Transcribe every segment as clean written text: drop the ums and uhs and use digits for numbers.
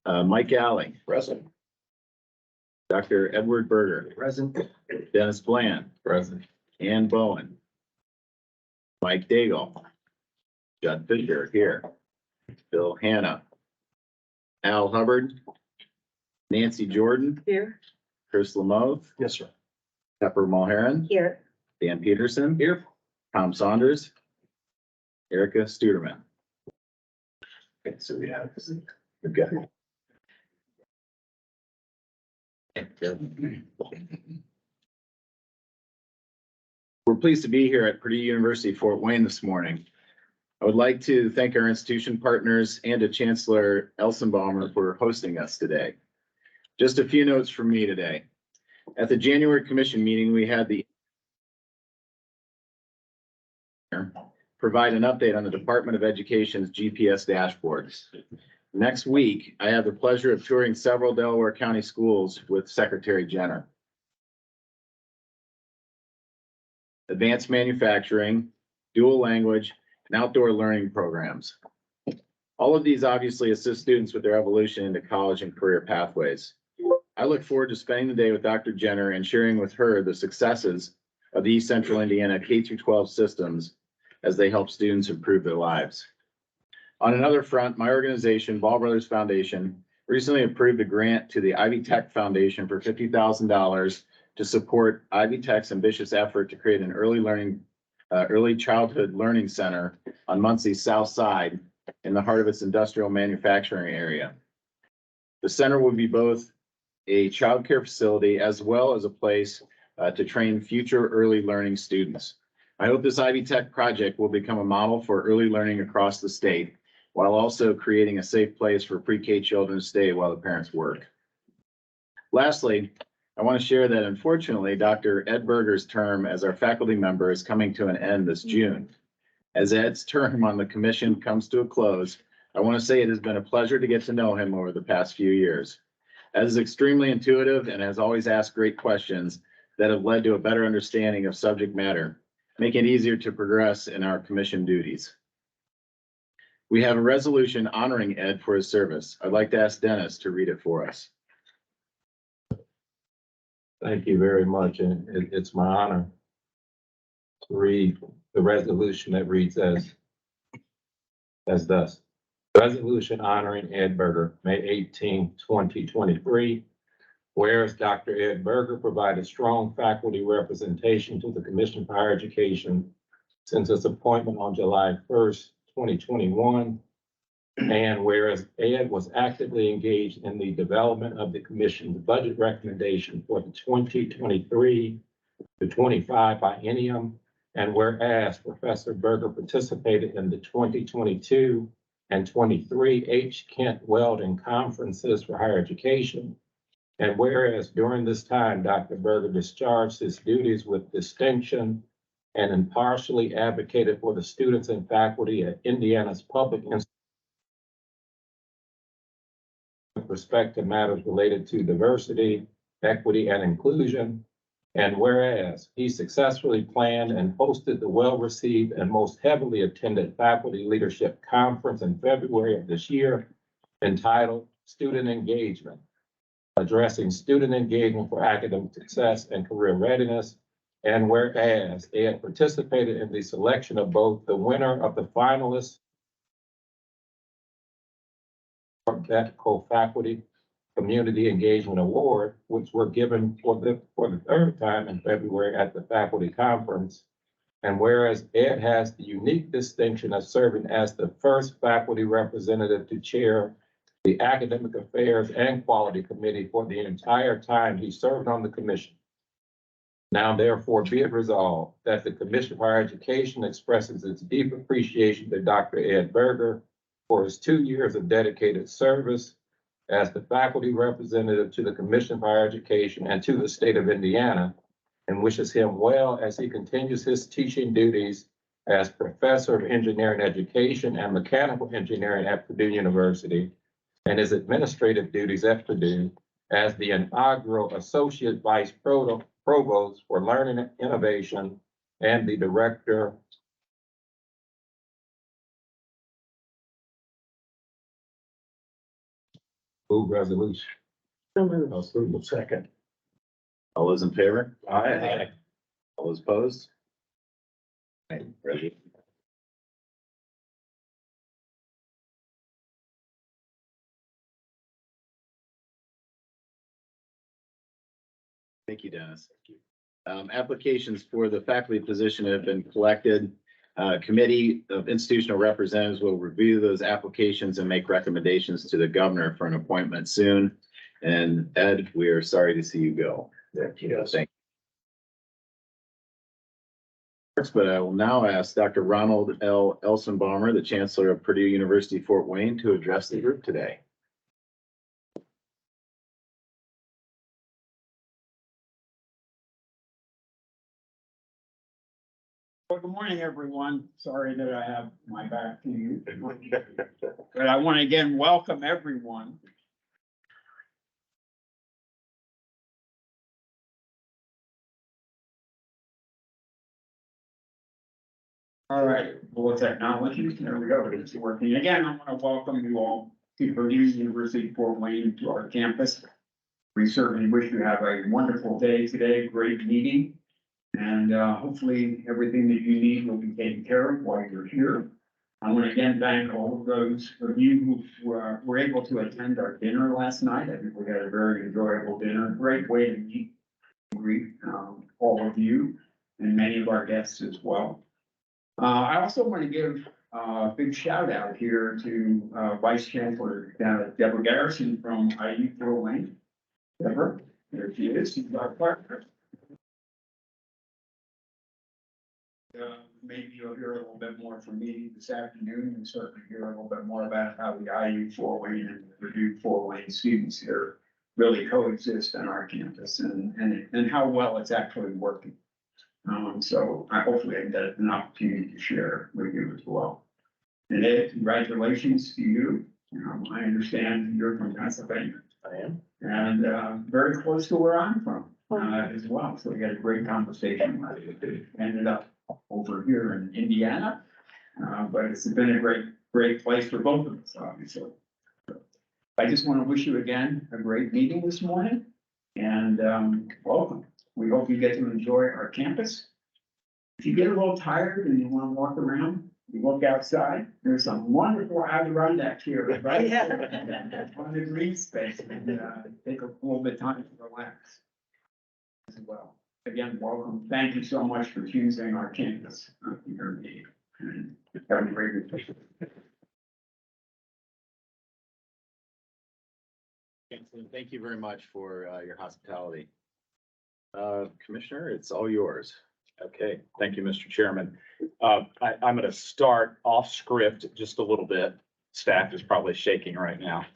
Mike Alley, Present. Dr. Edward Berger, Present. Dennis Bland, Present. Ann Bowen, Mike Daigle, Judd Fisher here, Bill Hanna, Al Hubbard, Nancy Jordan, Here. Chris Lamothe, Yes, sir. Pepper Mulheron, Here. Dan Peterson, Here. Tom Saunders, Erica Studerman. Okay, so we have, okay. We're pleased to be here at Purdue University, Fort Wayne this morning. I would like to thank our institution partners and to Chancellor Elsenbaumer for hosting us today. Just a few notes from me today. At the January Commission meeting, we had the provide an update on the Department of Education's GPS dashboards. Next week, I have the pleasure of touring several Delaware County schools with Secretary Jenner. Advanced manufacturing, dual language, and outdoor learning programs. All of these obviously assist students with their evolution into college and career pathways. I look forward to spending the day with Dr. Jenner and sharing with her the successes of the East Central Indiana K-12 systems as they help students improve their lives. On another front, my organization, Ball Brothers Foundation, recently approved a grant to the Ivy Tech Foundation for $50,000 to support Ivy Tech's ambitious effort to create an early childhood learning center on Muncie's south side in the heart of its industrial manufacturing area. The center will be both a child care facility as well as a place to train future early learning students. I hope this Ivy Tech project will become a model for early learning across the state, while also creating a safe place for pre-K children to stay while the parents work. Lastly, I want to share that unfortunately, Dr. Ed Berger's term as our faculty member is coming to an end this June. As Ed's term on the commission comes to a close, I want to say it has been a pleasure to get to know him over the past few years. Ed is extremely intuitive and has always asked great questions that have led to a better understanding of subject matter, making it easier to progress in our commission duties. We have a resolution honoring Ed for his service. I'd like to ask Dennis to read it for us. Thank you very much, and it's my honor to read the resolution that reads as thus. Resolution honoring Ed Berger, May 18, 2023. Whereas Dr. Ed Berger provided strong faculty representation to the Commission for Higher Education since its appointment on July 1st, 2021. And whereas Ed was actively engaged in the development of the commission's budget recommendation for the 2023 to 25 biennium, and whereas Professor Berger participated in the 2022 and 23 H. Kent Weldon conferences for higher education, and whereas during this time, Dr. Berger discharged his duties with distinction and impartially advocated for the students and faculty at Indiana's public institutions with respect to matters related to diversity, equity, and inclusion. And whereas he successfully planned and hosted the well-received and most heavily attended faculty leadership conference in February of this year entitled Student Engagement, addressing student engagement for academic success and career readiness. And whereas they had participated in the selection of both the winner of the finalists that co-faculty Community Engagement Award, which were given for the third time in February at the faculty conference. And whereas Ed has the unique distinction of serving as the first faculty representative to chair the Academic Affairs and Quality Committee for the entire time he served on the commission. Now therefore be it resolved that the Commission for Higher Education expresses its deep appreciation to Dr. Ed Berger for his 2 years of dedicated service as the faculty representative to the Commission for Higher Education and to the state of Indiana, and wishes him well as he continues his teaching duties as Professor of Engineering Education and Mechanical Engineering at Purdue University, and his administrative duties at Purdue as the inaugural Associate Vice Provost for Learning and Innovation and the Director Move resolution. Second. All those in favor? Aye. All those opposed? Okay, resolution. Thank you, Dennis. Applications for the faculty position have been collected. Committee of institutional representatives will review those applications and make recommendations to the governor for an appointment soon. And Ed, we are sorry to see you go. Thank you. Thank you. But I will now ask Dr. Ronald L. Elsenbaumer, the Chancellor of Purdue University, Fort Wayne, to address the group today. Well, good morning, everyone. Sorry that I have my back to you. But I want to again welcome everyone. All right, well, technology, there we go, it's working. Again, I want to welcome you all to Purdue University, Fort Wayne, to our campus. We certainly wish you have a wonderful day today, great meeting. And hopefully everything that you need will be taken care of while you're here. I want to again thank all of those of you who were able to attend our dinner last night. I think we had a very enjoyable dinner, great way to meet and greet all of you and many of our guests as well. I also want to give a big shout out here to Vice Chancellor Deborah Garrison from IU Fort Wayne. Deborah, there she is, she's our partner. Maybe you'll hear a little bit more from me this afternoon and certainly hear a little bit more about how the IU Fort Wayne and the Purdue Fort Wayne students here really coexist on our campus and how well it's actually working. So I hopefully I get an opportunity to share with you as well. And Ed, congratulations to you. I understand you're from Pennsylvania. I am. And very close to where I'm from as well. So we had a great conversation. Ended up over here in Indiana, but it's been a great place for both of us, obviously. I just want to wish you again a great meeting this morning and welcome. We hope you get to enjoy our campus. If you get a little tired and you want to walk around, you look outside, there's some wonderful Adirondacks here, right? On the green space and take a little bit of time to relax as well. Again, welcome. Thank you so much for choosing our campus for your meeting. And have a great day. Thank you very much for your hospitality. Commissioner, it's all yours. Okay, thank you, Mr. Chairman. I'm going to start off script just a little bit. Staff is probably shaking right now.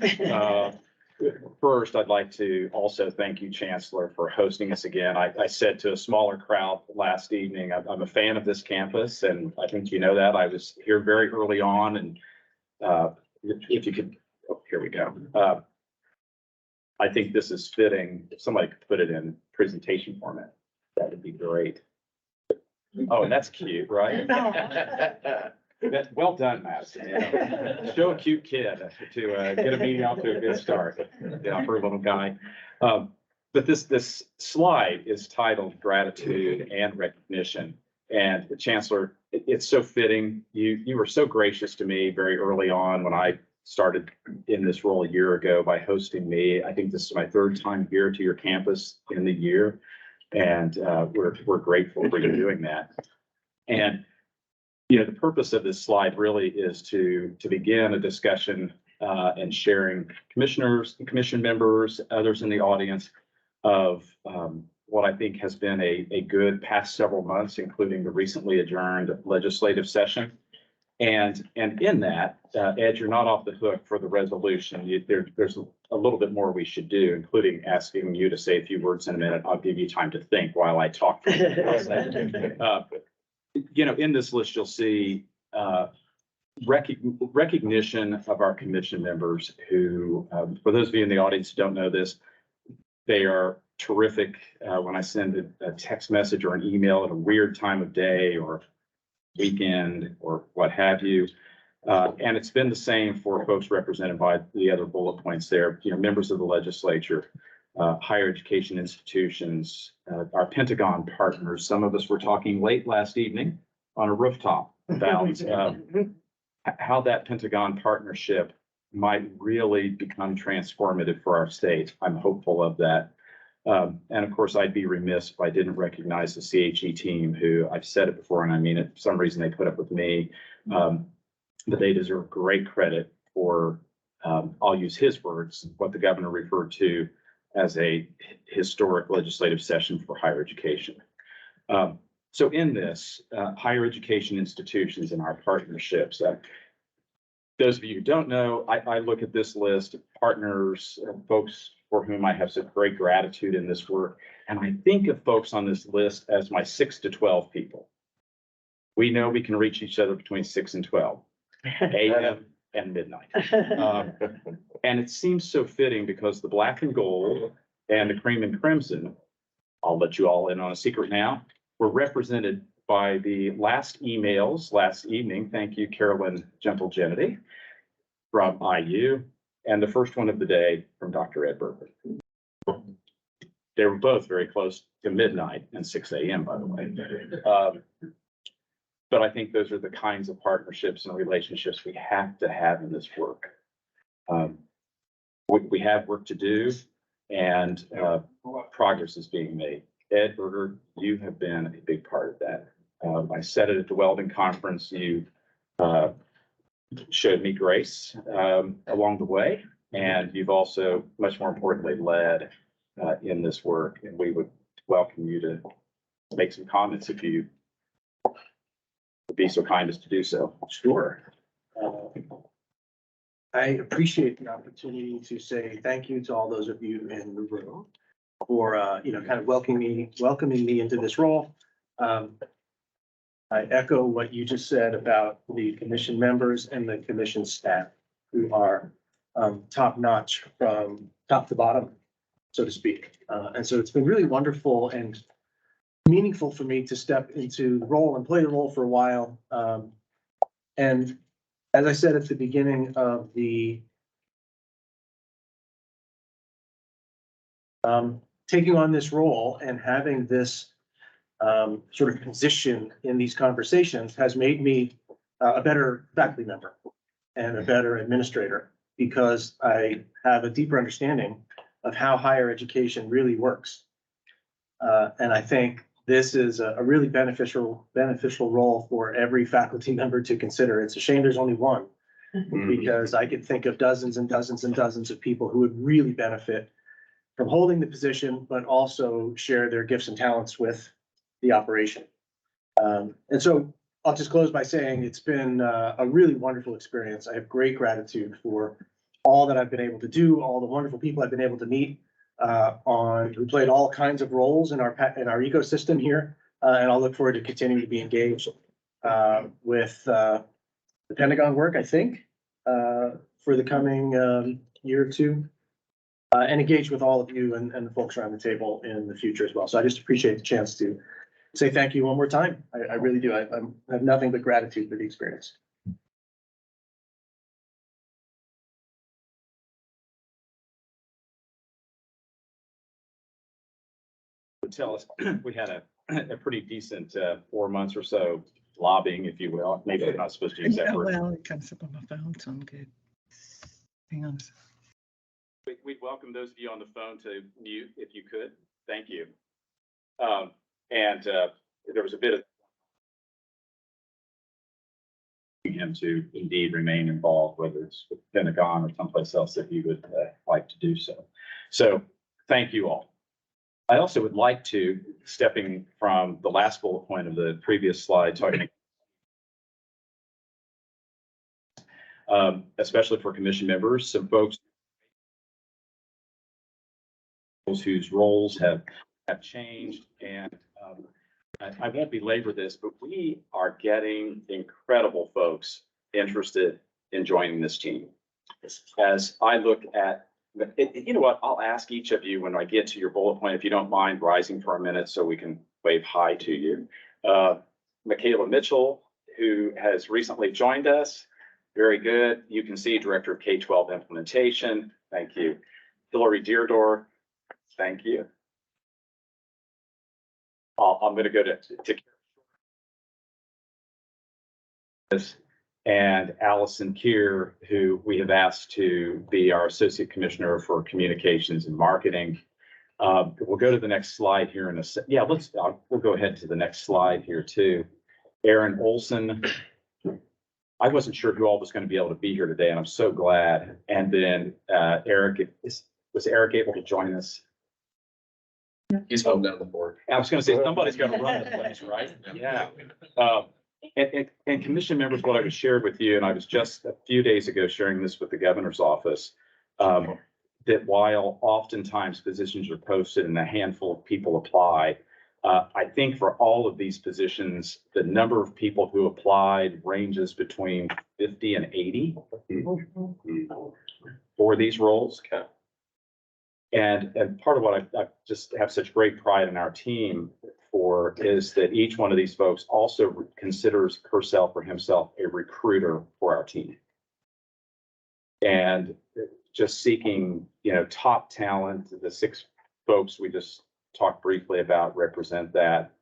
First, I'd like to also thank you, Chancellor, for hosting us again. I said to a smaller crowd last evening, I'm a fan of this campus, and I think you know that. I was here very early on, and if you could, oh, here we go. I think this is fitting. If somebody could put it in presentation format, that would be great. Oh, and that's cute, right? Well done, Madison. Yeah. Show a cute kid to get a meeting off to a good start. Yeah, for a little guy. But this slide is titled Gratitude and Recognition. And Chancellor, it's so fitting. You were so gracious to me very early on when I started in this role a year ago by hosting me. I think this is my third time here to your campus in the year. And we're grateful for you doing that. And you know, the purpose of this slide really is to begin a discussion and sharing commission members, others in the audience of what I think has been a good past several months, including the recently adjourned legislative session. And in that, Ed, you're not off the hook for the resolution. There's a little bit more we should do, including asking you to say a few words in a minute. I'll give you time to think while I talk. You know, in this list, you'll see recognition of our commission members who, for those of you in the audience who don't know this, they are terrific. When I send a text message or an email at a weird time of day or weekend or what have you, And it's been the same for folks represented by the other bullet points there, members of the legislature, higher education institutions, our Pentagon partners. Some of us were talking late last evening on a rooftop about how that Pentagon partnership might really become transformative for our state. I'm hopeful of that. And of course, I'd be remiss if I didn't recognize the CHE team, who I've said it before, and I mean it, for some reason they put up with me. But they deserve great credit for, I'll use his words, what the governor referred to as a historic legislative session for higher education. So in this, higher education institutions and our partnerships, those of you who don't know, I look at this list of partners, folks for whom I have some great gratitude in this work. And I think of folks on this list as my 6 to 12 people. We know we can reach each other between 6 and 12 a.m. and midnight. And it seems so fitting because the black and gold and the cream and crimson, I'll let you all in on a secret now, were represented by the last emails last evening. Thank you, Carolyn Gentle-Genety from IU, and the first one of the day from Dr. Ed Burger. They were both very close to midnight and 6 a.m., by the way. But I think those are the kinds of partnerships and relationships we have to have in this work. We have work to do, and progress is being made. Ed Burger, you have been a big part of that. I said it at the Weldon Conference. You showed me grace along the way, and you've also, much more importantly, led in this work. And we would welcome you to make some comments if you would be so kind as to do so. Sure. I appreciate the opportunity to say thank you to all those of you in the room for, kind of welcoming me into this role. I echo what you just said about the commission members and the commission staff, who are top notch from top to bottom, so to speak. And so it's been really wonderful and meaningful for me to step into the role and play the role for a while. And as I said at the beginning of the taking on this role and having this sort of position in these conversations has made me a better faculty member and a better administrator, because I have a deeper understanding of how higher education really works. And I think this is a really beneficial role for every faculty member to consider. It's a shame there's only one, because I could think of dozens and dozens and dozens of people who would really benefit from holding the position, but also share their gifts and talents with the operation. And so I'll just close by saying it's been a really wonderful experience. I have great gratitude for all that I've been able to do, all the wonderful people I've been able to meet who played all kinds of roles in our ecosystem here. And I'll look forward to continuing to be engaged with the Pentagon work, I think, for the coming year or two. And engage with all of you and the folks around the table in the future as well. So I just appreciate the chance to say thank you one more time. I really do. I have nothing but gratitude for the experience. Would tell us we had a pretty decent 4 months or so lobbying, if you will. Maybe I'm not supposed to use that Yeah, word. well, it comes up on my phone, so I'm good. Hang on a second. We'd welcome those of you on the phone to mute if you could. Thank you. There was a bit of him to indeed remain involved, whether it's with Pentagon or someplace else that you would like to do so. So thank you all. I also would like to, stepping from the last bullet point of the previous slide, talking especially for commission members, some folks whose roles have changed, and I won't belabor this, but we are getting incredible folks interested in joining this team. As I look at, you know what, I'll ask each of you when I get to your bullet point, if you don't mind rising for a minute so we can wave hi to you. Michaela Mitchell, who has recently joined us, Very good. You can see Director of K-12 Implementation. Thank you. Hillary Deardor. Thank you. I'm going to go to this, and Allison Keir, who we have asked to be our Associate Commissioner for Communications and Marketing. We'll go to the next slide here in a sec. Yeah, we'll go ahead to the next slide here too. Aaron Olson. I wasn't sure who all was going to be able to be here today, and I'm so glad. And then Eric, was Eric able to join us? He's home down the board. I was gonna say, somebody's gotta run the place, right? Yeah. And commission members, what I was shared with you, and I was just a few days ago sharing this with the governor's office, that while oftentimes positions are posted and a handful of people apply, I think for all of these positions, the number of people who applied ranges between 50 and 80 for these roles. Okay. And part of what I just have such great pride in our team for is that each one of these folks also considers herself or himself a recruiter for our team. And just seeking, top talent, the 6 folks we just talked briefly about represent that.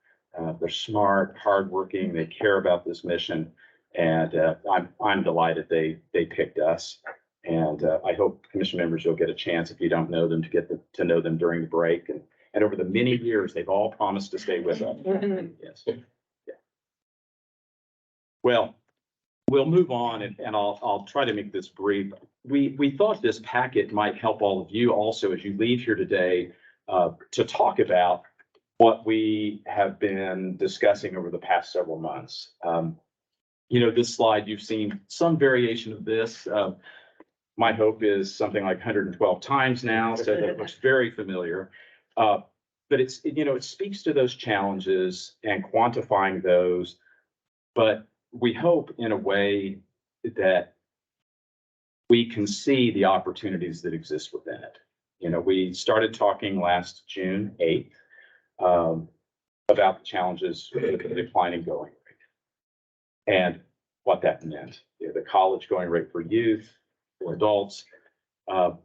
They're smart, hardworking, they care about this mission. And I'm delighted they picked us. And I hope commission members, you'll get a chance, if you don't know them, to get to know them during the break. And over the many years, they've all promised to stay with us. Yes. Yeah. Well, we'll move on, and I'll try to make this brief. We thought this packet might help all of you also as you leave here today to talk about what we have been discussing over the past several months. This slide, you've seen some variation of this. My hope is something like 112 times now, so that looks very familiar. But it speaks to those challenges and quantifying those, but we hope in a way that we can see the opportunities that exist within it. We started talking last June 8th about the challenges with the declining going rate and what that meant. The college going rate for youth, for adults.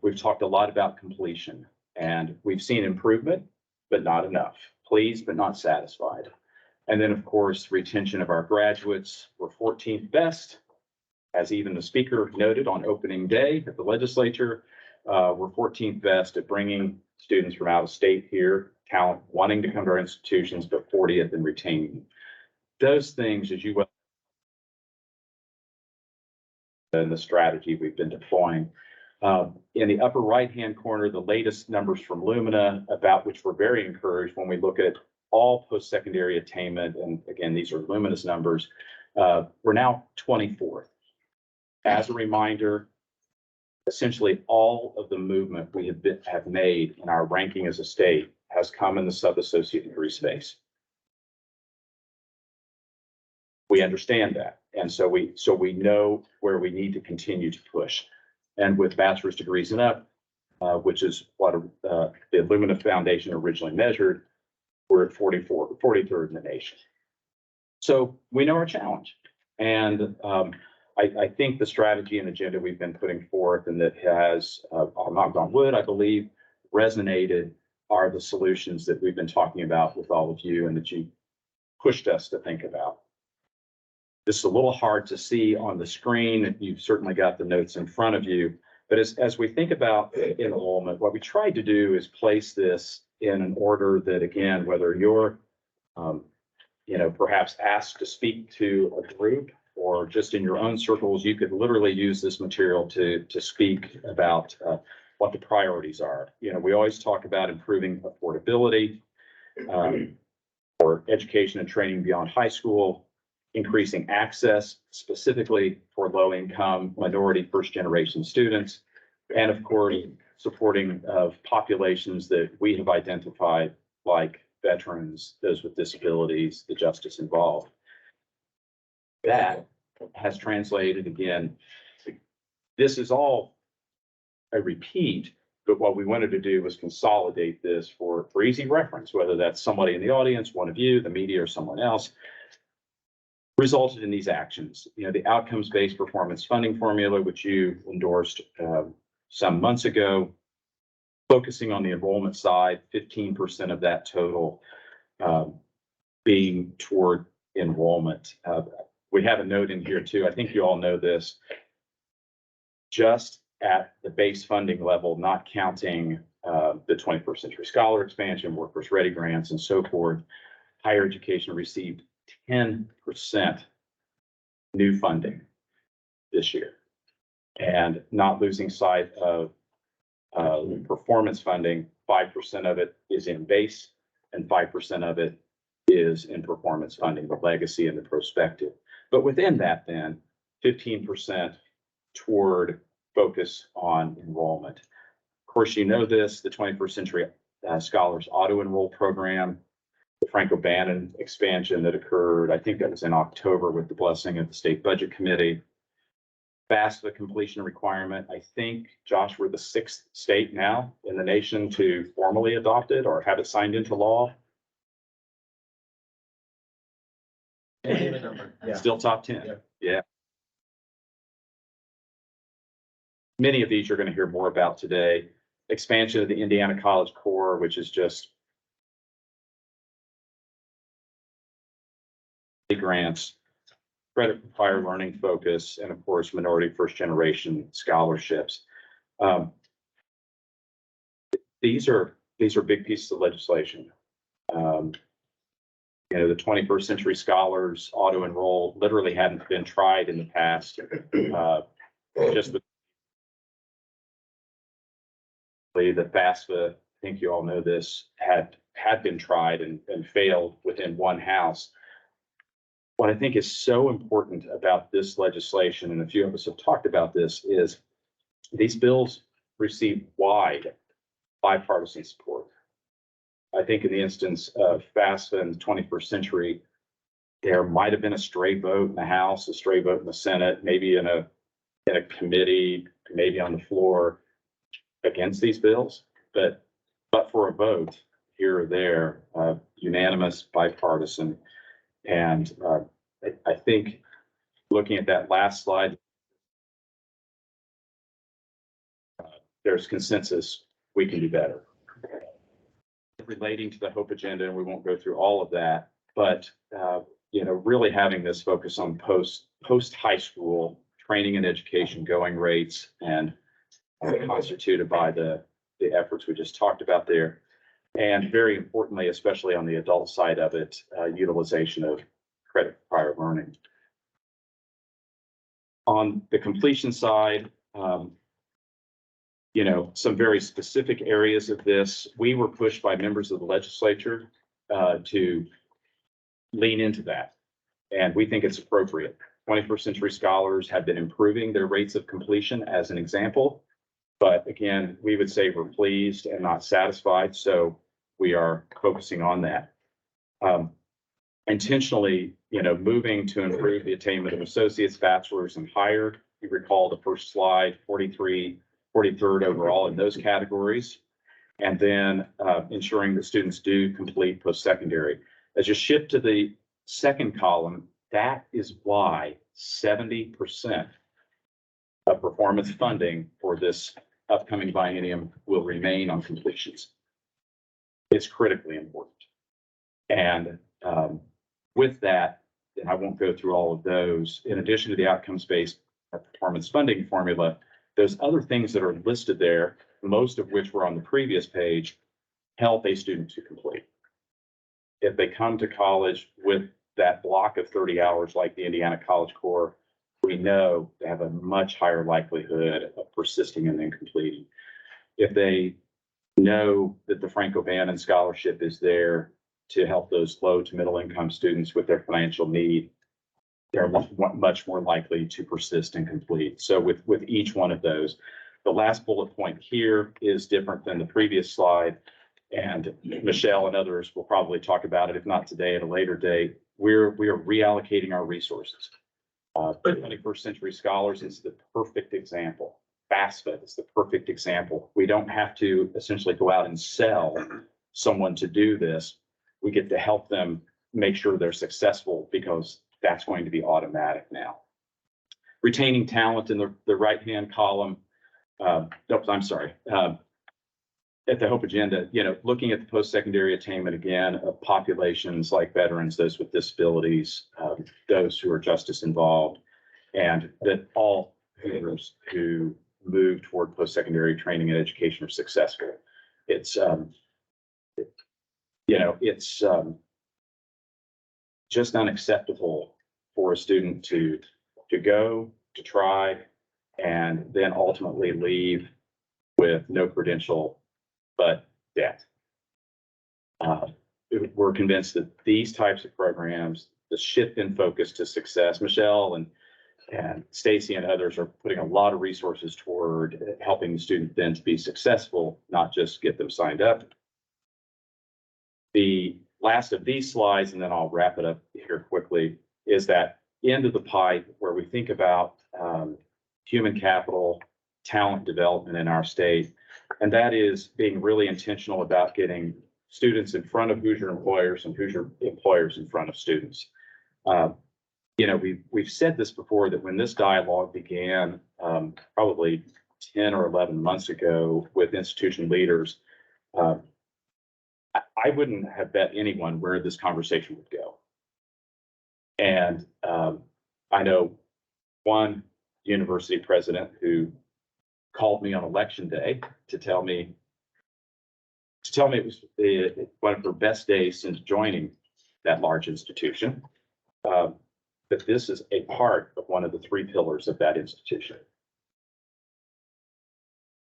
We've talked a lot about completion, and we've seen improvement, but not enough. Pleased, but not satisfied. And then, of course, retention of our graduates. We're 14th best, as even the speaker noted on opening day at the legislature. We're 14th best at bringing students from out of state here, talent wanting to come to our institutions, but 40th in retaining. Those things, as you well, and the strategy we've been deploying. In the upper right-hand corner, the latest numbers from Lumina, about which we're very encouraged when we look at all post-secondary attainment, and again, these are Lumina's numbers, we're now 24th. As a reminder, essentially all of the movement we have made in our ranking as a state has come in the sub-associate degree space. We understand that. And so we know where we need to continue to push. And with bachelor's degrees and up, which is what the Lumina Foundation originally measured, we're at 43rd in the nation. So we know our challenge. And I think the strategy and agenda we've been putting forth, and that has, I'll knock on wood, I believe, resonated, are the solutions that we've been talking about with all of you and that you pushed us to think about. This is a little hard to see on the screen. You've certainly got the notes in front of you. But as we think about enrollment, what we tried to do is place this in an order that, again, whether you're, perhaps asked to speak to a group or just in your own circles, you could literally use this material to speak about what the priorities are. We always talk about improving affordability for education and training beyond high school, increasing access specifically for low-income minority first-generation students, and of course, supporting of populations that we have identified like veterans, those with disabilities, the justice involved. That has translated, again, this is all a repeat, but what we wanted to do was consolidate this for easy reference, whether that's somebody in the audience, one of you, the media, or someone else. resulted in these actions. You know, the outcomes-based performance funding formula, which you endorsed some months ago, focusing on the enrollment side, 15% of that total being toward enrollment. We have a note in here too. I think you all know this. Just at the base funding level, not counting the 21st Century Scholar expansion, Workforce Ready grants, and so forth, higher education received 10% new funding this year. And not losing sight of performance funding, 5% of it is in base and 5% of it is in performance funding, the legacy and the prospective. But within that then, 15% toward focus on enrollment. Of course, you know this, the 21st Century Scholars Auto-Enroll Program, the Frank Bannon expansion that occurred, I think that was in October with the blessing of the State Budget Committee. FAFSA completion requirement, I think, Josh, we're the 6th state now in the nation to formally adopt it or have it signed into law. Yeah. Still top 10. Yeah. Yeah. Many of these you're going to hear more about today. Expansion of the Indiana College Core, which is just grants, credit for prior learning focus, and of course, minority first generation scholarships. These are big pieces of legislation. You know, the 21st Century Scholars auto-enroll literally hadn't been tried in the past. Just the FAFSA, I think you all know this, had been tried and failed within one house. What I think is so important about this legislation, and a few of us have talked about this, is these bills receive wide bipartisan support. I think in the instance of FAFSA in the 21st century, there might have been a stray vote in the House, a stray vote in the Senate, maybe in a committee, maybe on the floor against these bills, but for a vote here or there, unanimous, bipartisan. And I think looking at that last slide, there's consensus we can do better. Relating to the HOPE agenda, and we won't go through all of that, but you know, really having this focus on post high school training and education going rates, and constituted by the efforts we just talked about there. And very importantly, especially on the adult side of it, utilization of credit for prior learning. On the completion side, you know, some very specific areas of this, we were pushed by members of the legislature to lean into that. And we think it's appropriate. 21st Century Scholars have been improving their rates of completion as an example. But again, we would say we're pleased and not satisfied. So we are focusing on that. Intentionally, you know, moving to improve the attainment of associates, bachelors, and higher. You recall the first slide, 43rd overall in those categories. And then ensuring that students do complete post-secondary. As you shift to the second column, that is why 70% of performance funding for this upcoming biennium will remain on completions. It's critically important. And with that, and I won't go through all of those, in addition to the outcomes-based performance funding formula, those other things that are listed there, most of which were on the previous page, help a student to complete. If they come to college with that block of 30 hours like the Indiana College Core, we know they have a much higher likelihood of persisting and then completing. If they know that the Frank Bannon scholarship is there to help those low to middle income students with their financial need, they're much more likely to persist and complete. So with each one of those, the last bullet point here is different than the previous slide. And Michelle and others will probably talk about it, if not today, at a later date. We are reallocating our resources. 21st Century Scholars is the perfect example. FAFSA is the perfect example. We don't have to essentially go out and sell someone to do this. We get to help them make sure they're successful because that's going to be automatic now. Retaining talent in the right-hand column. I'm sorry. At the HOPE agenda, looking at the post-secondary attainment again of populations like veterans, those with disabilities, those who are justice involved, and that all Hoosiers who move toward post-secondary training and education are successful. It's just unacceptable for a student to go, to try, and then ultimately leave with no credential but debt. We're convinced that these types of programs, the shift in focus to success, Michelle and Stacy and others are putting a lot of resources toward helping the student then to be successful, not just get them signed up. The last of these slides, and then I'll wrap it up here quickly, is that end of the pipe where we think about human capital, talent development in our state. And that is being really intentional about getting students in front of Hoosier employers and Hoosier employers in front of students. We've said this before, that when this dialogue began probably 10 or 11 months ago with institution leaders, I wouldn't have bet anyone where this conversation would go. And I know one university president who called me on election day to tell me it was one of her best days since joining that large institution. But this is a part of one of the three pillars of that institution.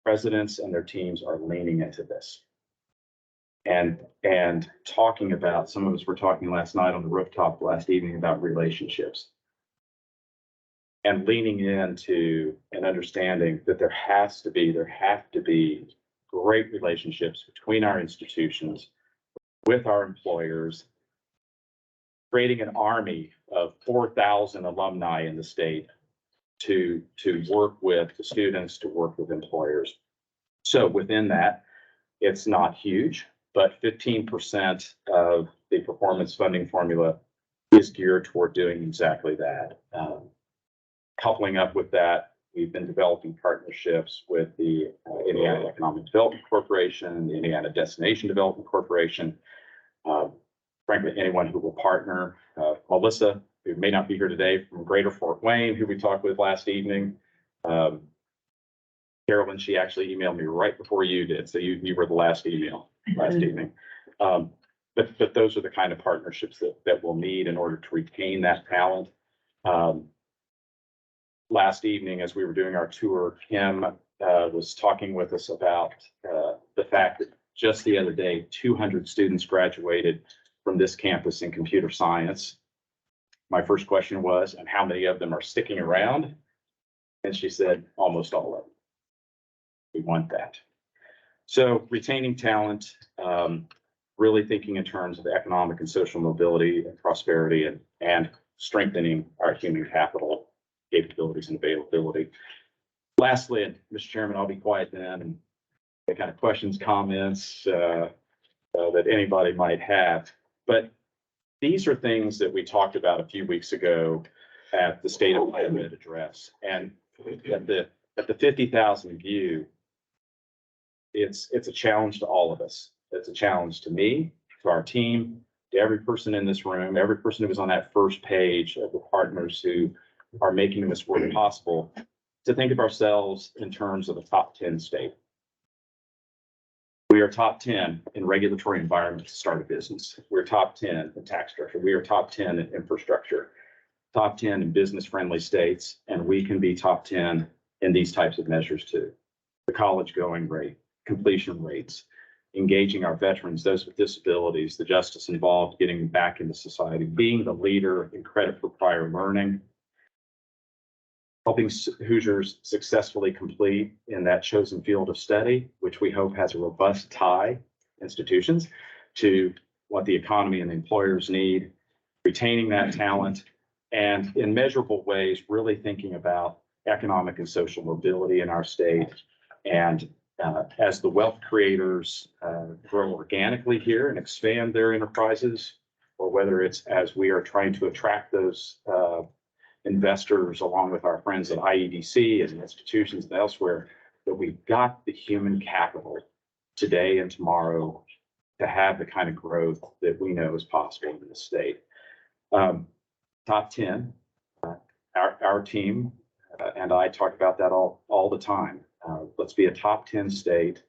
Presidents and their teams are leaning into this. And talking about, some of us were talking last night on the rooftop last evening about relationships. And leaning into an understanding that there have to be great relationships between our institutions, with our employers, creating an army of 4,000 alumni in the state to work with the students, to work with employers. So within that, it's not huge, but 15% of the performance funding formula is geared toward doing exactly that. Coupling up with that, we've been developing partnerships with the Indiana Economic Development Corporation, the Indiana Destination Development Corporation. Frankly, anyone who will partner. Melissa, who may not be here today, from Greater Fort Wayne, who we talked with last evening. Carolyn, she actually emailed me right before you did, so you were the last email last evening. But those are the kind of partnerships that we'll need in order to retain that talent. Last evening, as we were doing our tour, Kim was talking with us about the fact that just the other day, 200 students graduated from this campus in computer science. My first question was, and how many of them are sticking around? And she said, almost all of them. We want that. So retaining talent, really thinking in terms of economic and social mobility and prosperity, and strengthening our human capital capabilities and availability. Lastly, and Mr. Chairman, I'll be quiet then, and the kind of questions, comments that anybody might have. But these are things that we talked about a few weeks ago at the State of Higher Ed address. And at the 50,000 view, it's a challenge to all of us. It's a challenge to me, to our team, to every person in this room, every person who was on that first page of the partners who are making this work possible, to think of ourselves in terms of the top 10 state. We are top 10 in regulatory environment to start a business. We're top 10 in tax structure. We are top 10 in infrastructure, top 10 in business-friendly states, and we can be top 10 in these types of measures too. The college going rate, completion rates, engaging our veterans, those with disabilities, the justice involved, getting them back into society, being the leader in credit for prior learning, helping Hoosiers successfully complete in that chosen field of study, which we hope has a robust tie, institutions, to what the economy and the employers need, retaining that talent, and in measurable ways, really thinking about economic and social mobility in our state. And as the wealth creators grow organically here and expand their enterprises, or whether it's as we are trying to attract those investors along with our friends at IEDC and institutions and elsewhere, that we've got the human capital today and tomorrow to have the kind of growth that we know is possible in the state. Top 10, our team and I talk about that all the time. Let's be a top 10 state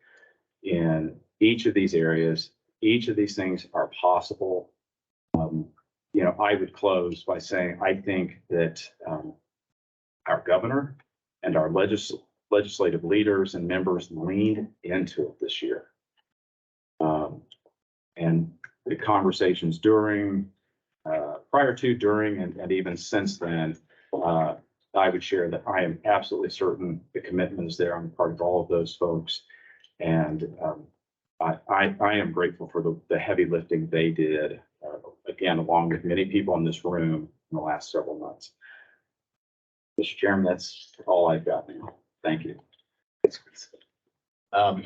in each of these areas. Each of these things are possible. I would close by saying, I think that our governor and our legislative leaders and members leaned into it this year. And the conversations prior to, during, and even since then, I would share that I am absolutely certain the commitment is there on the part of all of those folks. And I am grateful for the heavy lifting they did, again, along with many people in this room in the last several months. Mr. Chairman, that's all I've got now. Thank you. Go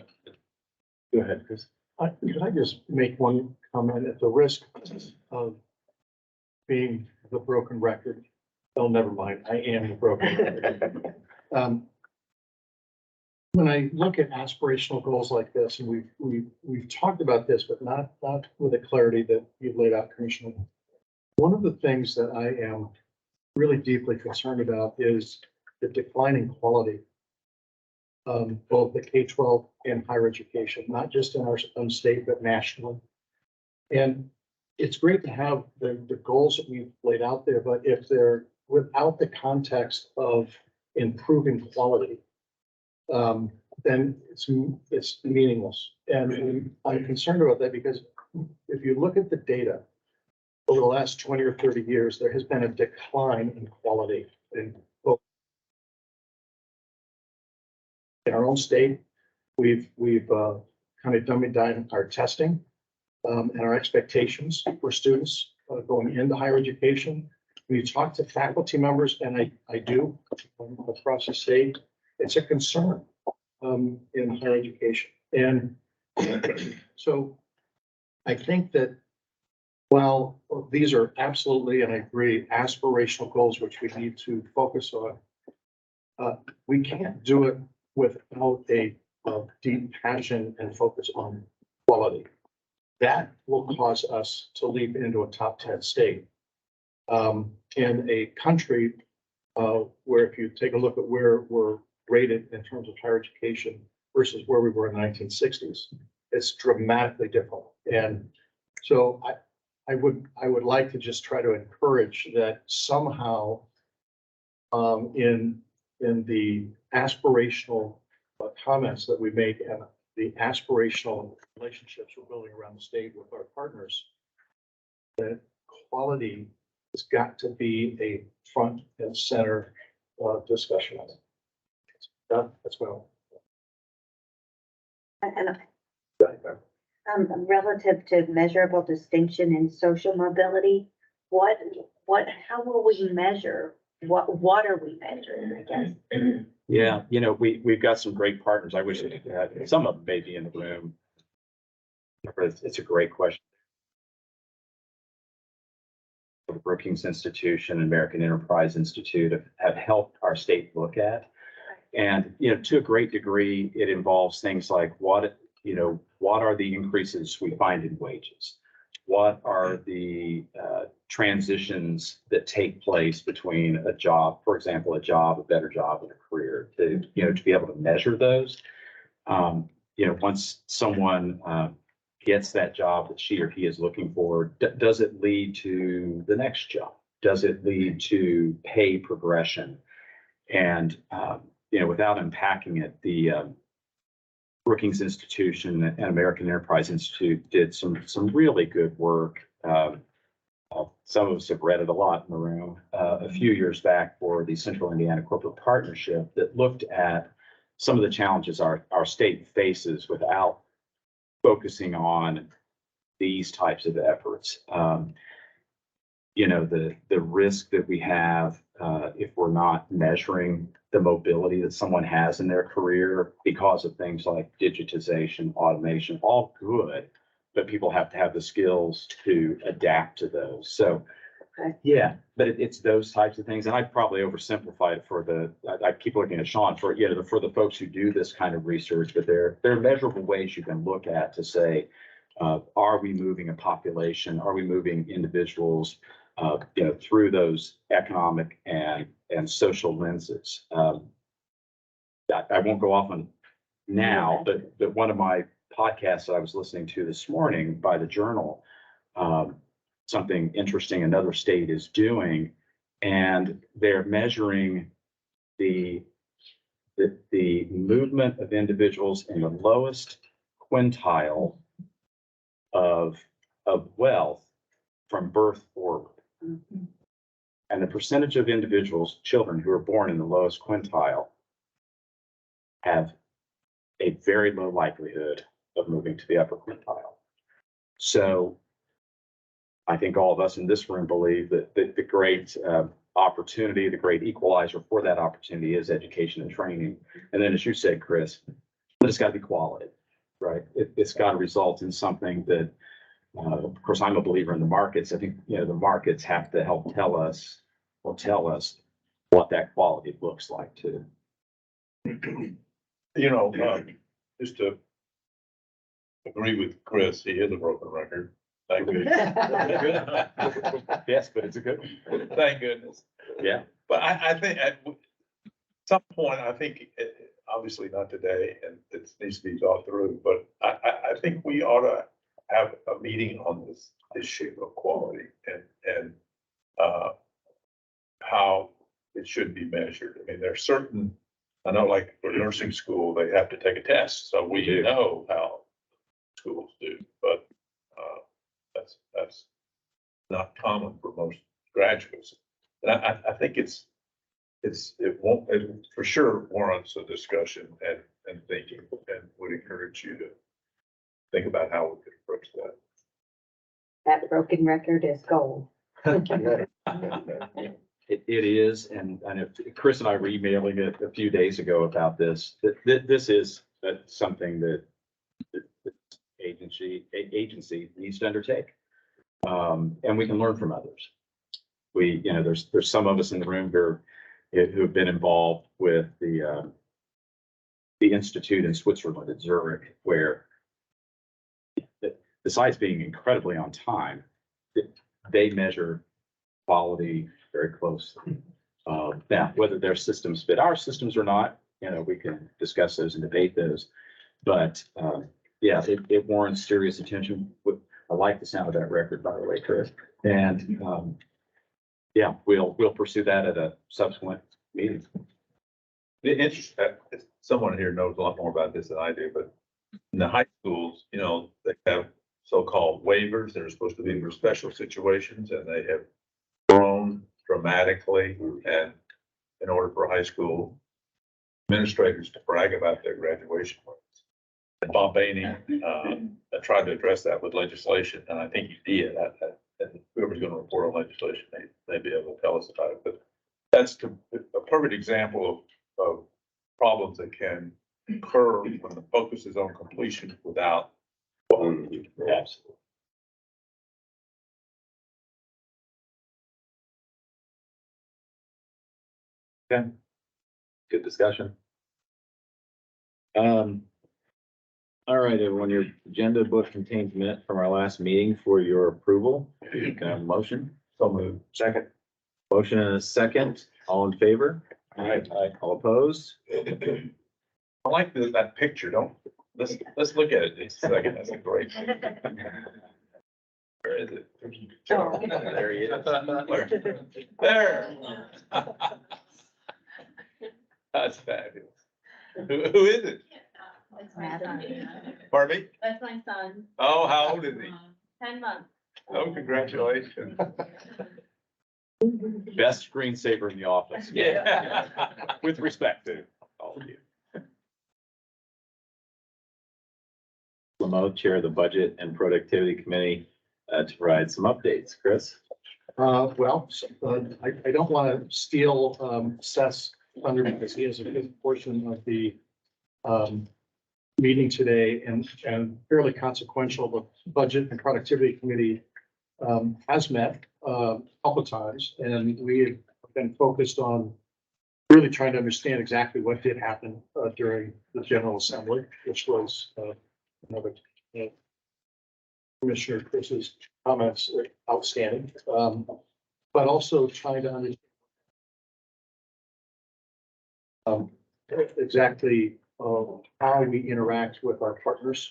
ahead, Chris. Could I just make one comment at the risk of being the broken record? Oh, never mind. I am the broken record. When I look at aspirational goals like this, and we've talked about this, but not with the clarity that you've laid out, Commissioner. One of the things that I am really deeply concerned about is the declining quality of both the K-12 and higher education, not just in our own state, but nationally. And it's great to have the goals that we've laid out there, but if they're without the context of improving quality, then it's meaningless. And I'm concerned about that because if you look at the data over the last 20 or 30 years, there has been a decline in quality in both. In our own state, we've kind of dummied down our testing and our expectations for students going into higher education. When you talk to faculty members, and I do across the state, it's a concern in higher education. And so I think that while these are absolutely, and I agree, aspirational goals, which we need to focus on, we can't do it without a deep passion and focus on quality. That will cause us to leap into a top 10 state. In a country where if you take a look at where we're rated in terms of higher education versus where we were in the 1960s, it's dramatically different. And so I would like to just try to encourage that somehow in the aspirational comments that we make and the aspirational relationships we're building around the state with our partners, that quality has got to be a front and center discussion. That's well. And relative to measurable distinction in social mobility, how will we measure? What are we measuring, I guess? Yeah, we've got some great partners. I wish some of them may be in the room. It's a great question. The Brookings Institution and American Enterprise Institute have helped our state look at. And, to a great degree, it involves things like what are the increases we find in wages? What are the transitions that take place between a job, for example, a better job, and a career, to be able to measure those. Once someone gets that job that she or he is looking for, does it lead to the next job? Does it lead to pay progression? And, without unpacking it, the Brookings Institution and American Enterprise Institute did some really good work. Some of us have read it a lot in the room a few years back for the Central Indiana Corporate Partnership that looked at some of the challenges our state faces without focusing on these types of efforts. The risk that we have if we're not measuring the mobility that someone has in their career because of things like digitization, automation, all good, but people have to have the skills to adapt to those. So, Okay. yeah, but it's those types of things. And I probably oversimplified it for I keep looking at Sean for, for the folks who do this kind of research, but there are measurable ways you can look at to say, are we moving a population? Are we moving individuals, through those economic and social lenses? I won't go off on now, but one of my podcasts that I was listening to this morning by the Journal, something interesting another state is doing, and they're measuring the movement of individuals in the lowest quintile of wealth from birth forward. And the percentage of individuals, children who are born in the lowest quintile, have a very low likelihood of moving to the upper quintile. So I think all of us in this room believe that the great opportunity, the great equalizer for that opportunity is education and training. And then, as you said, Chris, it's got to be quality, right? It's got to result in something that, of course, I'm a believer in the markets. I think, the markets have to help tell us what that quality looks like too. Just to agree with Chris, he is a broken record. Thank goodness. Yes, but it's a good one. Thank goodness. Yeah. But I think at some point, obviously not today, and it needs to be thought through, but I think we ought to have a meeting on this issue of quality and how it should be measured. I mean, there's certain, I know, like for nursing school, they have to take a test, so we know how schools do, but that's not common for most graduates. And I think it for sure warrants a discussion and thinking, and would encourage you to think about how we could approach that. That broken record is gold. It is, and if Chris and I were emailing it a few days ago about this, this is something that the agency needs to undertake. And we can learn from others. There's some of us in the room who have been involved with the institute in Switzerland at Zurich, where besides being incredibly on time, they measure quality very closely. Now, whether their systems fit our systems or not, we can discuss those and debate those. But yeah, it warrants serious attention. I like the sound of that record, by the way, Chris. And yeah, we'll pursue that at a subsequent meeting. The interest, someone here knows a lot more about this than I do, but in the high schools, they have so-called waivers that are supposed to be for special situations, and they have grown dramatically. And in order for high school administrators to brag about their graduation rates, and Bob Bainey tried to address that with legislation, and I think he did. And whoever's going to report on legislation may be able to tell us about it. But that's a perfect example of problems that can occur when the focus is on completion without quality. Absolutely. Okay. Good discussion. All right, everyone, your agenda book contains minutes from our last meeting for your approval. Can I have a motion? So moved. Second. Motion and a second. All in favor? Aye. All opposed? I like that picture. Let's look at it just a second. That's a great. Where is it? Oh. There he is. There. That's fabulous. Who is it? That's my son. Pardon me? That's my son. Oh, how old is he? 10 months. Oh, congratulations. Best screensaver in the office. Yeah. With respect to all of you. Lamothe, Chair of the Budget and Productivity Committee, to provide some updates. Chris? I don't want to steal Seth's thunder because he has a good portion of the meeting today and fairly consequential. The Budget and Productivity Committee has met a couple of times, and we have been focused on really trying to understand exactly what did happen during the General Assembly, which was another Commissioner Chris's comments are outstanding, but also trying to understand exactly how we interact with our partners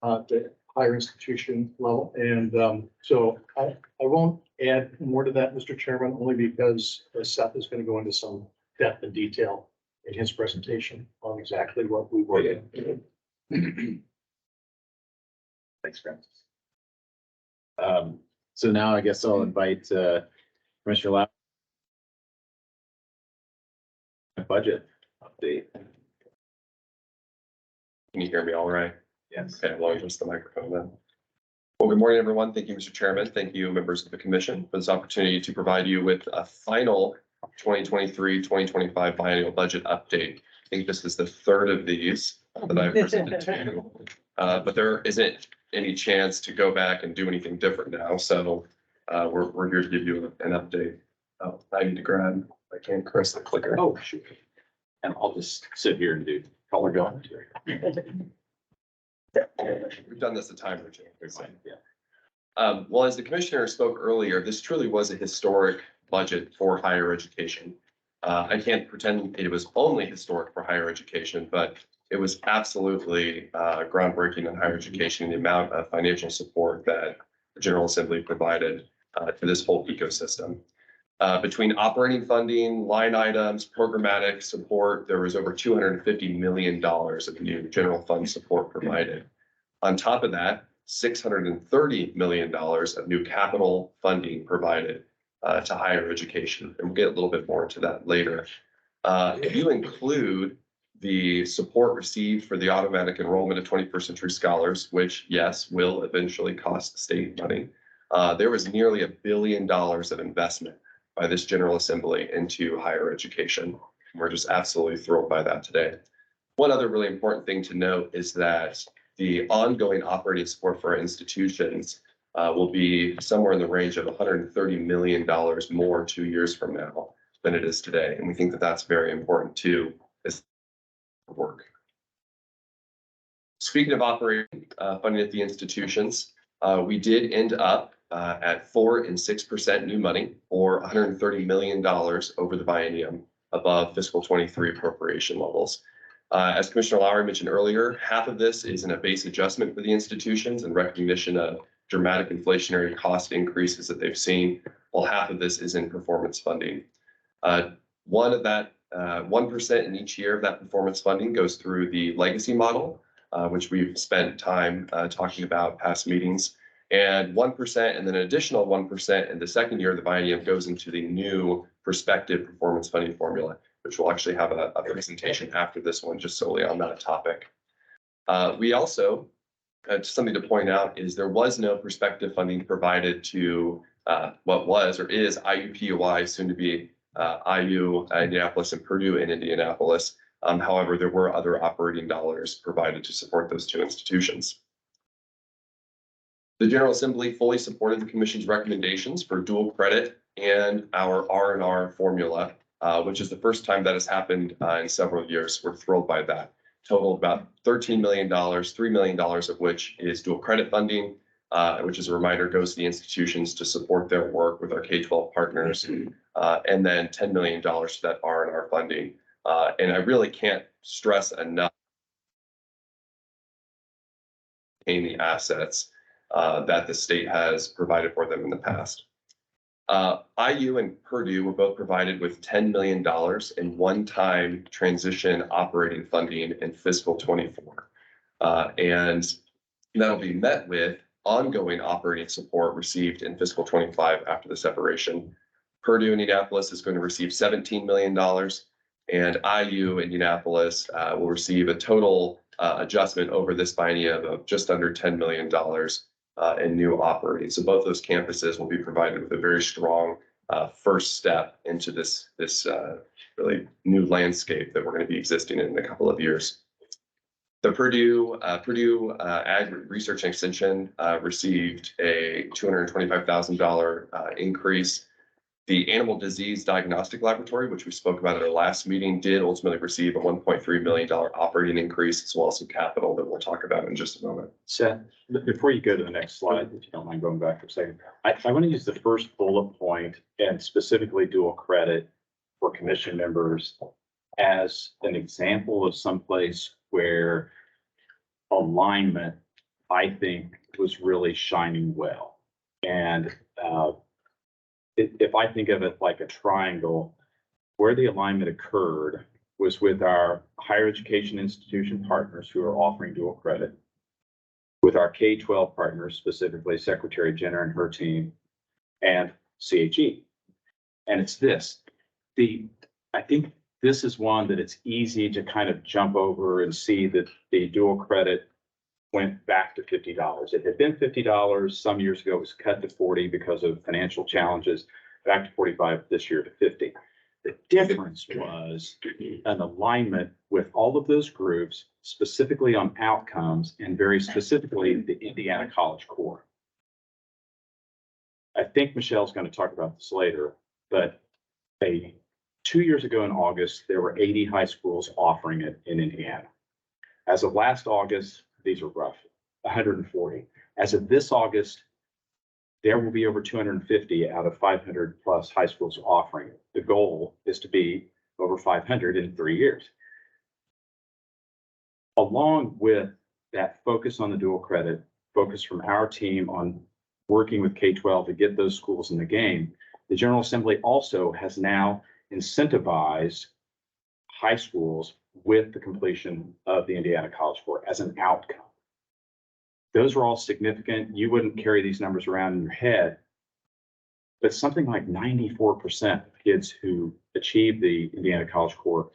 at the higher institution level. And so I won't add more to that, Mr. Chairman, only because Seth is going to go into some depth and detail in his presentation on exactly what we were in. Thanks, Francis. So now I guess I'll invite Commissioner Lau. Budget update. Can you hear me all right? Yes. Okay, I'll adjust the microphone then. Well, good morning, everyone. Thank you, Mr. Chairman. Thank you, members of the commission, for this opportunity to provide you with a final 2023-2025 biennial budget update. I think this is the third of these that I've presented to you, but there isn't any chance to go back and do anything different now. So we're here to give you an update. Oh, I need to grab, I can't press the clicker. Oh, shoot. And I'll just sit here and do color going. We've done this a time or two. Yeah. Well, as the commissioner spoke earlier, this truly was a historic budget for higher education. I can't pretend it was only historic for higher education, but it was absolutely groundbreaking in higher education, the amount of financial support that the General Assembly provided to this whole ecosystem. Between operating funding, line items, programmatic support, there was over $250 million of new general fund support provided. On top of that, $630 million of new capital funding provided to higher education. And we'll get a little bit more into that later. If you include the support received for the automatic enrollment of 21st century scholars, which, yes, will eventually cost the state money, there was nearly $1 billion of investment by this General Assembly into higher education. We're just absolutely thrilled by that today. One other really important thing to note is that the ongoing operating support for our institutions will be somewhere in the range of $130 million more 2 years from now than it is today. And we think that that's very important too, as work. Speaking of operating funding at the institutions, we did end up at 4% and 6% new money, or $130 million over the biennium above fiscal 23 appropriation levels. As Commissioner Lowry mentioned earlier, half of this is in a base adjustment for the institutions in recognition of dramatic inflationary cost increases that they've seen, while half of this is in performance funding. 1% in each year of that performance funding goes through the legacy model, which we've spent time talking about past meetings. And 1% and then an additional 1% in the second year of the biennium goes into the new prospective performance funding formula, which will actually have a presentation after this one just solely on that topic. We also, something to point out is there was no prospective funding provided to what was or is IUPUI, soon to be IU, Indianapolis, and Purdue in Indianapolis. However, there were other operating dollars provided to support those two institutions. The General Assembly fully supported the Commission's recommendations for dual credit and our R&R formula, which is the first time that has happened in several years. We're thrilled by that. Total about $13 million, $3 million of which is dual credit funding, which, as a reminder, goes to the institutions to support their work with our K-12 partners, and then $10 million to that R&R funding. And I really can't stress enough the assets that the state has provided for them in the past. IU and Purdue were both provided with $10 million in one-time transition operating funding in fiscal 24. And that'll be met with ongoing operating support received in fiscal 25 after the separation. Purdue Indianapolis is going to receive $17 million, and IU Indianapolis will receive a total adjustment over this biennium of just under $10 million in new operating. So both those campuses will be provided with a very strong first step into this really new landscape that we're going to be existing in a couple of years. The Purdue Ag Research and Extension received a $225,000 increase. The Animal Disease Diagnostic Laboratory, which we spoke about at our last meeting, did ultimately receive a $1.3 million operating increase, as well as some capital that we'll talk about in just a moment. Seth, before you go to the next slide, if you don't mind going back for a second, I want to use the first bullet point and specifically dual credit for commission members as an example of someplace where alignment, I think, was really shining well. And if I think of it like a triangle, where the alignment occurred was with our higher education institution partners who are offering dual credit, with our K-12 partners, specifically Secretary Jenner and her team, and CHE. And it's this, I think this is one that it's easy to kind of jump over and see that the dual credit went back to $50. It had been $50 some years ago. It was cut to 40 because of financial challenges, back to 45 this year to 50. The difference was an alignment with all of those groups, specifically on outcomes and very specifically the Indiana College Core. I think Michelle's going to talk about this later, but 2 years ago in August, there were 80 high schools offering it in Indiana. As of last August, these are rough, 140. As of this August, there will be over 250 out of 500 plus high schools offering it. The goal is to be over 500 in 3 years. Along with that focus on the dual credit, focus from our team on working with K-12 to get those schools in the game, the General Assembly also has now incentivized high schools with the completion of the Indiana College Core as an outcome. Those are all significant. You wouldn't carry these numbers around in your head, but something like 94% of kids who achieve the Indiana College Core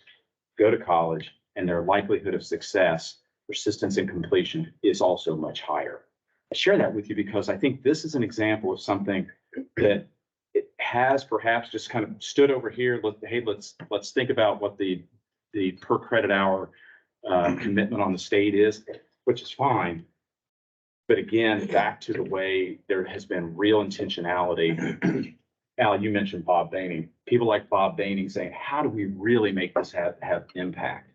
go to college, and their likelihood of success, persistence, and completion is also much higher. I share that with you because I think this is an example of something that it has perhaps just kind of stood over here. Hey, let's think about what the per credit hour commitment on the state is, which is fine. But again, back to the way there has been real intentionality. Al, you mentioned Bob Baining. People like Bob Baining saying, how do we really make this have impact?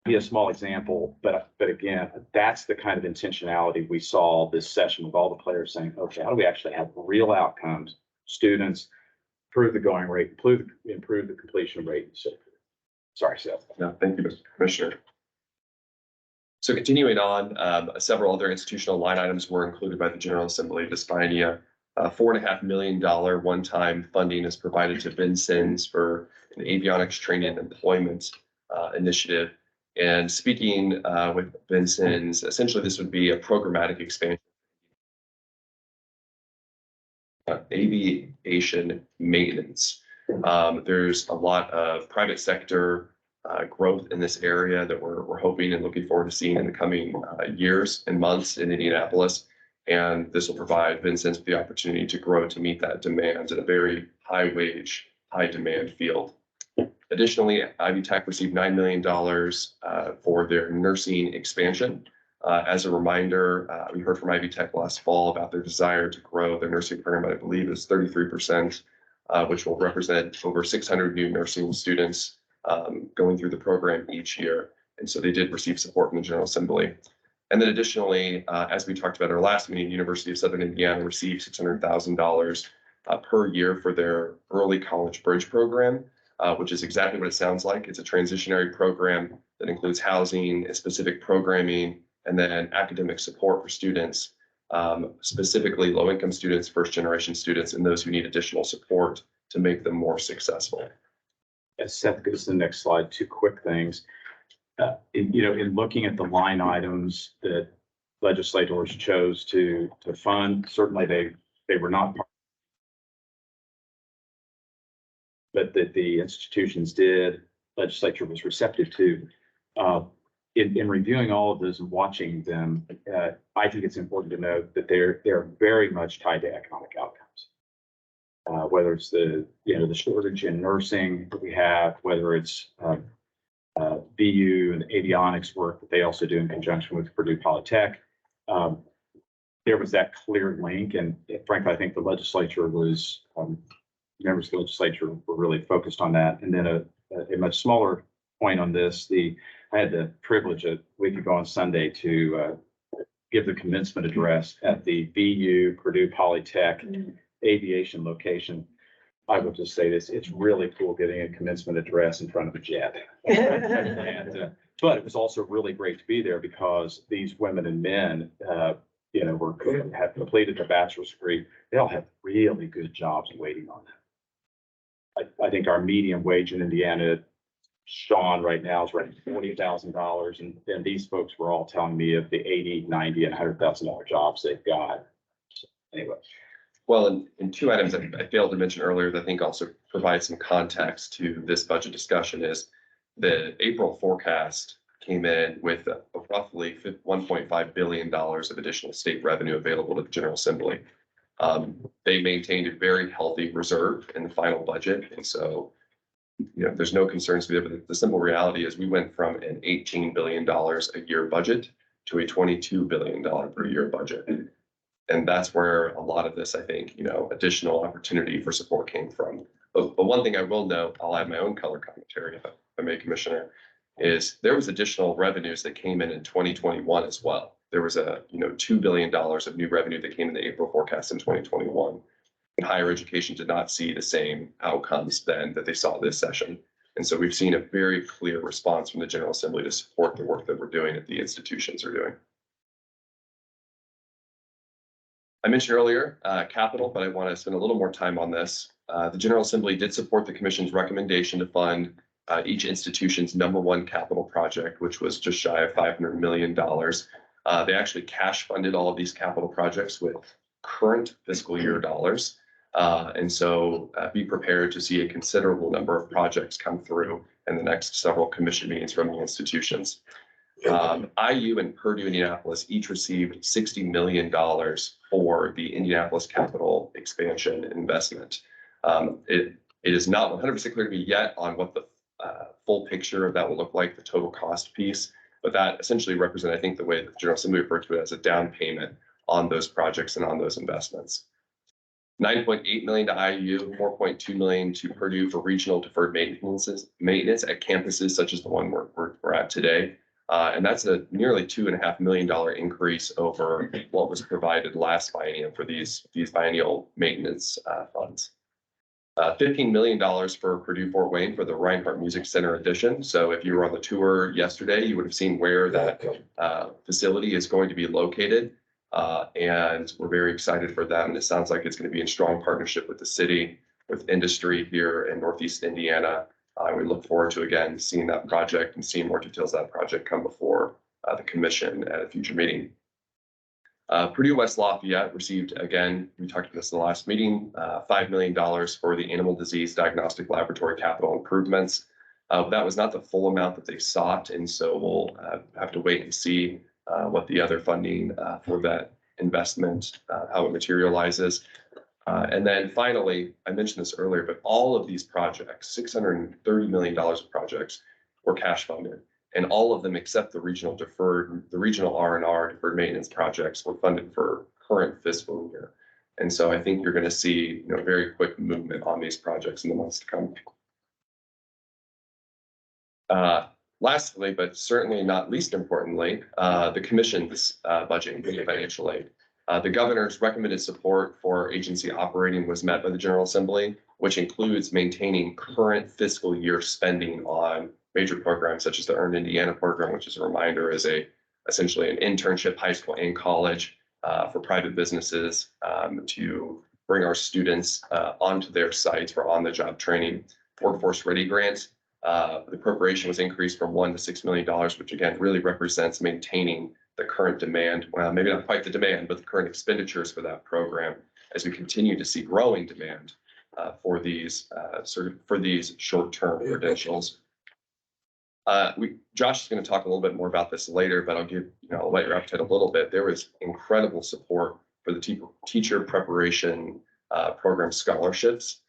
Be a small example, but again, that's the kind of intentionality we saw this session with all the players saying, okay, how do we actually have real outcomes, students, improve the going rate, improve the completion rate, and so forth. Sorry, Seth. No, thank you, Mr. Commissioner. So continuing on, several other institutional line items were included by the General Assembly this biennium. $4.5 million one-time funding is provided to Vincennes for an avionics training and employment initiative. And speaking with Vincennes, essentially this would be a programmatic expansion. Aviation maintenance. There's a lot of private sector growth in this area that we're hoping and looking forward to seeing in the coming years and months in Indianapolis. And this will provide Vincennes with the opportunity to grow to meet that demand in a very high wage, high demand field. Additionally, Ivy Tech received $9 million for their nursing expansion. As a reminder, we heard from Ivy Tech last fall about their desire to grow their nursing program, I believe is 33%, which will represent over 600 new nursing students going through the program each year. And so they did receive support from the General Assembly. And then additionally, as we talked about our last meeting, University of Southern Indiana received $600,000 per year for their early college bridge program, which is exactly what it sounds like. It's a transitionary program that includes housing, specific programming, and then academic support for students, specifically low-income students, first-generation students, and those who need additional support to make them more successful. As Seth goes to the next slide, two quick things. In looking at the line items that legislators chose to fund, certainly they were not part, but that the institutions did, legislature was receptive to. In reviewing all of those and watching them, I think it's important to note that they're very much tied to economic outcomes. Whether it's the shortage in nursing that we have, whether it's BU and avionics work that they also do in conjunction with Purdue Polytech. There was that clear link, and frankly, I think the legislature was, members of the legislature were really focused on that. And then a much smaller point on this, I had the privilege a week ago on Sunday to give the commencement address at the BU Purdue Polytech aviation location. I will just say this, it's really cool getting a commencement address in front of a jet. But it was also really great to be there because these women and men, have completed their bachelor's degree. They all have really good jobs waiting on them. I think our median wage in Indiana, Sean, right now is right at $40,000. And these folks were all telling me of the $80,000, $90,000 and $100,000 jobs they've got. So anyway. Well, and two items that I failed to mention earlier that I think also provide some context to this budget discussion is the April forecast came in with roughly $1.5 billion of additional state revenue available to the General Assembly. They maintained a very healthy reserve in the final budget. And so, there's no concerns there, but the simple reality is we went from an $18 billion a year budget to a $22 billion per year budget. And that's where a lot of this, I think, additional opportunity for support came from. But one thing I will note, I'll add my own color commentary if I may, Commissioner, is there was additional revenues that came in 2021 as well. There was $2 billion of new revenue that came in the April forecast in 2021. And higher education did not see the same outcomes then that they saw this session. And so we've seen a very clear response from the General Assembly to support the work that we're doing at the institutions are doing. I mentioned earlier capital, but I want to spend a little more time on this. The General Assembly did support the Commission's recommendation to fund each institution's #1 capital project, which was just shy of $500 million. They actually cash funded all of these capital projects with current fiscal year dollars. And so be prepared to see a considerable number of projects come through in the next several commission meetings from the institutions. IU and Purdue Indianapolis each received $60 million for the Indianapolis capital expansion investment. It is not 100% clear to me yet on what the full picture of that will look like, the total cost piece, but that essentially represents, I think, the way the General Assembly referred to it as a down payment on those projects and on those investments. $9.8 million to IU, $4.2 million to Purdue for regional deferred maintenance at campuses such as the one we're at today. And that's a nearly $2.5 million increase over what was provided last biennium for these biennial maintenance funds. $15 million for Purdue Fort Wayne for the Reinhardt Music Center addition. So if you were on the tour yesterday, you would have seen where that facility is going to be located. And we're very excited for that. And it sounds like it's going to be in strong partnership with the city, with industry here in Northeast Indiana. We look forward to, again, seeing that project and seeing more details of that project come before the commission at a future meeting. Purdue West Lafayette received, again, we talked about this in the last meeting, $5 million for the animal disease diagnostic laboratory capital improvements. That was not the full amount that they sought. And so we'll have to wait and see what the other funding for that investment, how it materializes. And then finally, I mentioned this earlier, but all of these projects, $630 million of projects, were cash funded. And all of them except the regional R&R deferred maintenance projects were funded for current fiscal year. And so I think you're going to see very quick movement on these projects in the months to come. Lastly, but certainly not least importantly, the commission's budget and financial aid. The governor's recommended support for agency operating was met by the General Assembly, which includes maintaining current fiscal year spending on major programs such as the Earn Indiana program, which is a reminder is essentially an internship, high school and college for private businesses to bring our students onto their sites for on-the-job training. Workforce Ready grants. The appropriation was increased from $1 to $6 million, which again really represents maintaining the current demand, well, maybe not quite the demand, but the current expenditures for that program as we continue to see growing demand for these short-term credentials. Josh is going to talk a little bit more about this later, but I'll let your appetite a little bit. There was incredible support for the teacher preparation program scholarships.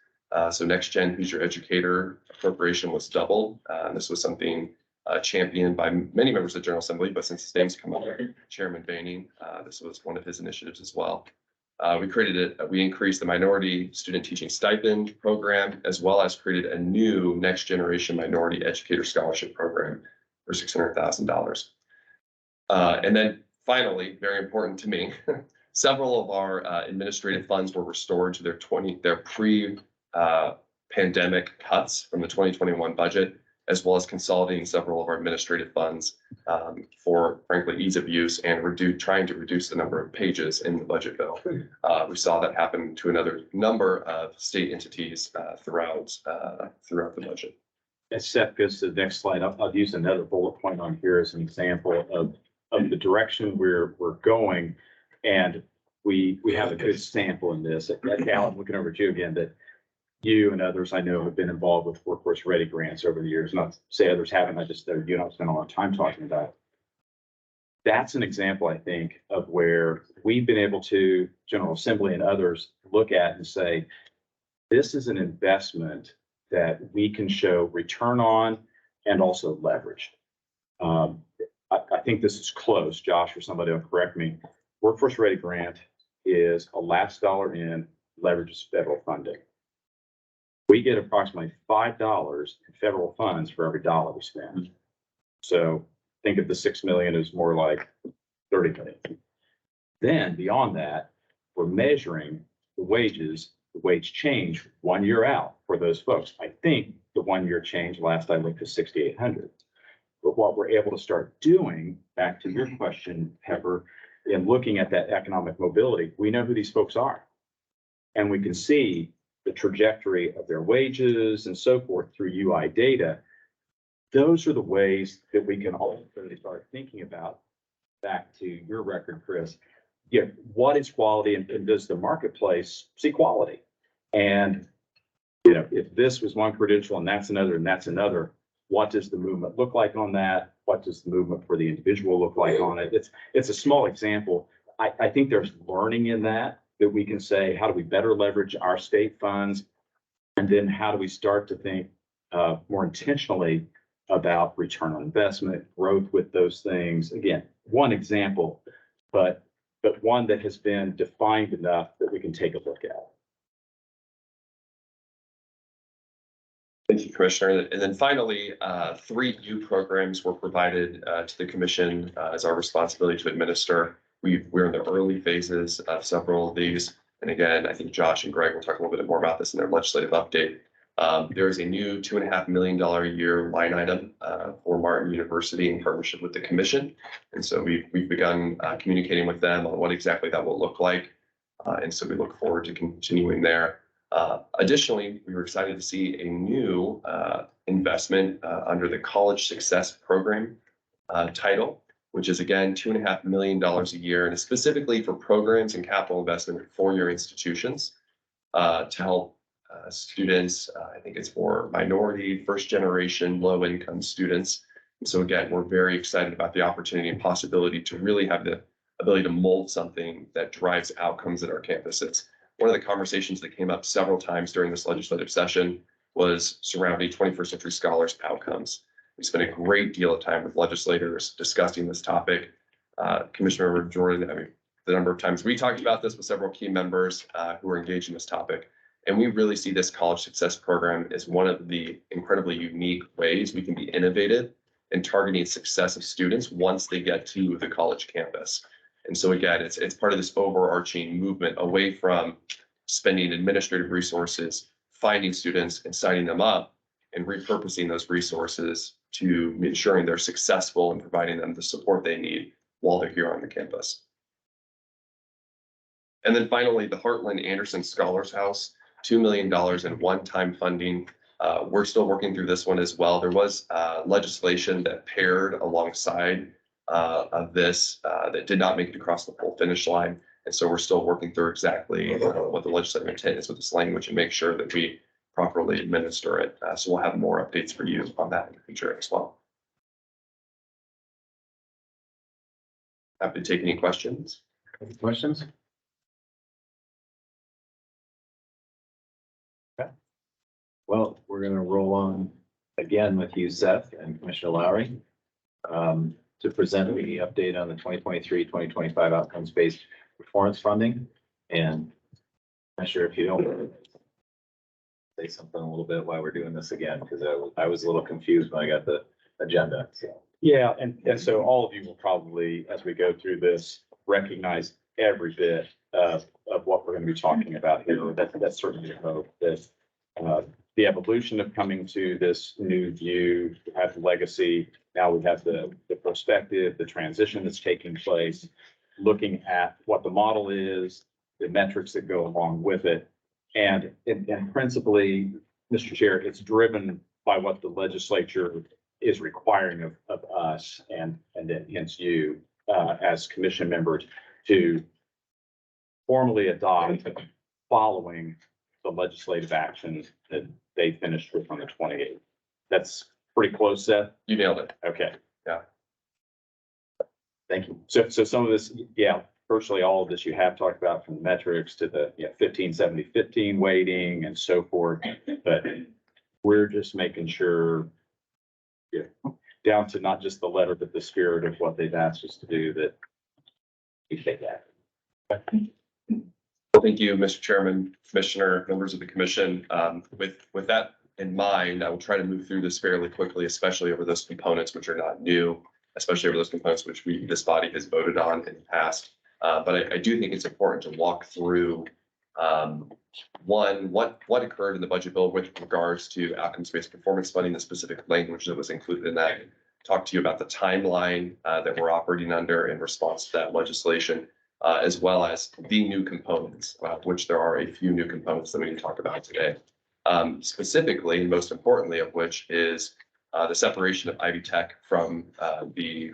So Next Gen Who's Your Educator appropriation was doubled. This was something championed by many members of the General Assembly, but since his name's come up, Chairman Boehning, this was one of his initiatives as well. We increased the minority student teaching stipend program, as well as created a new next generation minority educator scholarship program for $600,000. And then finally, very important to me, several of our administrative funds were restored to their pre-pandemic cuts from the 2021 budget, as well as consolidating several of our administrative funds for, frankly, ease of use and trying to reduce the number of pages in the budget bill. We saw that happen to another number of state entities throughout the budget. As Seth goes to the next slide, I'll use another bullet point on here as an example of the direction we're going. And we have a good sample in this. Alan, looking over at you again, that you and others I know have been involved with workforce ready grants over the years. Not to say others haven't, I just, you know, spent a lot of time talking about it. That's an example, I think, of where we've been able to, General Assembly and others, look at and say, this is an investment that we can show return on and also leverage. I think this is close. Josh or somebody will correct me. Workforce Ready Grant is a last dollar in, leverages federal funding. We get approximately $5 in federal funds for every dollar we spend. So think of the 6 million as more like 30 million. Then beyond that, we're measuring the wages, the wage change 1 year out for those folks. I think the 1 year change last I looked is 6,800. But what we're able to start doing, back to your question, Pepper, in looking at that economic mobility, we know who these folks are. And we can see the trajectory of their wages and so forth through UI data. Those are the ways that we can ultimately start thinking about, back to your record, Chris. Yeah, what is quality, and does the marketplace see quality? And, you know, if this was one credential and that's another, what does the movement look like on that? What does the movement for the individual look like on it? It's a small example. I think there's learning in that we can say, how do we better leverage our state funds? And then how do we start to think more intentionally about return on investment, growth with those things? Again, one example, but one that has been defined enough that we can take a look at. Thank you, Commissioner. And then finally, 3 new programs were provided to the Commission as our responsibility to administer. We're in the early phases of several of these. And again, I think Josh and Greg will talk a little bit more about this in their legislative update. There is a new $2.5 million a year line item for Martin University in partnership with the Commission. And so we've begun communicating with them on what exactly that will look like. And so we look forward to continuing there. Additionally, we were excited to see a new investment under the College Success Program title, which is again $2.5 million a year, and is specifically for programs and capital investment at 4-year institutions to help students. I think it's for minority, first generation, low income students. And so again, we're very excited about the opportunity and possibility to really have the ability to mold something that drives outcomes at our campuses. One of the conversations that came up several times during this legislative session was surrounding 21st century scholars outcomes. We spent a great deal of time with legislators discussing this topic. Commissioner Jordan, I mean, the number of times we talked about this with several key members who are engaged in this topic. And we really see this College Success Program as one of the incredibly unique ways we can be innovative in targeting success of students once they get to the college campus. And so again, it's part of this overarching movement away from spending administrative resources, finding students and signing them up, and repurposing those resources to ensuring they're successful and providing them the support they need while they're here on the campus. And then finally, the Heartland Anderson Scholars House, $2 million in one-time funding. We're still working through this one as well. There was legislation that paired alongside of this that did not make it across the full finish line. And so we're still working through exactly what the legislative intent is with this language and make sure that we properly administer it. So we'll have more updates for you on that in the future as well. Happy to take any questions. Any questions? Okay. Well, we're going to roll on again with you, Seth, and Commissioner Lowry, to present the update on the 2023-2025 outcomes-based performance funding. And I'm not sure if you don't say something a little bit why we're doing this again, because I was a little confused when I got the agenda. So. Yeah, and so all of you will probably, as we go through this, recognize every bit of what we're going to be talking about here. That's certainly the hope that the evolution of coming to this new view, we have the legacy. Now we have the perspective, the transition that's taking place, looking at what the model is, the metrics that go along with it. And principally, Mr. Chair, it's driven by what the legislature is requiring of us and then hence you as commission members to formally adopt following the legislative actions that they finished with on the 28th. That's pretty close, Seth? You nailed it. Okay. Yeah. Thank you. So some of this, yeah, virtually all of this you have talked about, from the metrics to the 15, 70, 15 weighting and so forth. But we're just making sure, down to not just the letter, but the spirit of what they've asked us to do, that we take that. Well, thank you, Mr. Chairman, Commissioner, members of the commission. With that in mind, I will try to move through this fairly quickly, especially over those components which are not new, especially over those components which this body has voted on in the past. But I do think it's important to walk through one, what occurred in the budget bill with regards to outcomes-based performance funding, the specific language that was included in that. Talk to you about the timeline that we're operating under in response to that legislation, as well as the new components, which there are a few new components that we can talk about today. Specifically, most importantly of which is the separation of Ivy Tech from the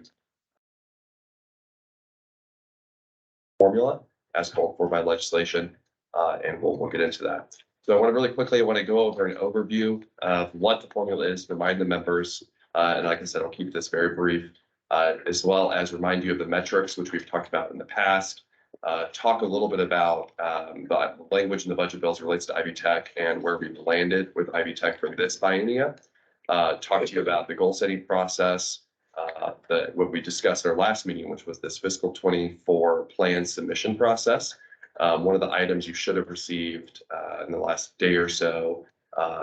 formula as called for by legislation, and we'll get into that. So I want to go over an overview of what the formula is, remind the members, and like I said, I'll keep this very brief, as well as remind you of the metrics, which we've talked about in the past. Talk a little bit about the language in the budget bills relates to Ivy Tech and where we've landed with Ivy Tech for this biennia. Talk to you about the goal setting process, what we discussed at our last meeting, which was this fiscal 24 plan submission process. One of the items you should have received in the last day or so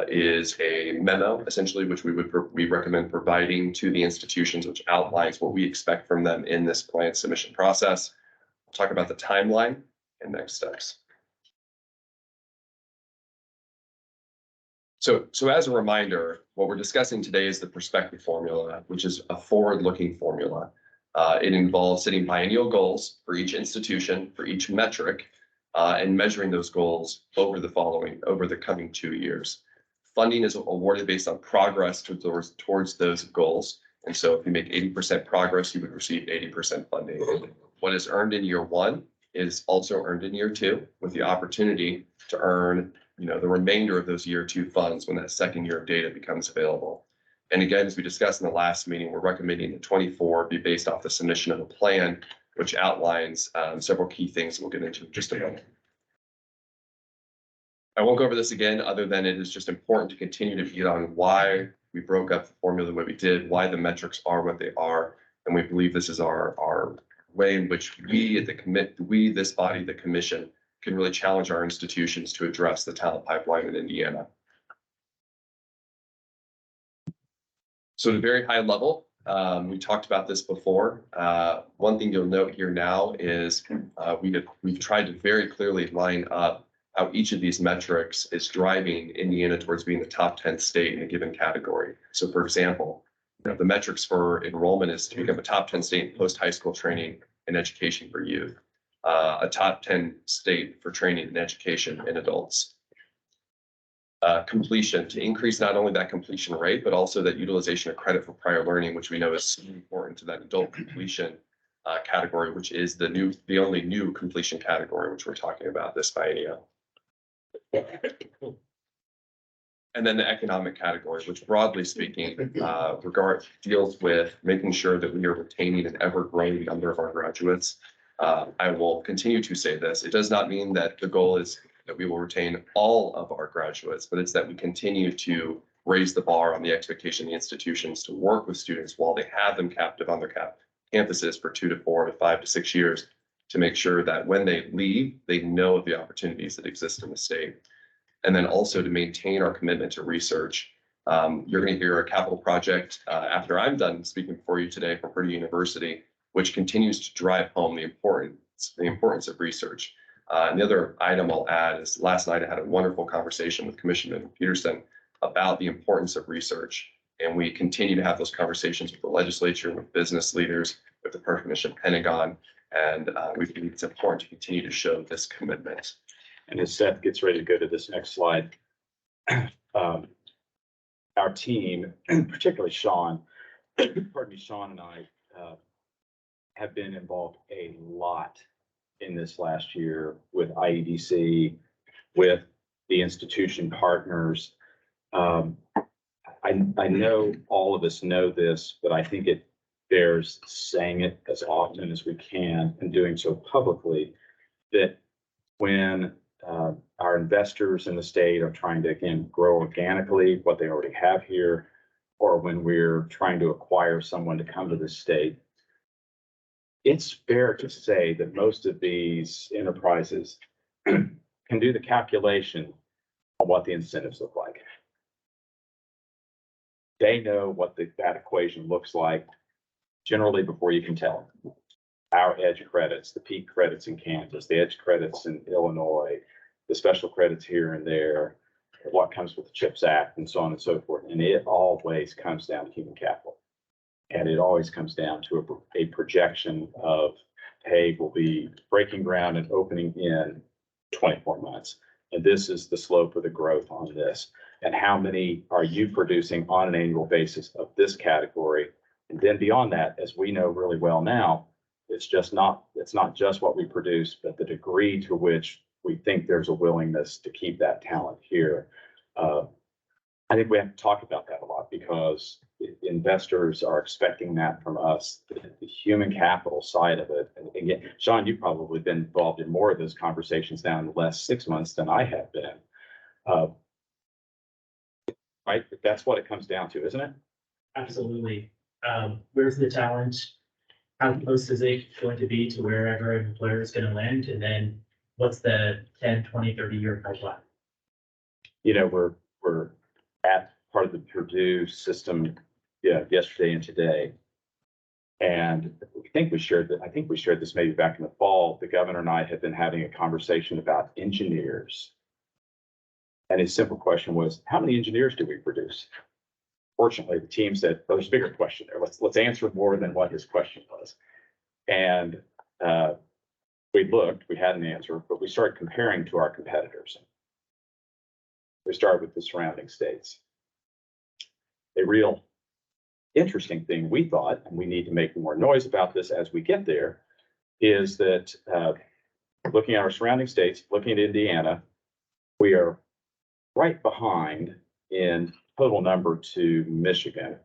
is a memo, essentially, which we recommend providing to the institutions, which outlines what we expect from them in this plan submission process. We'll talk about the timeline and next steps. So as a reminder, what we're discussing today is the perspective formula, which is a forward-looking formula. It involves setting biennial goals for each institution, for each metric, and measuring those goals over the coming 2 years. Funding is awarded based on progress towards those goals. And so if you make 80% progress, you would receive 80% funding. What is earned in year 1 is also earned in year 2, with the opportunity to earn the remainder of those year 2 funds when that second year of data becomes available. And again, as we discussed in the last meeting, we're recommending that 24 be based off the submission of a plan, which outlines several key things we'll get into in just a moment. I won't go over this again, other than it is just important to continue to beat on why we broke up the formula the way we did, why the metrics are what they are, and we believe this is our way in which this body, the commission, can really challenge our institutions to address the talent pipeline in Indiana. So at a very high level, we talked about this before. One thing you'll note here now is we've tried to very clearly line up how each of these metrics is driving Indiana towards being the top 10 state in a given category. So for example, the metrics for enrollment is to become a top 10 state in post-high school training and education for youth, a top 10 state for training and education in adults. Completion, to increase not only that completion rate, but also that utilization of credit for prior learning, which we know is important to that adult completion category, which is the only new completion category, which we're talking about this biennium. And then the economic category, which broadly speaking, deals with making sure that we are retaining an ever-growing number of our graduates. I will continue to say this. It does not mean that the goal is that we will retain all of our graduates, but it's that we continue to raise the bar on the expectation of the institutions to work with students while they have them captive on their campuses for 2 to 4 to 5 to 6 years to make sure that when they leave, they know of the opportunities that exist in the state. And then also to maintain our commitment to research. You're going to hear a capital project after I'm done speaking for you today from Purdue University, which continues to drive home the importance of research. And the other item I'll add is last night I had a wonderful conversation with Commissioner Peterson about the importance of research. And we continue to have those conversations with the legislature, with business leaders, with the Permission Pentagon. And we believe it's important to continue to show this commitment. And as Seth gets ready to go to this next slide, our team, particularly Sean, pardon me, Sean and I have been involved a lot in this last year with IEDC, with the institution partners. I know all of us know this, but I think it bears saying it as often as we can and doing so publicly, that when our investors in the state are trying to, again, grow organically what they already have here, or when we're trying to acquire someone to come to the state, it's fair to say that most of these enterprises can do the calculation on what the incentives look like. They know what that equation looks like generally before you can tell them. Our edge credits, the peak credits in Kansas, the edge credits in Illinois, the special credits here and there, what comes with the CHIPS Act and so on and so forth. And it always comes down to human capital. And it always comes down to a projection of, hey, we'll be breaking ground and opening in 24 months. And this is the slope of the growth on this. And how many are you producing on an annual basis of this category? And then beyond that, as we know really well now, it's not just what we produce, but the degree to which we think there's a willingness to keep that talent here. I think we have to talk about that a lot because investors are expecting that from us, the human capital side of it. And again, Sean, you've probably been involved in more of those conversations now in the last 6 months than I have been. Right? That's what it comes down to, isn't it? Absolutely. Where's the talent? How close is it going to be to wherever an employer is going to land? And then what's the 10, 20, 30-year pipeline? You know, we're at part of the Purdue system, yesterday and today. And I think we shared this maybe back in the fall. The governor and I had been having a conversation about engineers. And his simple question was, how many engineers do we produce? Fortunately, the team said, well, there's a bigger question there. Let's answer more than what his question was. And we had an answer, but we started comparing to our competitors. We started with the surrounding states. A real interesting thing we thought, and we need to make more noise about this as we get there, is that looking at our surrounding states, looking at Indiana, we are right behind in total number to Michigan.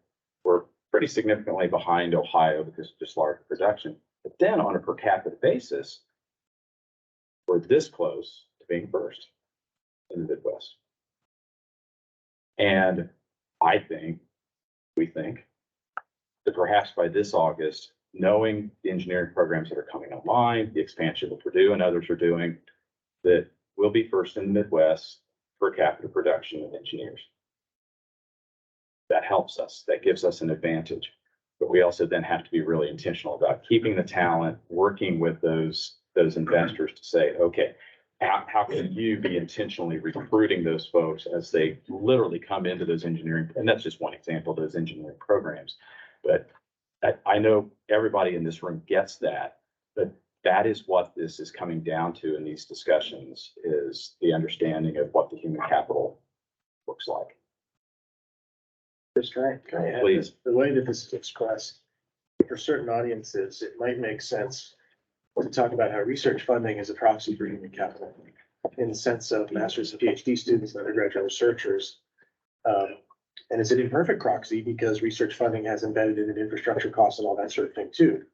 We're pretty significantly behind Ohio because of just large production. But then on a per capita basis, we're this close to being first in the Midwest. And we think that perhaps by this August, knowing the engineering programs that are coming online, the expansion that Purdue and others are doing, that we'll be first in the Midwest per capita production of engineers. That helps us. That gives us an advantage. But we also then have to be really intentional about keeping the talent, working with those investors to say, okay, how can you be intentionally recruiting those folks as they literally come into those engineering, and that's just one example of those engineering programs. But I know everybody in this room gets that, but that is what this is coming down to in these discussions, is the understanding of what the human capital looks like. Just can I add, Please. the way that this is expressed, for certain audiences, it might make sense to talk about how research funding is a proxy for human capital in the sense of master's and PhD students and undergraduate researchers. And it's an imperfect proxy because research funding has embedded in it infrastructure costs and all that sort of thing too.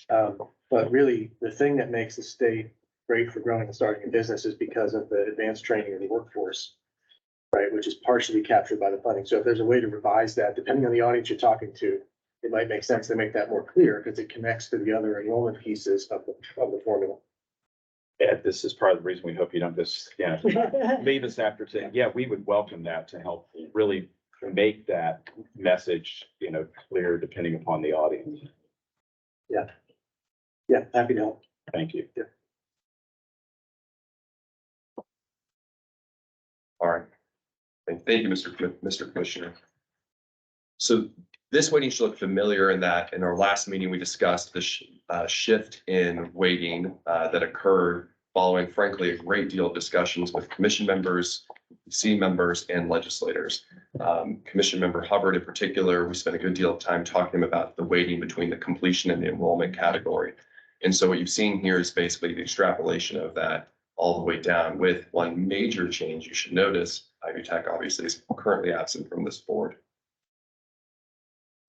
But really, the thing that makes the state great for growing and starting a business is because of the advanced training of the workforce. right, which is partially captured by the funding. So if there's a way to revise that, depending on the audience you're talking to, it might make sense to make that more clear because it connects to the other enrollment pieces of the formula. Yeah, this is part of the reason we hope you don't just, leave us after today. Yeah, we would welcome that to help really make that message, clear depending upon the audience. Yeah, happy to help. Thank you. All right. Thank you, Mr. Commissioner. So this weighting should look familiar in that in our last meeting, we discussed the shift in weighting that occurred following, frankly, a great deal of discussions with commission members, C members, and legislators. Commission member Hubbard in particular, we spent a good deal of time talking about the weighting between the completion and the enrollment category. And so what you've seen here is basically the extrapolation of that all the way down, with one major change you should notice. Ivy Tech obviously is currently absent from this board.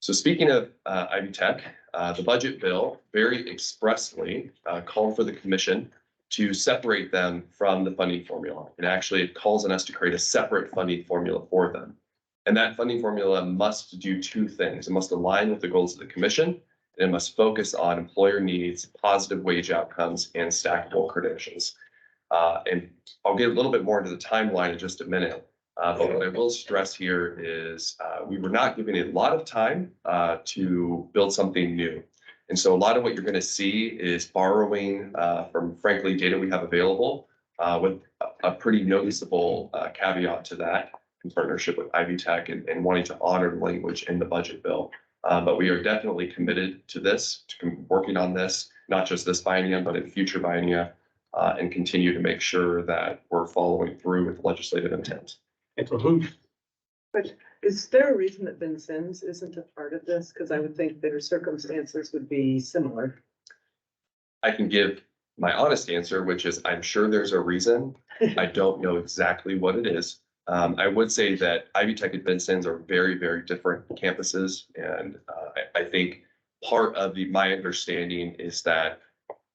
So speaking of Ivy Tech, the budget bill very expressly called for the commission to separate them from the funding formula. And actually it calls on us to create a separate funding formula for them. And that funding formula must do two things. It must align with the goals of the commission, and it must focus on employer needs, positive wage outcomes, and stackable credentials. And I'll get a little bit more into the timeline in just a minute. But what I will stress here is we were not given a lot of time to build something new. And so a lot of what you're going to see is borrowing from, frankly, data we have available with a pretty noticeable caveat to that in partnership with Ivy Tech and wanting to honor the language in the budget bill. But we are definitely committed to this, to working on this, not just this biennium, but in future biennia, and continue to make sure that we're following through with legislative intent. But is there a reason that Vincennes isn't a part of this? Because I would think their circumstances would be similar. I can give my honest answer, which is I'm sure there's a reason. I don't know exactly what it is. I would say that Ivy Tech and Vincennes are very, very different campuses. And I think part of my understanding is that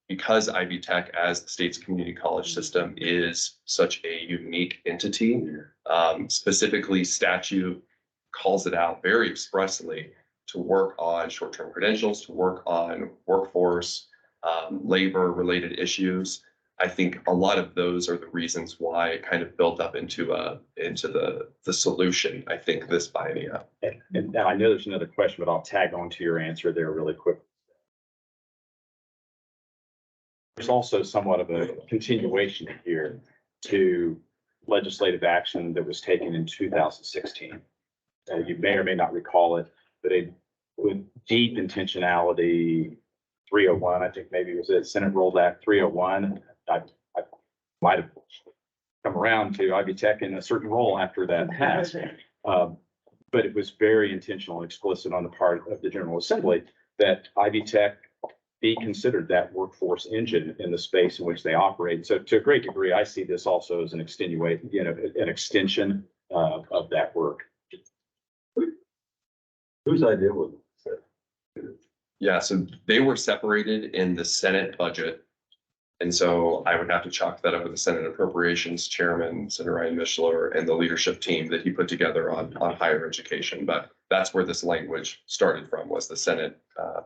because Ivy Tech as the state's community college system is such a unique entity, specifically statute calls it out very expressly to work on short-term credentials, to work on workforce, labor related issues. I think a lot of those are the reasons why it kind of built up into the solution, I think, this biennium. And now I know there's another question, but I'll tag on to your answer there really quick. There's also somewhat of a continuation here to legislative action that was taken in 2016. You may or may not recall it, but with deep intentionality, 301, I think maybe it was it, Senate Rolled Act 301. I might have come around to Ivy Tech in a certain role after that passed. But it was very intentional and explicit on the part of the General Assembly that Ivy Tech be considered that workforce engine in the space in which they operate. So to a great degree, I see this also as an an extension of that work. Whose idea was it? Yeah, so they were separated in the Senate budget. And so I would have to chalk that up with the Senate Appropriations Chairman, Senator Ryan Mishler, and the leadership team that he put together on higher education. But that's where this language started from, was the Senate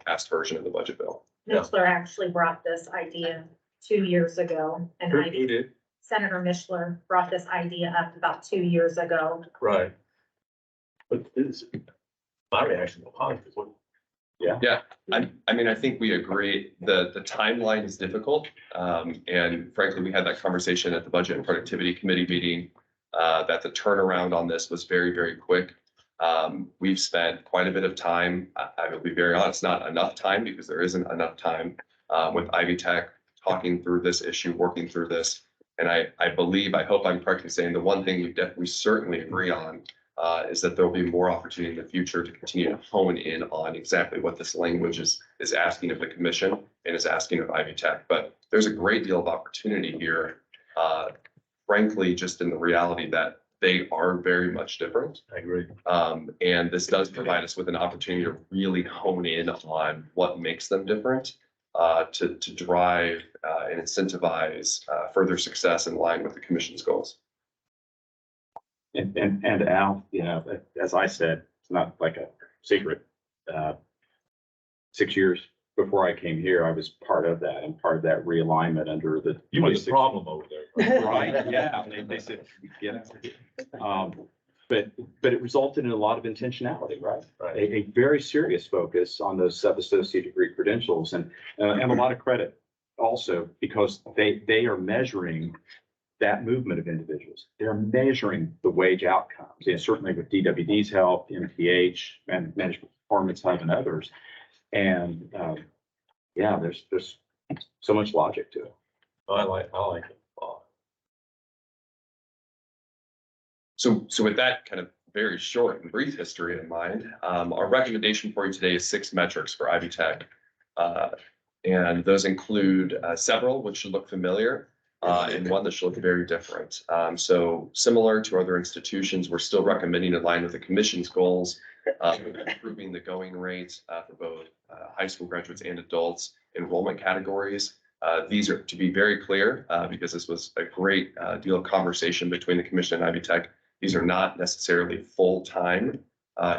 passed version of the budget bill. Mishler actually brought this idea 2 years ago, and Who did? Senator Mishler brought this idea up about 2 years ago. Right. But my reaction was positive. Yeah, I mean, I think we agree. The timeline is difficult. And frankly, we had that conversation at the Budget and Productivity Committee meeting that the turnaround on this was very, very quick. We've spent quite a bit of time. I will be very honest, not enough time, because there isn't enough time with Ivy Tech talking through this issue, working through this. And I hope I'm correct in saying the one thing we certainly agree on is that there'll be more opportunity in the future to continue to hone in on exactly what this language is asking of the commission and is asking of Ivy Tech. But there's a great deal of opportunity here, frankly, just in the reality that they are very much different. I agree. And this does provide us with an opportunity to really hone in on what makes them different, to drive and incentivize further success in line with the commission's goals. And Al, you know, as I said, it's not like a secret. 6 years before I came here, I was part of that and part of that realignment under the. You were the problem over there. Right, yeah, they said, get out of here. But it resulted in a lot of intentionality, right? Right. A very serious focus on those sub-associate degree credentials and a lot of credit also because they are measuring that movement of individuals. They're measuring the wage outcomes, and certainly with DWD's help, MPH, and Management Performance Hub and others. And yeah, there's so much logic to it. I like it. So with that kind of very short and brief history in mind, our recommendation for you today is 6 metrics for Ivy Tech. And those include several which should look familiar and one that should look very different. So similar to other institutions, we're still recommending in line with the commission's goals, improving the going rate for both high school graduates and adults enrollment categories. These are, to be very clear, because this was a great deal of conversation between the commission and Ivy Tech. These are not necessarily full-time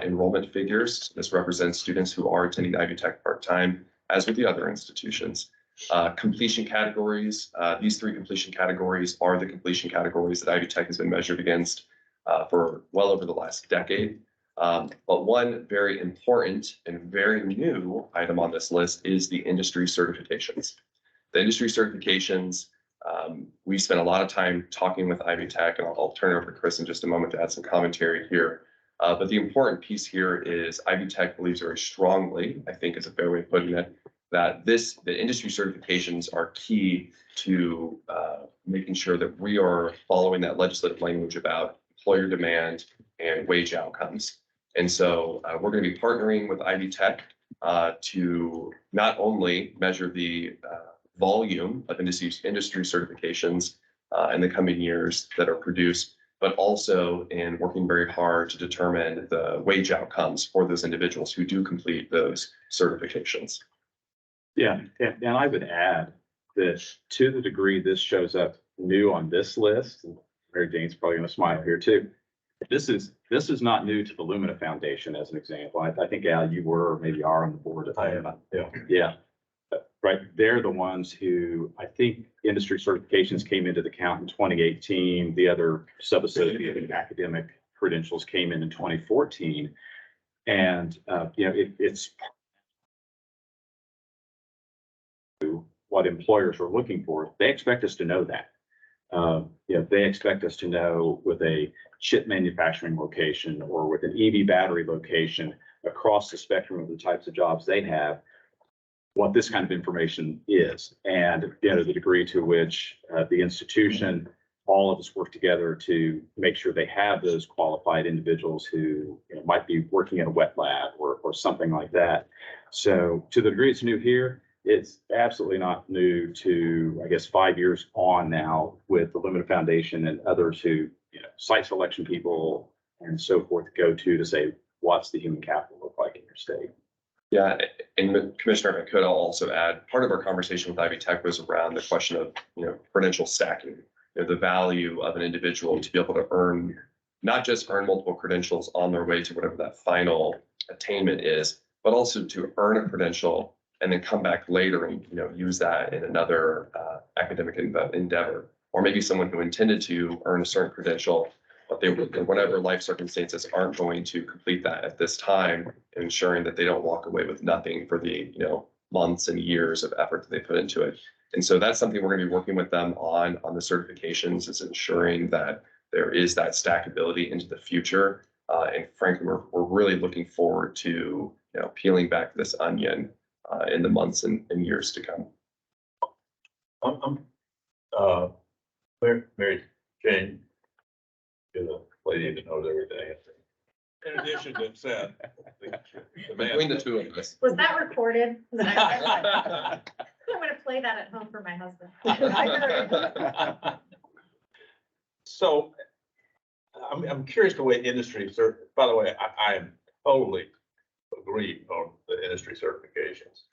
enrollment figures. This represents students who are attending Ivy Tech part-time, as with the other institutions. Completion categories, these 3 completion categories are the completion categories that Ivy Tech has been measured against for well over the last decade. But one very important and very new item on this list is the industry certifications. The industry certifications, we spent a lot of time talking with Ivy Tech, and I'll turn it over to Chris in just a moment to add some commentary here. But the important piece here is Ivy Tech believes very strongly, I think is a fair way of putting it, that the industry certifications are key to making sure that we are following that legislative language about employer demand and wage outcomes. And so we're going to be partnering with Ivy Tech to not only measure the volume of industry certifications in the coming years that are produced, but also in working very hard to determine the wage outcomes for those individuals who do complete those certifications. Yeah, and I would add that to the degree this shows up new on this list, and Mary Jane's probably going to smile here too. This is not new to the Lumina Foundation, as an example. I think Al, you were or maybe are on the board. I am, yeah. Yeah, right. They're the ones who I think industry certifications came into the count in 2018. The other sub-associate academic credentials came in 2014, and it's what employers are looking for. They expect us to know that. They expect us to know with a chip manufacturing location or with an EV battery location across the spectrum of the types of jobs they have, what this kind of information is. And the degree to which the institution, all of us work together to make sure they have those qualified individuals who might be working in a wet lab or something like that. So to the degree it's new here, it's absolutely not new to, I guess, 5 years on now with the Lumina Foundation and others who, site selection people and so forth go to say, what's the human capital look like in your state? Yeah, and Commissioner, if I could, I'll also add, part of our conversation with Ivy Tech was around the question of, credential stacking, the value of an individual to be able to earn, not just earn multiple credentials on their way to whatever that final attainment is, but also to earn a credential and then come back later and, use that in another academic endeavor. Or maybe someone who intended to earn a certain credential, but they, in whatever life circumstances, aren't going to complete that at this time, ensuring that they don't walk away with nothing for the, months and years of effort that they put into it. And so that's something we're going to be working with them on the certifications, is ensuring that there is that stackability into the future. And frankly, we're really looking forward to, peeling back this onion in the months and years to come. Mary Jane, you're the lady that knows everything. In addition to Seth. Between the two of us. Was that recorded? I'm gonna play that at home for my husband. So I'm curious the way industry by the way, I am totally agree on the industry certifications.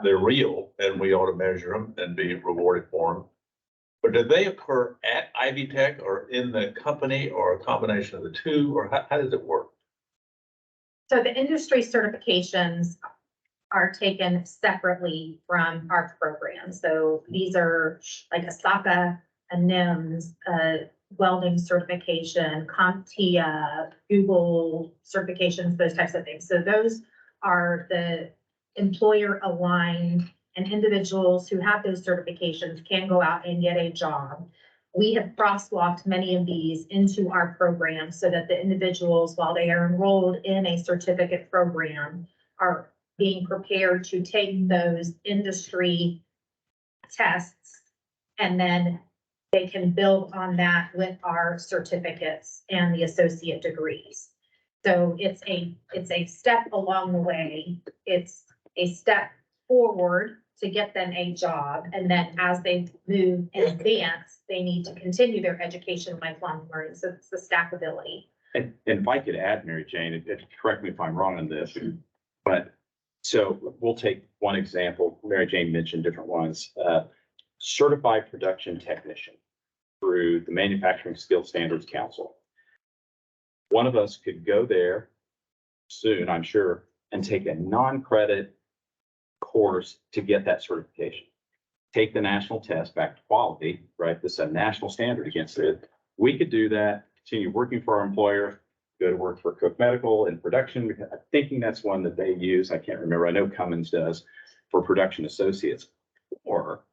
They're real and we ought to measure them and be rewarded for them. Or do they occur at Ivy Tech or in the company or a combination of the two, or how does it work? So the industry certifications are taken separately from our program. So these are like a SACA, a NIMS, a welding certification, CompTIA, Google certifications, those types of things. So those are the employer aligned, and individuals who have those certifications can go out and get a job. We have crosswalked many of these into our program so that the individuals, while they are enrolled in a certificate program, are being prepared to take those industry tests, and then they can build on that with our certificates and the associate degrees. So it's a step along the way. It's a step forward to get them a job. And then as they move and advance, they need to continue their education, lifelong learning. So it's the stackability. And if I could add, Mary Jane, correct me if I'm wrong on this, but so we'll take one example. Mary Jane mentioned different ones. Certified production technician through the Manufacturing Skills Standards Council. One of us could go there soon, I'm sure, and take a non-credit course to get that certification. Take the national test back to quality, right? This is a national standard against it. We could do that, continue working for our employer, go to work for Cook Medical in production. I'm thinking that's one that they use. I can't remember. I know Cummins does for production associates. Or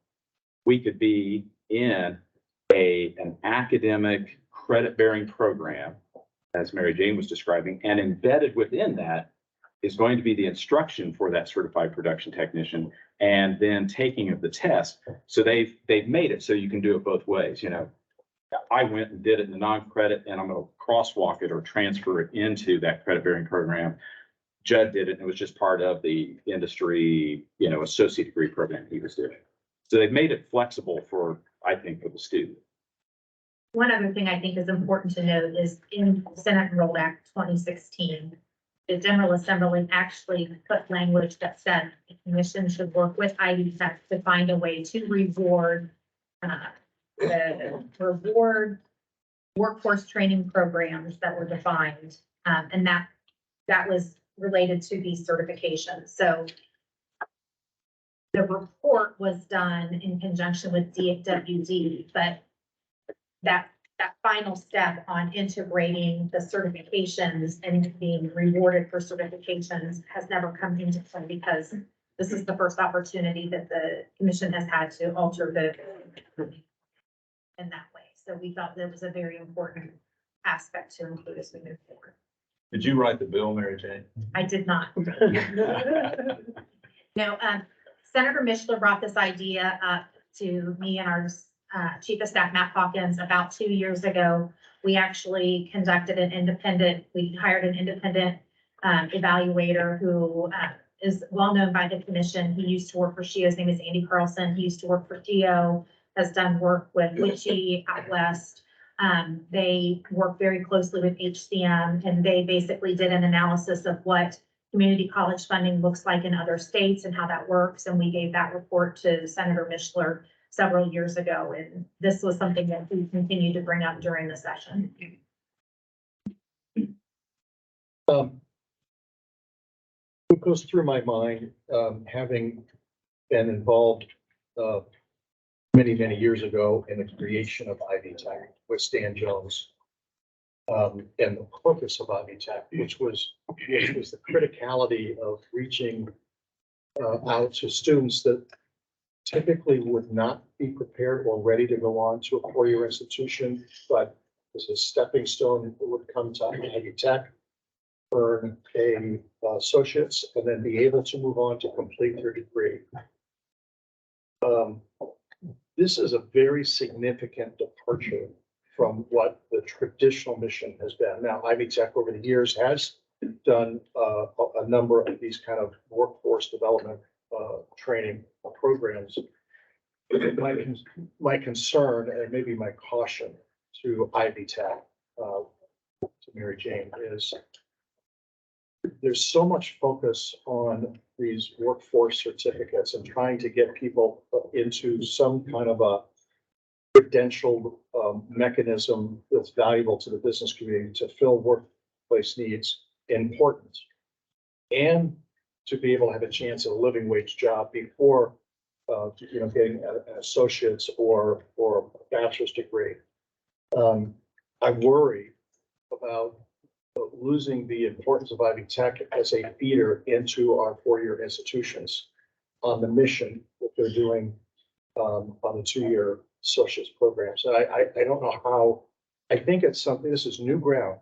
we could be in an academic credit-bearing program, as Mary Jane was describing, and embedded within that is going to be the instruction for that certified production technician, and then taking of the test. So they've made it so you can do it both ways. You know, I went and did it in the non-credit, and I'm going to crosswalk it or transfer it into that credit-bearing program. Judd did it, and it was just part of the industry, you know, associate degree program he was doing. So they've made it flexible for, I think, for the student. One other thing I think is important to note is in Senate Enrolled Act 2016, the General Assembly actually put language that said the commission should work with Ivy Tech to find a way to reward workforce training programs that were defined, and that was related to these certifications. So the report was done in conjunction with DWD, but that final step on integrating the certifications and being rewarded for certifications has never come into play, because this is the first opportunity that the commission has had to alter the in that way. So we felt that was a very important aspect to include as we move forward. Did you write the bill, Mary Jane? I did not. No, Senator Mishler brought this idea up to me and our Chief of Staff, Matt Hawkins, about 2 years ago. We actually conducted we hired an independent evaluator who is well known by the commission. He used to work for SHIO. His name is Andy Carlson. He used to work for SHIO, has done work with Witchy out west. They work very closely with HCM, and they basically did an analysis of what community college funding looks like in other states and how that works. And we gave that report to Senator Mishler several years ago. And this was something that we continued to bring up during the session. What goes through my mind, having been involved many, many years ago in the creation of Ivy Tech with Stan Jones, and the purpose of Ivy Tech, which was the criticality of reaching out to students that typically would not be prepared or ready to go on to a four-year institution, but as a stepping stone would come to Ivy Tech, earn a associate's, and then be able to move on to complete their degree. This is a very significant departure from what the traditional mission has been. Now, Ivy Tech over the years has done a number of these kind of workforce development training programs. My concern, and maybe my caution to Ivy Tech, to Mary Jane, is there's so much focus on these workforce certificates and trying to get people into some kind of credentialed mechanism that's valuable to the business community to fill workplace needs important. And to be able to have a chance at a living wage job before, getting an associate's or a bachelor's degree. I worry about losing the importance of Ivy Tech as a feeder into our four-year institutions on the mission that they're doing on the two-year associates programs. And I don't know how, I think it's something, this is new ground.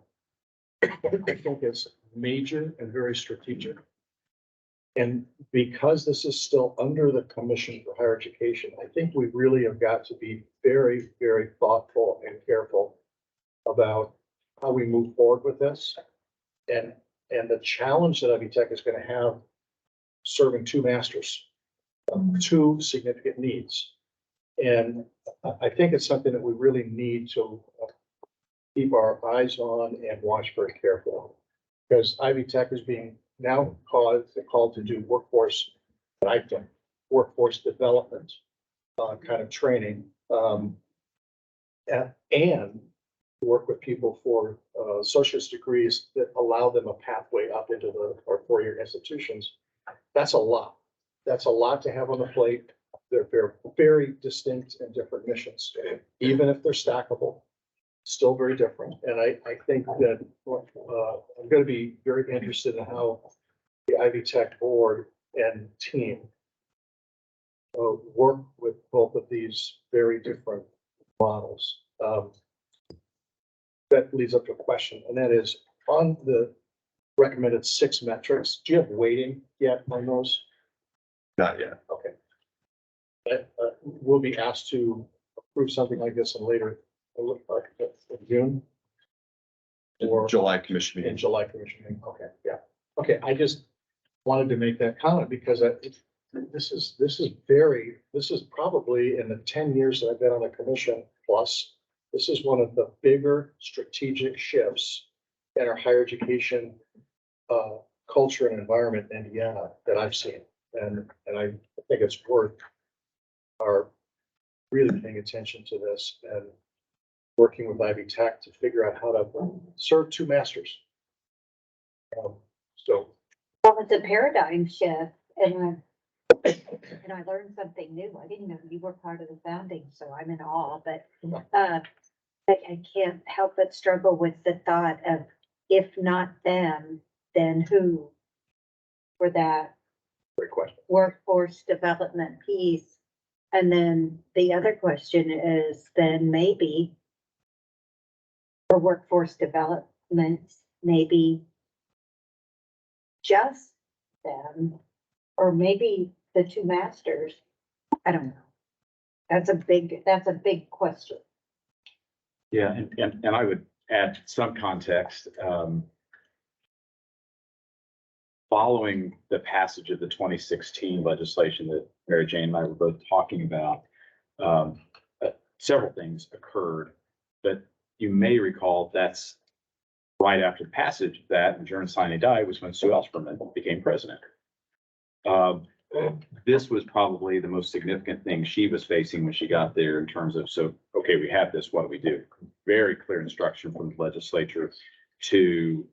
I think it's major and very strategic. And because this is still under the Commission for Higher Education, I think we really have got to be very, very thoughtful and careful about how we move forward with this. And the challenge that Ivy Tech is going to have serving two masters, two significant needs. And I think it's something that we really need to keep our eyes on and watch very carefully. Because Ivy Tech is being now called to do workforce development kind of training, and work with people for associate's degrees that allow them a pathway up into our four-year institutions. That's a lot. That's a lot to have on the plate. They're very distinct and different missions, even if they're stackable. Still very different. And I think that I'm going to be very interested in how the Ivy Tech board and team work with both of these very different models. That leads up to a question, and that is on the recommended 6 metrics. Do you have weighting yet on those? Not yet. Okay. We'll be asked to approve something like this in later. In June? Or July commission in meeting. July commission meeting, okay, yeah. Okay, I just wanted to make that comment because this is probably in the 10 years that I've been on the commission plus, this is one of the bigger strategic shifts in our higher education culture and environment in Indiana that I've seen. And I think it's worth our really paying attention to this and working with Ivy Tech to figure out how to serve two masters. Well, it's a paradigm shift and I learned something new. I didn't know you were part of the founding, so I'm in awe, but I can't help but struggle with the thought of if not them, then who for that Great question. workforce development piece. And then the other question is then maybe for workforce development, maybe just them, or maybe the two masters. I don't know. That's a big question. Yeah, and I would add some context. Following the passage of the 2016 legislation that Mary Jane and I were both talking about, several things occurred, but you may recall that's right after the passage of that, and Jern Sine died, was when Sue Ellspermann became president. This was probably the most significant thing she was facing when she got there in terms of, so, okay, we have this, what do we do? Very clear instruction from the legislature to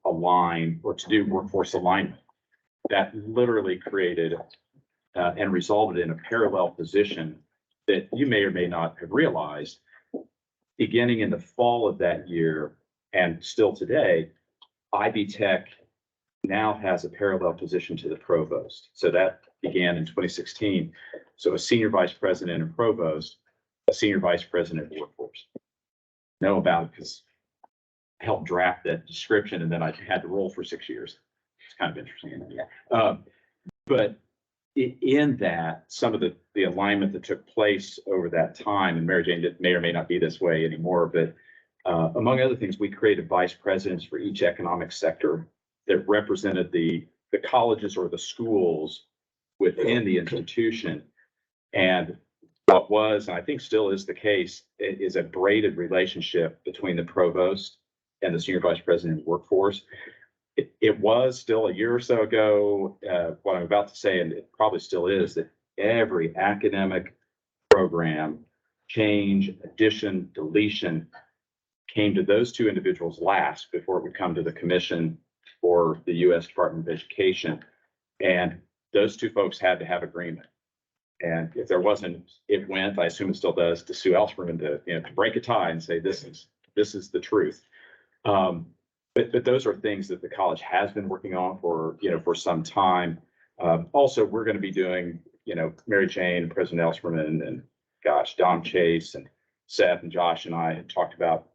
align or to do workforce alignment. That literally created and resulted in a parallel position that you may or may not have realized. Beginning in the fall of that year and still today, Ivy Tech now has a parallel position to the provost. So that began in 2016. So a senior vice president and provost, a senior vice president of workforce. Know about it because I helped draft that description and then I had to roll for 6 years. It's kind of interesting. But in that, some of the alignment that took place over that time, and Mary Jane may or may not be this way anymore, but among other things, we created vice presidents for each economic sector that represented the colleges or the schools within the institution. And what was, and I think still is the case, is a braided relationship between the provost and the senior vice president of workforce. It was still a year or so ago, what I'm about to say, and it probably still is, that every academic program change, addition, deletion came to those two individuals last before it would come to the commission or the U.S. Department of Education. And those two folks had to have agreement. And if there wasn't, it went, I assume it still does, to Sue Ellspermann to break a tie and say, this is the truth. But those are things that the college has been working on for some time. Also, we're going to be doing, Mary Jane and President Ellspermann and gosh, Don Chase and Seth and Josh and I had talked about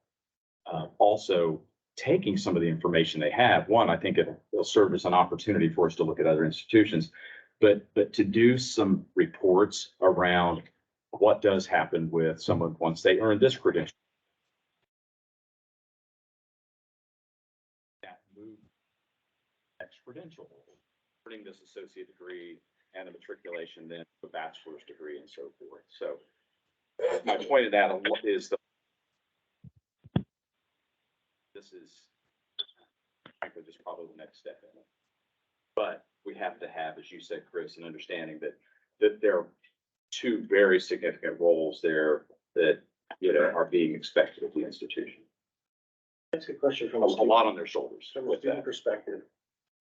also taking some of the information they have. One, I think it'll serve as an opportunity for us to look at other institutions, but to do some reports around what does happen with someone once they earn this credential. That move next credential, earning this associate degree and a matriculation, then a bachelor's degree and so forth. So my point of that is this is frankly just probably the next step in it. But we have to have, as you said, Chris, an understanding that there are two very significant roles there that are being expected of the institution. That's a question from A lot on their shoulders from a with student that. perspective.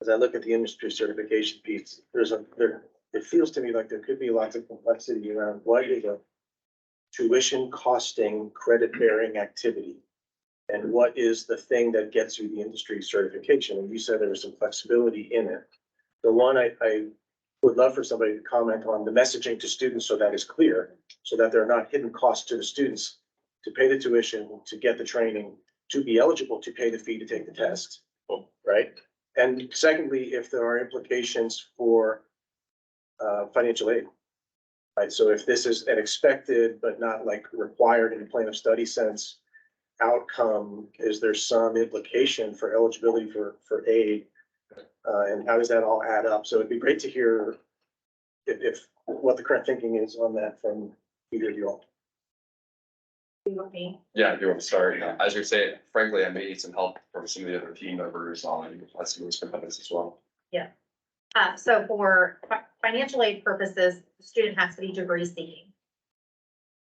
As I look at the industry certification piece, it feels to me like there could be lots of complexity around what is a tuition costing credit bearing activity. And what is the thing that gets you the industry certification? And you said there was some flexibility in it. The one I would love for somebody to comment on the messaging to students so that is clear, so that there are not hidden costs to the students to pay the tuition, to get the training, to be eligible to pay the fee to take the test, right? And secondly, if there are implications for financial aid, right? So if this is an expected but not like required in a plan of study sense outcome, is there some implication for eligibility for aid? And how does that all add up? So it'd be great to hear if what the current thinking is on that from either of you all. Yeah, if you want to start, as you're saying, frankly, I may need some help from some of the other team members on some of those components as well. Yeah. So for financial aid purposes, the student has to be degree seeking.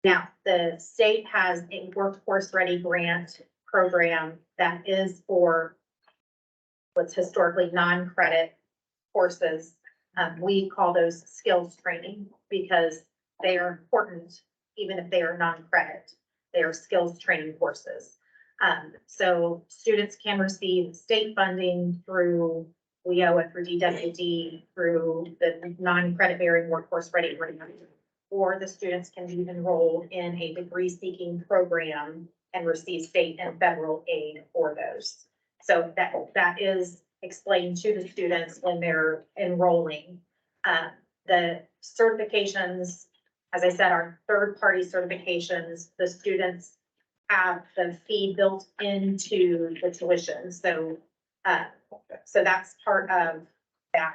Now, the state has a workforce ready grant program that is for what's historically non-credit courses. We call those skills training because they are important, even if they are non-credit. They are skills training courses. So students can receive state funding through WIOA, through DWD, through the non-credit bearing workforce ready grant, or the students can be enrolled in a degree seeking program and receive state and federal aid for those. So that is explained to the students when they're enrolling. The certifications, as I said, are third-party certifications. The students have the fee built into the tuition. So that's part of that.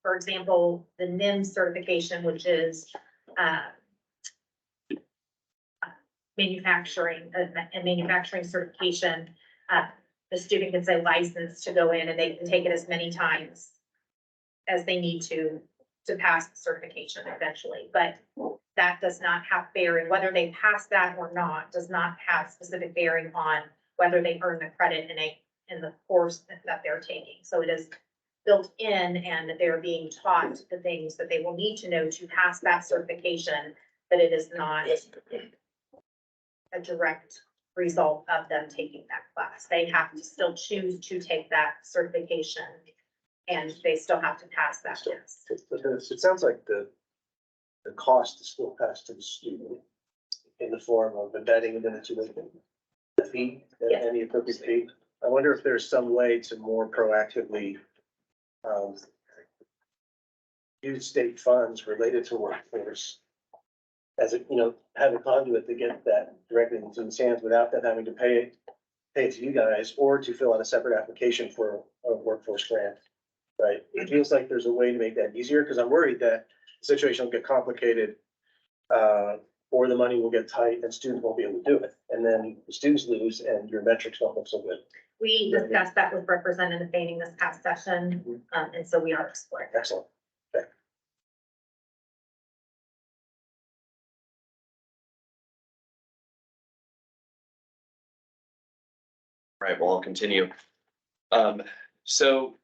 For example, the NIM certification, which is manufacturing, a manufacturing certification, the student gets a license to go in and they can take it as many times as they need to pass the certification eventually. But that does not have bearing, whether they pass that or not, does not have specific bearing on whether they earn the credit in the course that they're taking. So it is built in and they're being taught the things that they will need to know to pass that certification, but it is not a direct result of them taking that class. They have to still choose to take that certification and they still have to pass that test. It sounds like the cost is still passed to the student in the form of embedding it into the fee, Yes. and the appropriate fee. I wonder if there's some way to more proactively use state funds related to workforce as have a conduit to get that directly into the hands without them having to pay it to you guys or to fill out a separate application for a workforce grant. Right? It feels like there's a way to make that easier because I'm worried that the situation will get complicated or the money will get tight and students won't be able to do it. And then the students lose and your metrics don't look so good. We discussed that with Representative Fanning this past session, and so we are exploring. Excellent. Right, well, I'll continue. So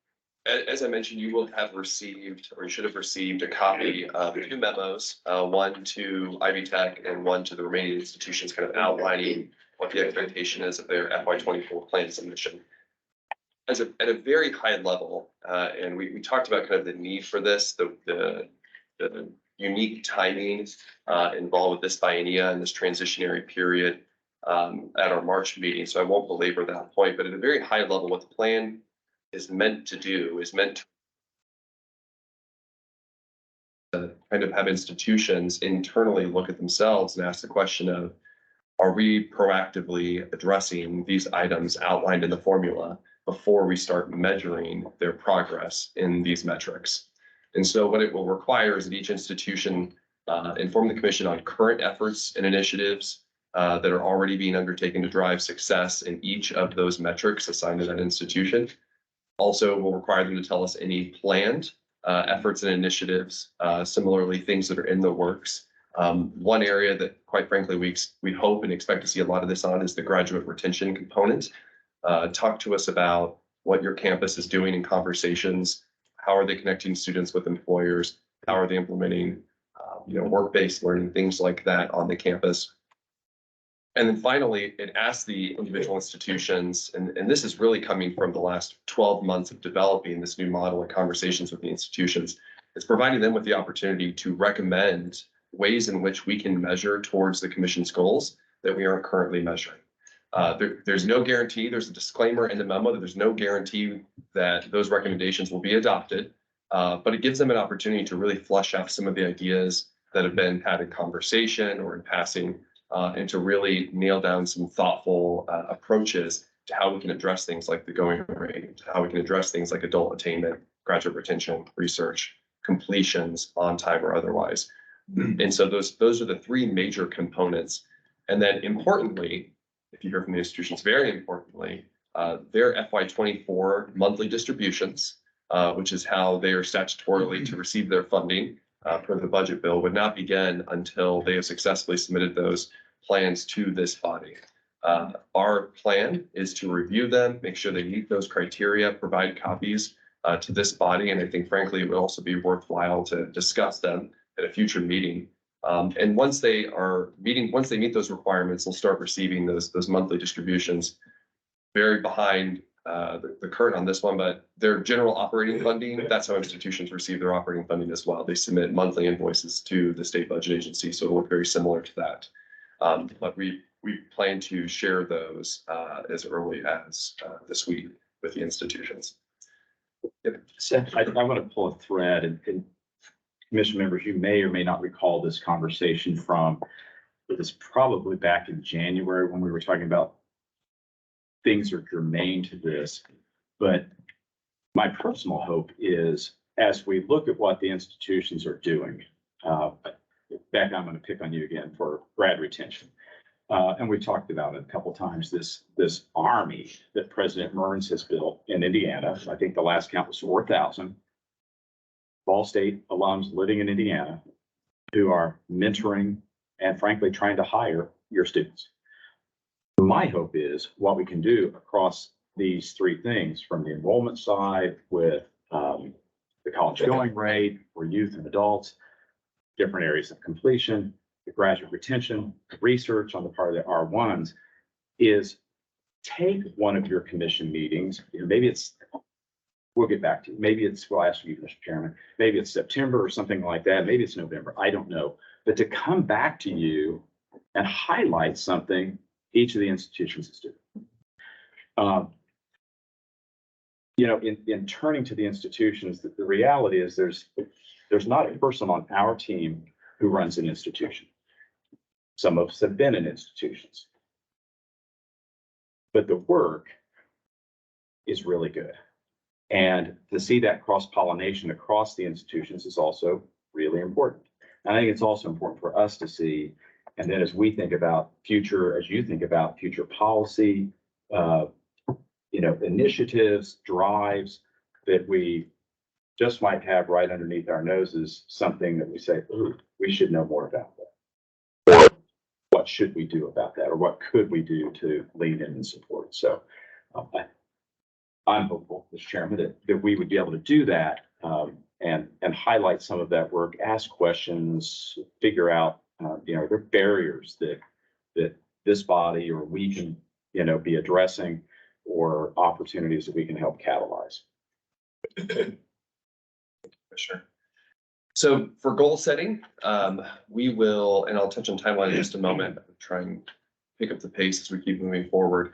as I mentioned, you will have received, or you should have received a copy of 2 memos, one to Ivy Tech and one to the remaining institutions, kind of outlining what the expectation is of their FY 24 plan submission. At a very high level, and we talked about kind of the need for this, the unique timing involved with this biennia and this transitionary period at our March meeting. So I won't belabor that point, but at a very high level, what the plan is meant to do is meant to kind of have institutions internally look at themselves and ask the question of, are we proactively addressing these items outlined in the formula before we start measuring their progress in these metrics? And so what it will require is that each institution inform the commission on current efforts and initiatives that are already being undertaken to drive success in each of those metrics assigned to that institution. Also, will require them to tell us any planned efforts and initiatives, similarly things that are in the works. One area that, quite frankly, we hope and expect to see a lot of this on is the graduate retention component. Talk to us about what your campus is doing in conversations. How are they connecting students with employers? How are they implementing, work-based learning, things like that on the campus? And then finally, it asks the individual institutions, and this is really coming from the last 12 months of developing this new model and conversations with the institutions. It's providing them with the opportunity to recommend ways in which we can measure towards the commission's goals that we aren't currently measuring. There's no guarantee, there's a disclaimer in the memo that there's no guarantee that those recommendations will be adopted, but it gives them an opportunity to really flesh out some of the ideas that have been had in conversation or in passing, and to really nail down some thoughtful approaches to how we can address things like the going rate, how we can address things like adult attainment, graduate retention, research, completions on time or otherwise. And so those are the 3 major components. And then importantly, if you hear from the institutions, very importantly, their FY 24 monthly distributions, which is how they are statutorily to receive their funding per the budget bill, would not begin until they have successfully submitted those plans to this body. Our plan is to review them, make sure they meet those criteria, provide copies to this body. And I think frankly, it would also be worthwhile to discuss them at a future meeting. And once they meet those requirements, they'll start receiving those monthly distributions. Very behind the current on this one, but their general operating funding, that's how institutions receive their operating funding as well. They submit monthly invoices to the state budget agency, so it'll look very similar to that. But we plan to share those as early as this week with the institutions. Yep. So I want to pull a thread, and commission members, you may or may not recall this conversation from, it was probably back in January when we were talking about things are germane to this. But my personal hope is, as we look at what the institutions are doing, Beck, I'm going to pick on you again for grad retention. And we've talked about it a couple of times, this army that President Mearns has built in Indiana. I think the last count was 4,000 Ball State alums living in Indiana who are mentoring and frankly trying to hire your students. My hope is what we can do across these 3 things, from the enrollment side with the college going rate for youth and adults, different areas of completion, the graduate retention, research on the part of the R1s, is take one of your commission meetings. Maybe it's, we'll get back to you. Maybe it's, we'll ask you, Mr. Chairman, maybe it's September or something like that. Maybe it's November. I don't know. But to come back to you and highlight something each of the institutions is doing. In turning to the institutions, the reality is there's not a person on our team who runs an institution. Some of us have been in institutions. But the work is really good. And to see that cross-pollination across the institutions is also really important. And I think it's also important for us to see, and then as we think about future, as you think about future policy, initiatives, drives, that we just might have right underneath our noses something that we say, ooh, we should know more about that. Or what should we do about that? Or what could we do to lean in and support? So I'm hopeful, Mr. Chairman, that we would be able to do that, and highlight some of that work, ask questions, figure out, the barriers that this body or we can, be addressing, or opportunities that we can help catalyze. Sure. So for goal setting, we will, and I'll touch on timeline in just a moment, try and pick up the pace as we keep moving forward.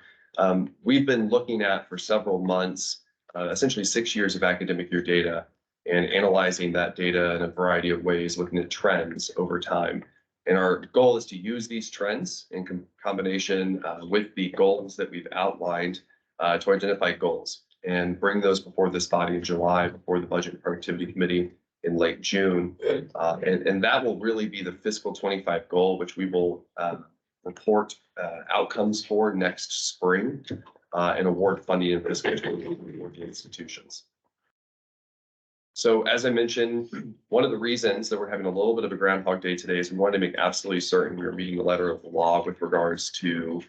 We've been looking at for several months, essentially 6 years of academic year data, and analyzing that data in a variety of ways, looking at trends over time. And our goal is to use these trends in combination with the goals that we've outlined to identify goals and bring those before this body in July, before the Budget and Productivity Committee in late June. And that will really be the fiscal 25 goal, which we will report outcomes for next spring and award funding in fiscal 2024 for the institutions. So as I mentioned, one of the reasons that we're having a little bit of a Groundhog Day today is we wanted to make absolutely certain we are meeting the letter of the law with regards to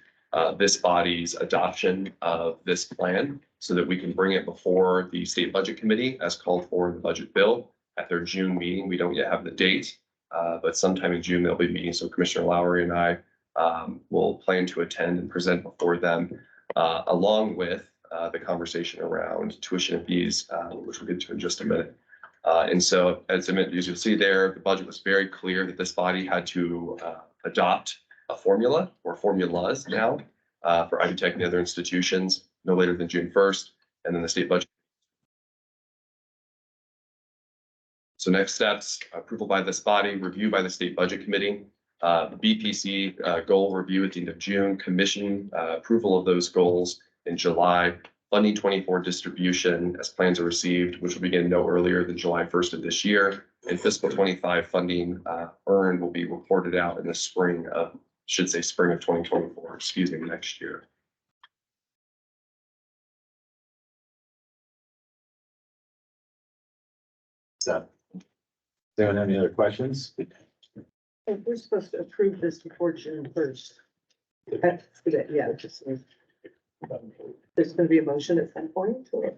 this body's adoption of this plan, so that we can bring it before the State Budget Committee as called for in the budget bill at their June meeting. We don't yet have the date, but sometime in June they'll be meeting. So Commissioner Lowry and I will plan to attend and present before them, along with the conversation around tuition and fees, which we'll get to in just a minute. And so, as you'll see there, the budget was very clear that this body had to adopt a formula or formulas now for Ivy Tech and the other institutions no later than June 1st, and then the state budget. So next steps: approval by this body, review by the State Budget Committee, BPC goal review at the end of June, commission approval of those goals in July, funding 24 distribution as plans are received, which will begin no earlier than July 1st of this year, and fiscal 25 funding earned will be reported out in the spring of 2024, next year. So, does anyone have any other questions? And we're supposed to approve this before June 1st. That's good, yeah, just. There's gonna be a motion at some point, or?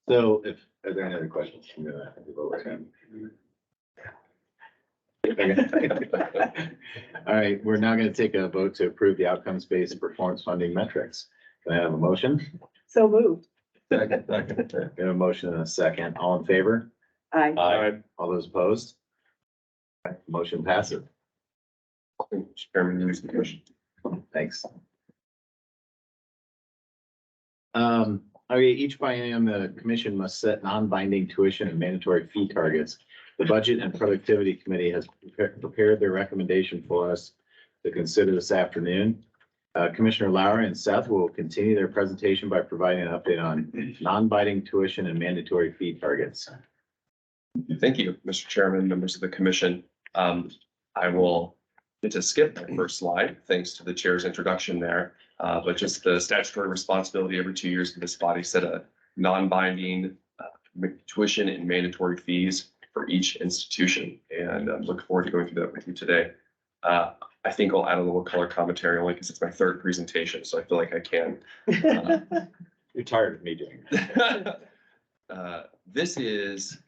So are there any other questions? I'm gonna have to vote with him. All right, we're now gonna take a vote to approve the outcomes-based performance funding metrics. Can I have a motion? So moved. Second. We have a motion and a second. All in favor? Aye. All those opposed? Motion passes. Chairman, use the question. Thanks. Okay, each biennium, the commission must set non-binding tuition and mandatory fee targets. The Budget and Productivity Committee has prepared their recommendation for us to consider this afternoon. Commissioner Lowry and Seth will continue their presentation by providing an update on non-binding tuition and mandatory fee targets. Thank you, Mr. Chairman, members of the commission. I will get to skip my first slide, thanks to the chair's introduction there. But just the statutory responsibility every 2 years for this body set a non-binding tuition and mandatory fees for each institution. And I look forward to going through that with you today. I think I'll add a little color commentary only because it's my third presentation, so I feel like I can. You're tired of me doing that. This is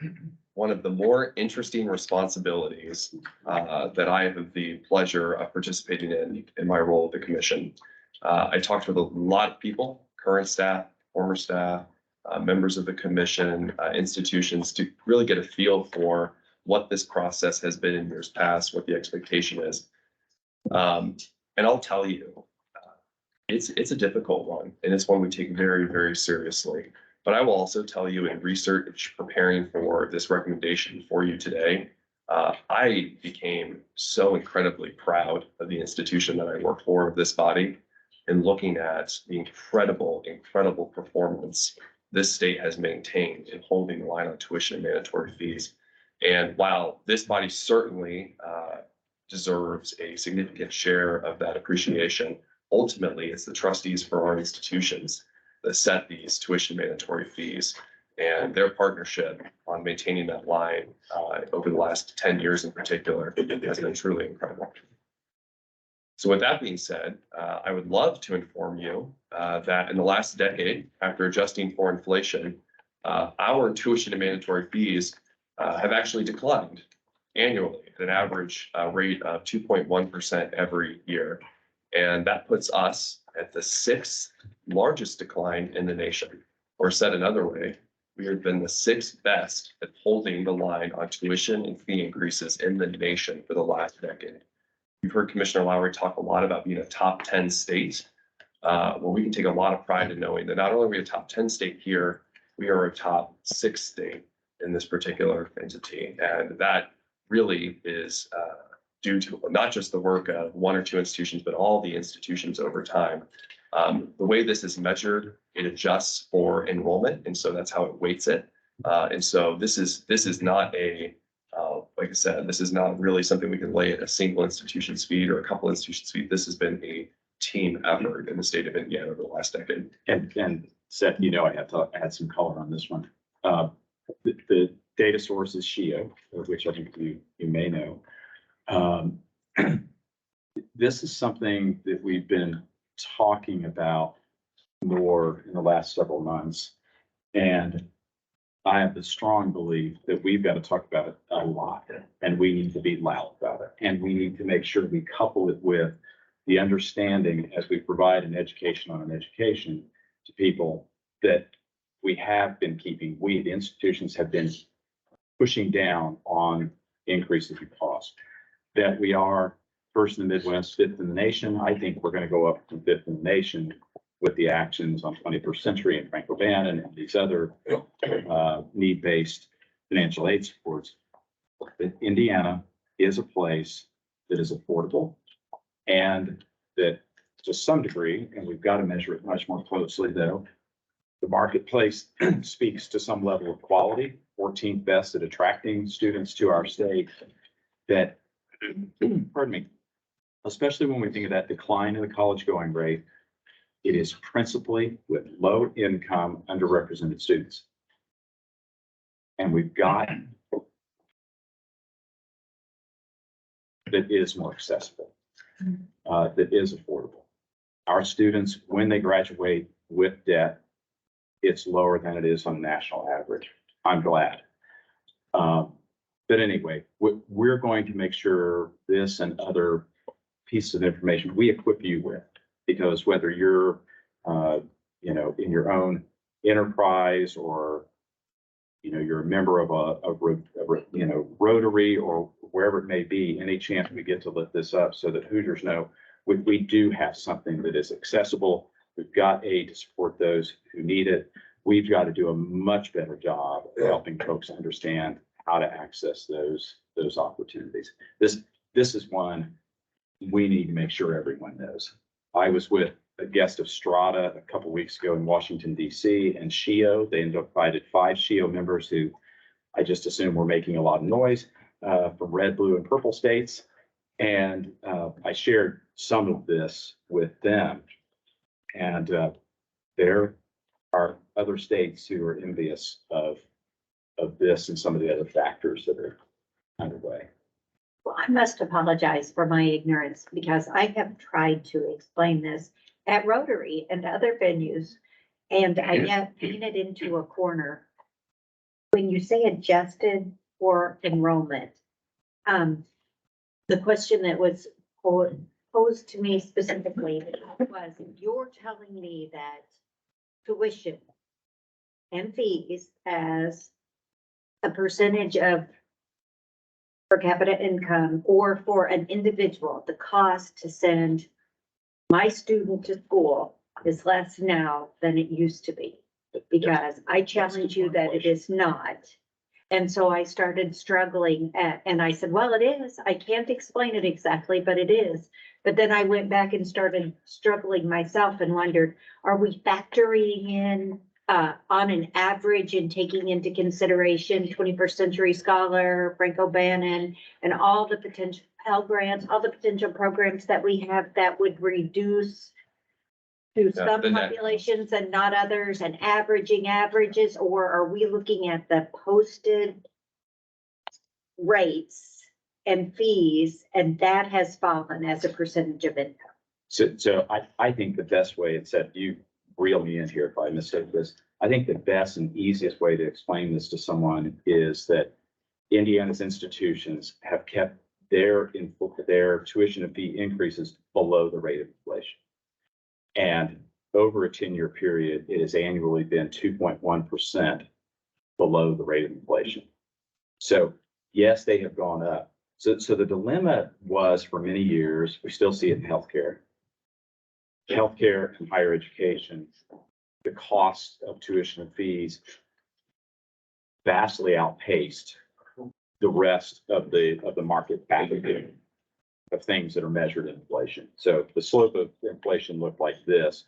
one of the more interesting responsibilities that I have the pleasure of participating in my role at the commission. I talked with a lot of people, current staff, former staff, members of the commission, institutions, to really get a feel for what this process has been in years past, what the expectation is. And I'll tell you, it's a difficult one, and it's one we take very, very seriously. But I will also tell you, in research preparing for this recommendation for you today, I became so incredibly proud of the institution that I work for, of this body, and looking at the incredible, incredible performance this state has maintained in holding the line on tuition and mandatory fees. And while this body certainly deserves a significant share of that appreciation, ultimately it's the trustees for our institutions that set these tuition mandatory fees, and their partnership on maintaining that line over the last 10 years in particular has been truly incredible. So with that being said, I would love to inform you that in the last decade, after adjusting for inflation, our tuition and mandatory fees have actually declined annually at an average rate of 2.1% every year. And that puts us at the 6th largest decline in the nation. Or said another way, we have been the 6th best at holding the line on tuition and fee increases in the nation for the last decade. You've heard Commissioner Lowry talk a lot about being a top 10 state. Well, we can take a lot of pride in knowing that not only are we a top 10 state here, we are a top 6 state in this particular entity. And that really is due to not just the work of 1 or 2 institutions, but all the institutions over time. The way this is measured, it adjusts for enrollment, and so that's how it weights it. And so this is not a, like I said, this is not really something we can lay at a single institution's feet or a couple institutions' feet. This has been a team effort in the state of Indiana over the last decade. And Seth, you know, I had to add some color on this one. The data source is SHIO, which I think you may know. This is something that we've been talking about more in the last several months. And I have the strong belief that we've got to talk about it a lot, and we need to be loud about it. And we need to make sure we couple it with the understanding as we provide an education on an education to people that we have been keeping, we, the institutions, have been pushing down on increases in cost. That we are first in the Midwest, 5th in the nation. I think we're going to go up to 5th in the nation with the actions on 21st Century and Frank O'Bannon and these other need-based financial aid supports. But Indiana is a place that is affordable and that to some degree, and we've got to measure it much more closely though, the marketplace speaks to some level of quality, 14th best at attracting students to our state, that, pardon me, especially when we think of that decline in the college going rate, it is principally with low income, underrepresented students. And we've got that is more accessible, that is affordable. Our students, when they graduate with debt, it's lower than it is on the national average. I'm glad. But anyway, we're going to make sure this and other pieces of information we equip you with, because whether you're, you know, in your own enterprise or, you know, you're a member of you know, Rotary or wherever it may be, any chance we get to lift this up so that Hoosiers know we do have something that is accessible. We've got aid to support those who need it. We've got to do a much better job of helping folks understand how to access those opportunities. This is one we need to make sure everyone knows. I was with a guest of Strata a couple weeks ago in Washington, D.C. and SHIO. They invited 5 SHIO members who I just assume were making a lot of noise from red, blue, and purple states. And I shared some of this with them. And there are other states who are envious of this and some of the other factors that are underway. Well, I must apologize for my ignorance because I have tried to explain this at Rotary and other venues, and I get painted into a corner. When you say adjusted for enrollment, the question that was posed to me specifically was, you're telling me that tuition and fees as a percentage of per capita income, or for an individual, the cost to send my student to school is less now than it used to be. Because I challenge you that it is not. And so I started struggling and I said, well, it is. I can't explain it exactly, but it is. But then I went back and started struggling myself and wondered, are we factoring in on an average and taking into consideration 21st Century Scholar, Frank O'Bannon, and all the potential Pell Grants, all the potential programs that we have that would reduce to some populations and not others, and averaging averages? Or are we looking at the posted rates and fees, and that has fallen as a percentage of income. So I think the best way, it said, you reel me in here if I mistake this. I think the best and easiest way to explain this to someone is that Indiana's institutions have kept their tuition and fee increases below the rate of inflation. And over a 10-year period, it has annually been 2.1% below the rate of inflation. So yes, they have gone up. So the dilemma was for many years, we still see it in healthcare. Healthcare and higher education, the cost of tuition and fees vastly outpaced the rest of the market basket of things that are measured in inflation. So the slope of inflation looked like this.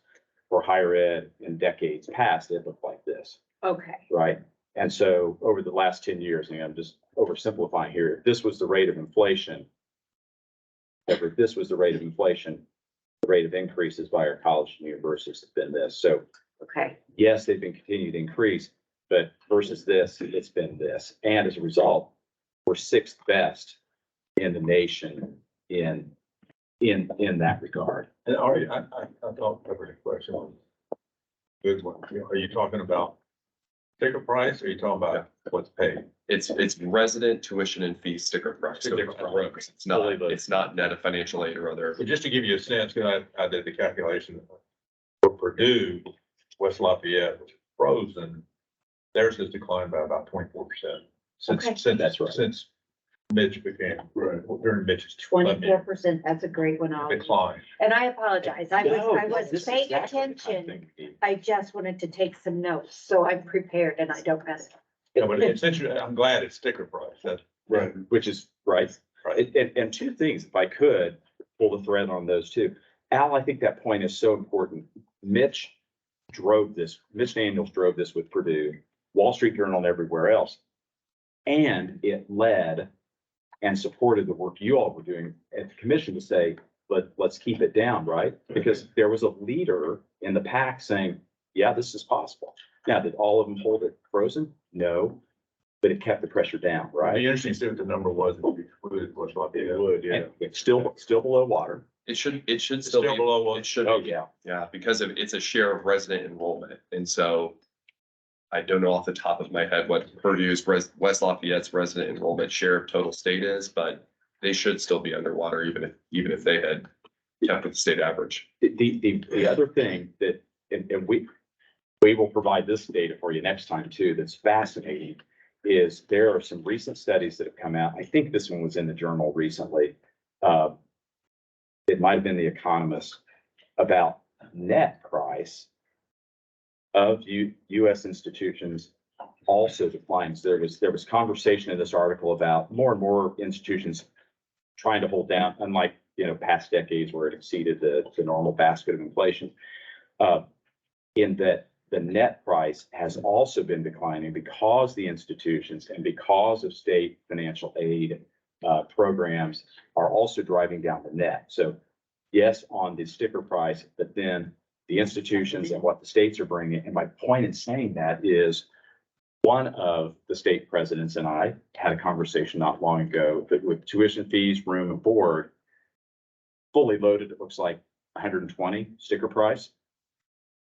For higher ed in decades past, it looked like this, Okay. right? And so over the last 10 years, and I'm just oversimplifying here, if this was the rate of inflation, the rate of increases by our colleges and universities has been this. So Okay. yes, they've been continued to increase, but versus this, it's been this. And as a result, we're sixth best in the nation in that regard. And Ari, I thought covered a question. Good one. Are you talking about sticker price or are you talking about what's paid? It's resident tuition and fee sticker price. So Sticker price. it's not net of financial aid or other. So just to give you a sense, because I did the calculation for Purdue, West Lafayette, which is frozen, theirs has declined by about 24%. Okay. Since Mitch became, during Mitch's. 24%, that's a great one. Decline. And I apologize, I was This is paying exactly the kind of attention. thing we need. I just wanted to take some notes, so I'm prepared and I don't mess up. Yeah, but essentially, I'm glad it's sticker price. That's Right, which is right. right. And two things, if I could pull the thread on those two. Al, I think that point is so important. Mitch Daniels drove this with Purdue, Wall Street Journal and everywhere else. And it led and supported the work you all were doing at the commission to say, let's keep it down, right? Because there was a leader in the pack saying, yeah, this is possible. Now, did all of them hold it frozen? No, but it kept the pressure down, It'd right? be interesting to see what the number was if you excluded West Lafayette. And it's still below water. It should It's still still be, below what? it should Oh, be, yeah. yeah, because it's a share of resident enrollment. And so I don't know off the top of my head what Purdue's West Lafayette's resident enrollment share of total state is, but they should still be underwater even if they had kept with the state average. The other thing that, and we will provide this data for you next time too, that's fascinating, is there are some recent studies that have come out. I think this one was in the journal recently. It might have been The Economist, about net price of U.S. institutions also declines. There was conversation in this article about more and more institutions trying to hold down, unlike, past decades where it exceeded the normal basket of inflation, in that the net price has also been declining because the institutions and because of state financial aid programs are also driving down the net. So yes, on the sticker price, but then the institutions and what the states are bringing. And my point in saying that is one of the state presidents and I had a conversation not long ago that with tuition fees, room and board, fully loaded, it looks like 120 sticker price.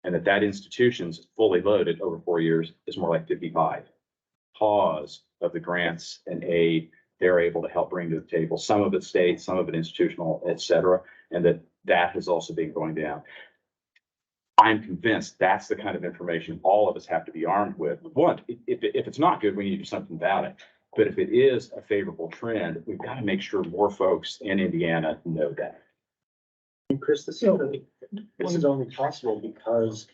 And that institution's fully loaded over 4 years is more like 55. Because of the grants and aid they're able to help bring to the table, some of it state, some of it institutional, et cetera, and that has also been going down. I'm convinced that's the kind of information all of us have to be armed with. One, if it's not good, we need to do something about it. But if it is a favorable trend, we've got to make sure more folks in Indiana know that. And Chris, this is only possible because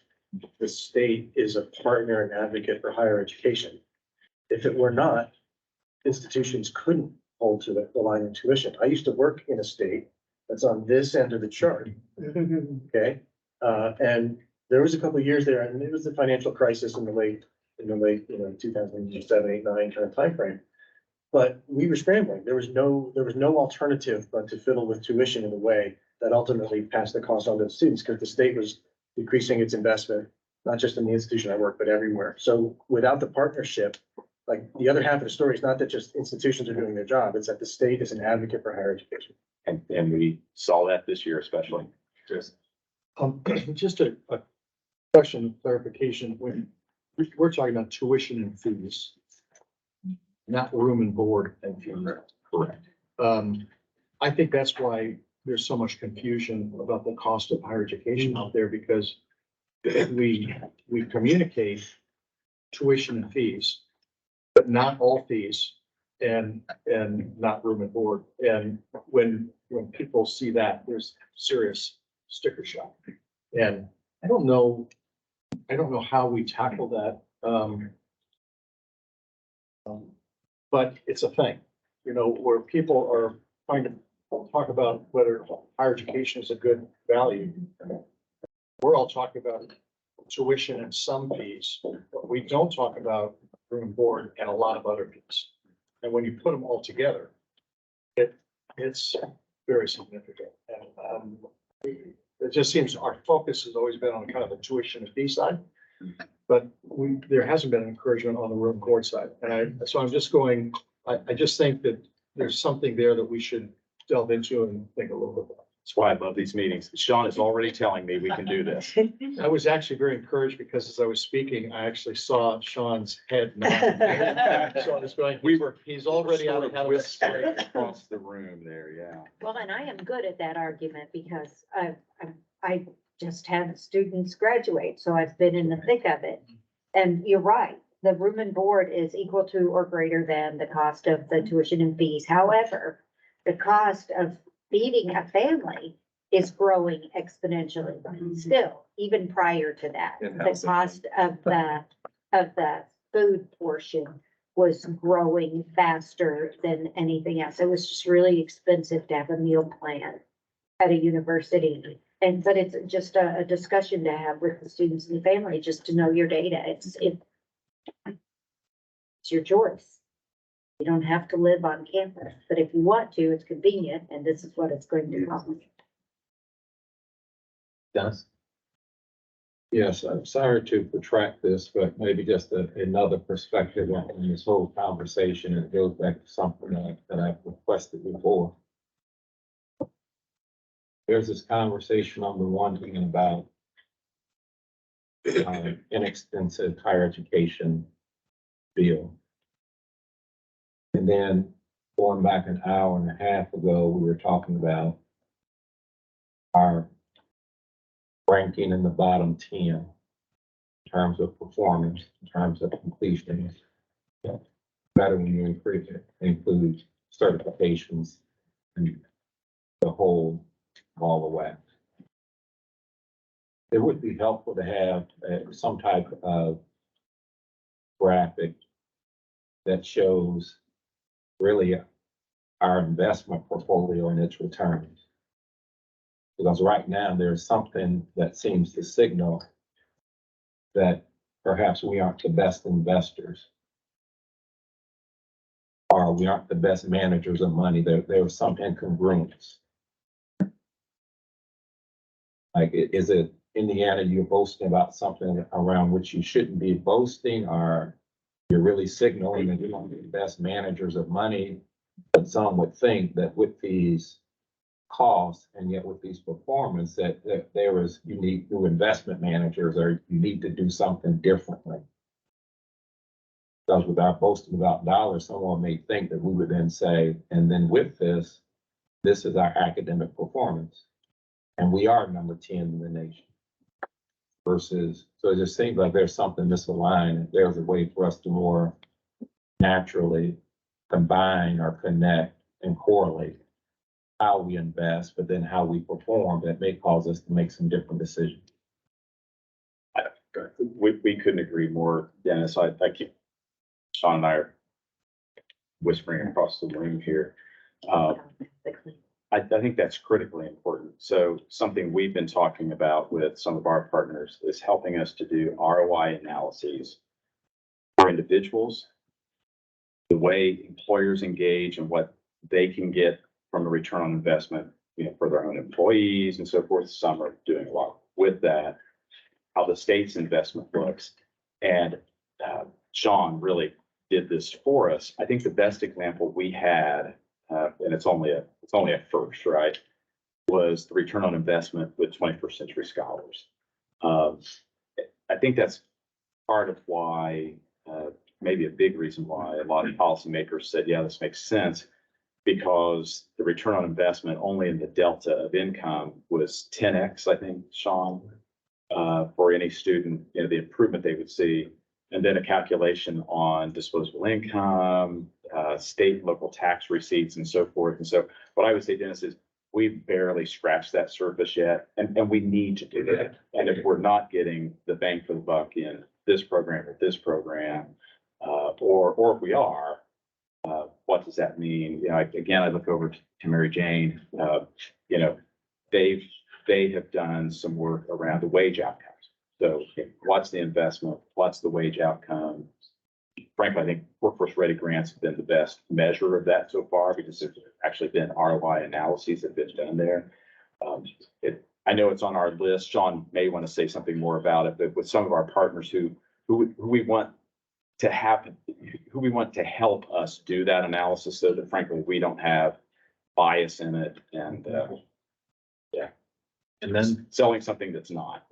the state is a partner and advocate for higher education. If it were not, institutions couldn't hold to the line of tuition. I used to work in a state that's on this end of the chart. Okay, and there was a couple of years there, and it was the financial crisis in the late, 2007, 8, 9 kind of timeframe. But we were scrambling. There was no alternative but to fiddle with tuition in a way that ultimately passed the cost on to the students because the state was decreasing its investment, not just in the institution I work, but everywhere. So without the partnership, like, the other half of the story is not that just institutions are doing their job, it's that the state is an advocate for higher education. And we saw that this year especially. Just Just a question, clarification, when we're talking about tuition and fees, not room and board and fees. Correct. I think that's why there's so much confusion about the cost of higher education out there, because we communicate tuition and fees, but not all fees and not room and board. And when people see that, there's serious sticker shock. And I don't know how we tackle that. But it's a thing, where people are trying to talk about whether higher education is a good value. We're all talking about tuition and some fees, but we don't talk about room and board and a lot of other fees. And when you put them all together, it's very significant. And it just seems our focus has always been on kind of the tuition and fee side. But there hasn't been an encouragement on the room and board side. And so I'm just going, I just think that there's something there that we should delve into and think a little bit about. That's why I love these meetings. Sean is already telling me we can do this. I was actually very encouraged because as I was speaking, I actually saw Sean's head nod. So I was going, he's already out ahead of us. Across the room there, yeah. Well, and I am good at that argument because I just had students graduate, so I've been in the thick of it. And you're right, the room and board is equal to or greater than the cost of the tuition and fees. However, the cost of feeding a family is growing exponentially still, even prior to that. The cost of the food portion was growing faster than anything else. It was just really expensive to have a meal plan at a university. But it's just a discussion to have with the students and the family, just to know your data. It's your choice. You don't have to live on campus, but if you want to, it's convenient, and this is what it's going to cost. Dennis? Yes, I'm sorry to protract this, but maybe just another perspective on this whole conversation. And it goes back to something that I've requested before. There's this conversation on the one thing about inexpensive higher education bill. And then going back an hour and a half ago, we were talking about our ranking in the bottom 10 in terms of performance, in terms of completion. Better when you include certifications and the whole all the way. It would be helpful to have some type of graphic that shows really our investment portfolio and its returns. Because right now there's something that seems to signal that perhaps we aren't the best investors, or we aren't the best managers of money. There's some incongruence. Like, is it Indiana, you're boasting about something around which you shouldn't be boasting, or you're really signaling that you're one of the best managers of money? But some would think that with these costs and yet with these performance, that there is, you need new investment managers, or you need to do something differently. Because without boasting about dollars, someone may think that we would then say, and then with this, this is our academic performance. And we are number 10 in the nation. Versus, so it just seems like there's something misaligned. There's a way for us to more naturally combine or connect and correlate how we invest, but then how we perform, that may cause us to make some different decisions. We couldn't agree more, Dennis. I keep, Sean and I are whispering across the room here. I think that's critically important. So something we've been talking about with some of our partners is helping us to do ROI analyses for individuals, the way employers engage and what they can get from a return on investment, for their own employees and so forth. Some are doing a lot with that, how the state's investment looks. And Sean really did this for us. I think the best example we had, and it's only a first, right? Was the return on investment with 21st century scholars. I think that's part of why, maybe a big reason why a lot of policymakers said, yeah, this makes sense, because the return on investment only in the delta of income was 10x, I think, Sean, for any student, the improvement they would see. And then a calculation on disposable income, state and local tax receipts and so forth. And so what I would say, Dennis, is we've barely scratched that surface yet, and we need to do that. And if we're not getting the bang for the buck in this program or this program, or if we are, what does that mean? Again, I look over to Mary Jane. They have done some work around the wage outcomes. So what's the investment? What's the wage outcome? Frankly, I think workforce ready grants have been the best measure of that so far, because there's actually been ROI analyses that have been done there. I know it's on our list. Sean may want to say something more about it, but with some of our partners who we want to help us do that analysis, so that frankly we don't have bias in it, and And then, selling something that's not.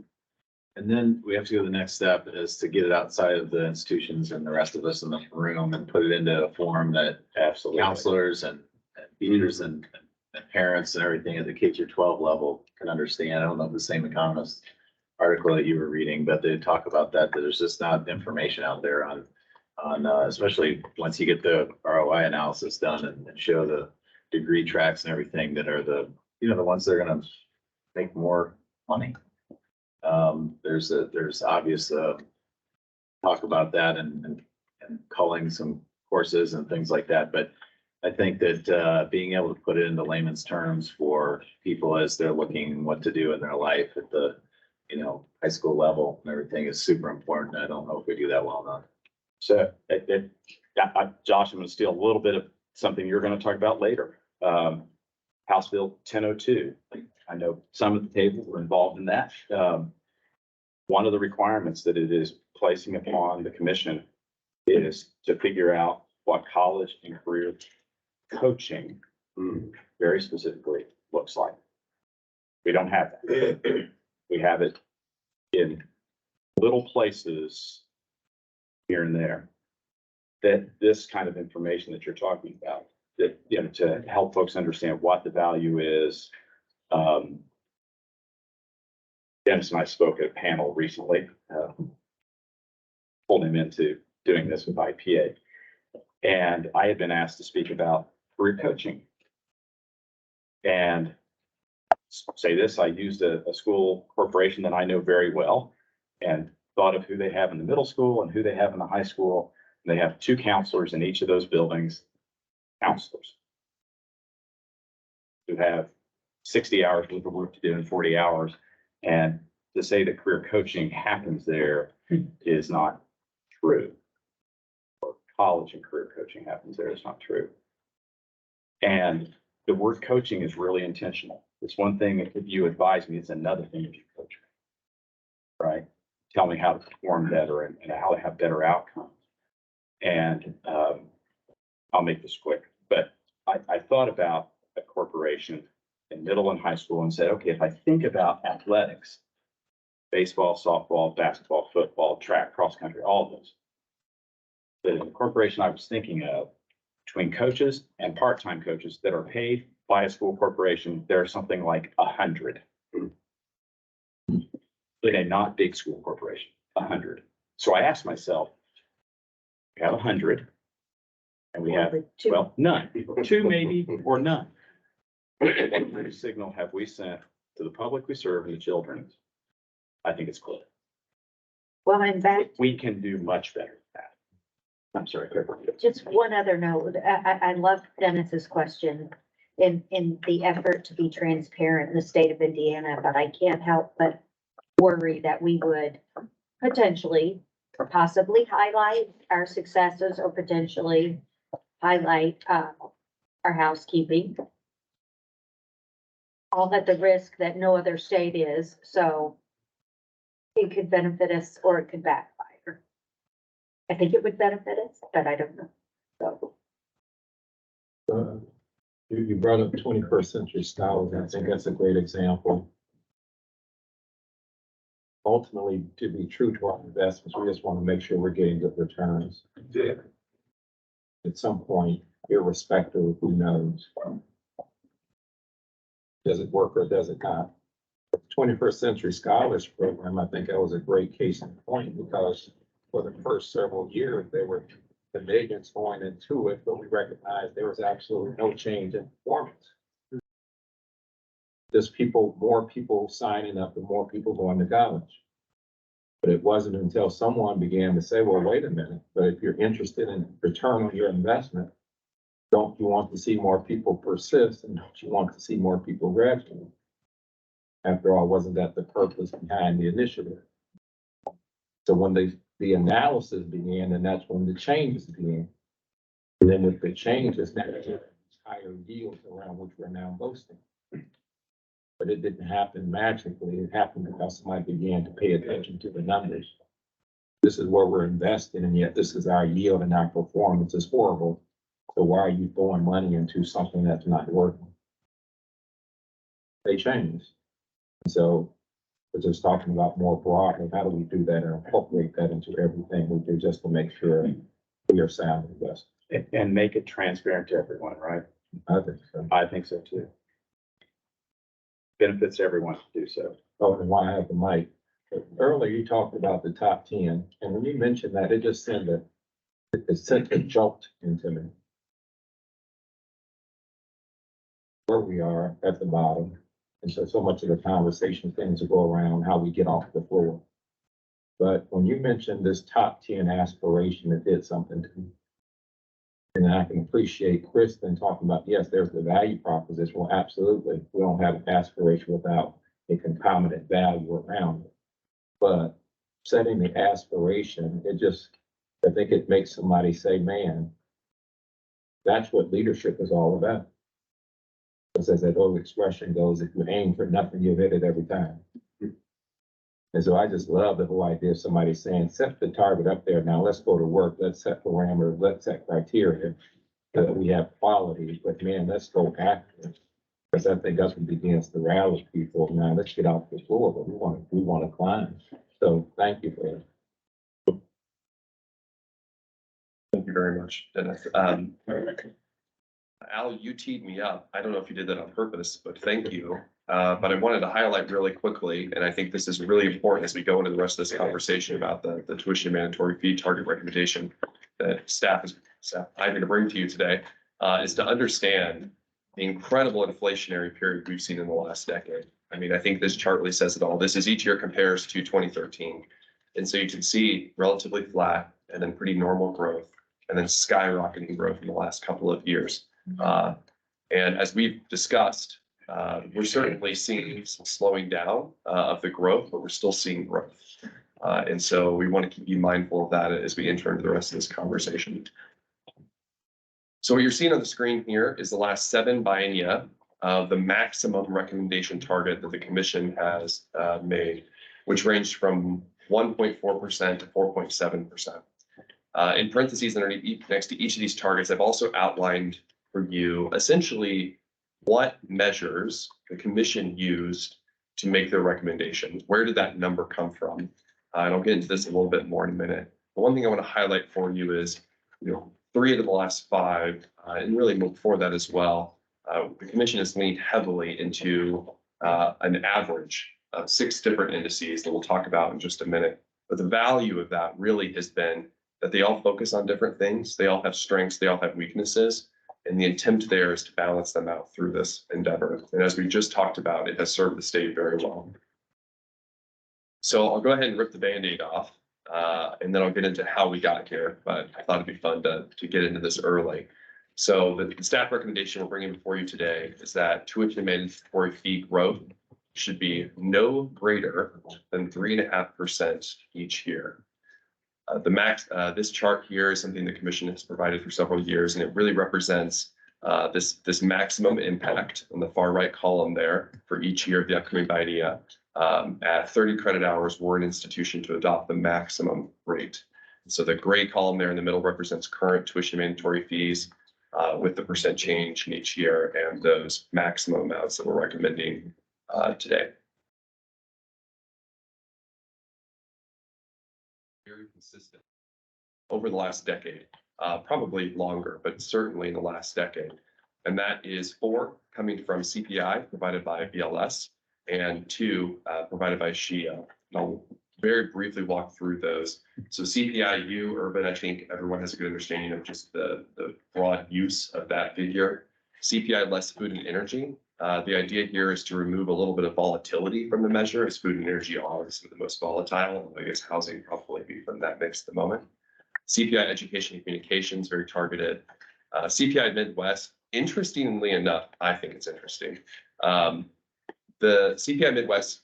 and then we have to go to the next step, is to get it outside of the institutions and the rest of us in the room and put it into a form that Absolutely. counselors and teachers and parents and everything at the K through 12 level can understand. I don't know if the same Economist article that you were reading, but they talk about that there's just not information out there on, especially once you get the ROI analysis done and show the degree tracks and everything that are the ones that are gonna make more money. There's obvious, talk about that and culling some courses and things like that, but I think that, being able to put it into layman's terms for people as they're looking what to do in their life at the, high school level and everything is super important. I don't know if we do that well enough. So, Josh, I'm going to steal a little bit of something you're going to talk about later. House Bill 1002. I know some at the table were involved in that. One of the requirements that it is placing upon the commission is to figure out what college and career coaching, very specifically, looks like. We don't have that. We have it in little places here and there. That this kind of information that you're talking about, that, to help folks understand what the value is. Dennis and I spoke at a panel recently, pulled him into doing this with IPA. And I had been asked to speak about career coaching. And say this, I used a school corporation that I know very well and thought of who they have in the middle school and who they have in the high school. And they have 2 counselors in each of those buildings, counselors who have 60 hours worth of work to do in 40 hours. And to say that career coaching happens there is not true. Or college and career coaching happens there is not true. And the word coaching is really intentional. It's one thing if you advise me, it's another thing if you coach me, right? Tell me how to perform better and how to have better outcomes. And I'll make this quick, but I thought about a corporation in middle and high school and said, okay, if I think about athletics, baseball, softball, basketball, football, track, cross country, all of those, the corporation I was thinking of, between coaches and part-time coaches that are paid by a school corporation, there are something like 100. In a not big school corporation, 100. So I asked myself, we have 100 and we have, well, none, 2 maybe, or none. What kind of signal have we sent to the public we serve and the children? I think it's clear. Well, in fact, We can do much better than that. I'm sorry. just one other note, I love Dennis's question in the effort to be transparent in the state of Indiana, but I can't help but worry that we would potentially or possibly highlight our successes or potentially highlight our housekeeping. All at the risk that no other state is, so it could benefit us or it could backfire. I think it would benefit us, but I don't know. So, You brought up 21st century scholars. I think that's a great example. Ultimately, to be true to our investments, we just want to make sure we're getting good returns. Yeah. At some point, irrespective of who knows. Does it work or does it not? 21st Century Scholars Program, I think that was a great case in point because for the first several years, there were the millions going into it, but we recognized there was absolutely no change in performance. There's more people signing up and more people going to college. But it wasn't until someone began to say, well, wait a minute, but if you're interested in return on your investment, don't you want to see more people persist and don't you want to see more people graduate? After all, wasn't that the purpose behind the initiative? So when the analysis began, and that's when the changes began. And then with the changes, now there's higher yields around which we're now boasting. But it didn't happen magically. It happened because somebody began to pay attention to the numbers. This is where we're investing, and yet this is our yield and our performance is horrible. So why are you throwing money into something that's not working? They changed. So we're just talking about more broadly, how do we do that and incorporate that into everything we do just to make sure we are sound investors. And make it transparent to everyone, right? I think so. I think so too. Benefits everyone to do so. Oh, and why I have the mic. Earlier you talked about the top 10, and when you mentioned that, it just sent a jolt into me. Where we are at the bottom. And so much of the conversation tends to go around how we get off the floor. But when you mentioned this top 10 aspiration, it did something to me. And I can appreciate Kristen talking about, yes, there's the value proposition. Well, absolutely. We don't have an aspiration without a concomitant value around it. But setting the aspiration, I think it makes somebody say, man, that's what leadership is all about. Because as that old expression goes, if you aim for nothing, you'll hit it every time. And so I just love the whole idea of somebody saying, set the target up there. Now let's go to work. Let's set parameters. Let's set criteria that we have quality. But man, let's go after it. Because I think that's what begins to rally people. Now let's get off the floor, but we want to climb. So thank you for that. Thank you very much, Dennis. Al, you teed me up. I don't know if you did that on purpose, but thank you. But I wanted to highlight really quickly, and I think this is really important as we go into the rest of this conversation about the tuition mandatory fee target recommendation that staff I'm going to bring to you today, is to understand the incredible inflationary period we've seen in the last decade. I mean, I think this chart really says it all. This is each year compares to 2013. And so you can see relatively flat and then pretty normal growth and then skyrocketing growth in the last couple of years. And as we've discussed, we're certainly seeing some slowing down of the growth, but we're still seeing growth. And so we want to be mindful of that as we enter into the rest of this conversation. So what you're seeing on the screen here is the last 7 biennia of the maximum recommendation target that the commission has made, which ranged from 1.4% to 4.7%. In parentheses underneath, next to each of these targets, I've also outlined for you essentially what measures the commission used to make their recommendation. Where did that number come from? And I'll get into this a little bit more in a minute. But one thing I want to highlight for you is, 3 of the last 5, and really before that as well, the commission has leaned heavily into an average of 6 different indices that we'll talk about in just a minute. But the value of that really has been that they all focus on different things. They all have strengths, they all have weaknesses. And the intent there is to balance them out through this endeavor. And as we just talked about, it has served the state very well. So I'll go ahead and rip the Band-Aid off, and then I'll get into how we got here. But I thought it'd be fun to get into this early. So the staff recommendation we're bringing before you today is that tuition mandatory fee growth should be no greater than 3.5% each year. This chart here is something the commission has provided for several years, and it really represents this maximum impact on the far right column there for each year of the upcoming biennia. At 30 credit hours, we're an institution to adopt the maximum rate. So the gray column there in the middle represents current tuition mandatory fees with the percent change in each year and those maximum amounts that we're recommending today. Very consistent over the last decade, probably longer, but certainly in the last decade. And that is 4 coming from CPI provided by BLS and 2 provided by SHIA. I'll very briefly walk through those. So CPI-U, urban, I think everyone has a good understanding of just the broad use of that figure. CPI less food and energy. The idea here is to remove a little bit of volatility from the measure, as food and energy are some of the most volatile. I guess housing probably be from that mix at the moment. CPI education and communications, very targeted. CPI Midwest, interestingly enough, I think it's interesting. The CPI Midwest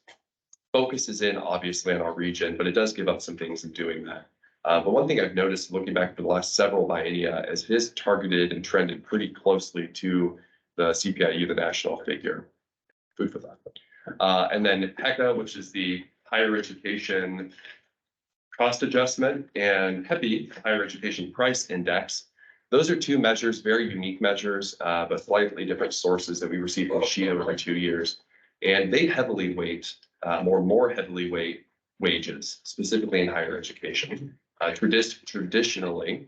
focuses in obviously on our region, but it does give up some things in doing that. But one thing I've noticed looking back for the last several biennia is it is targeted and trended pretty closely to the CPI-U, the national figure. Food for thought. And then HECA, which is the higher education cost adjustment, and HEPI, higher education price index. Those are 2 measures, very unique measures, but slightly different sources that we received from SHIA over 2 years. And they heavily weight, more heavily weight wages, specifically in higher education. Traditionally,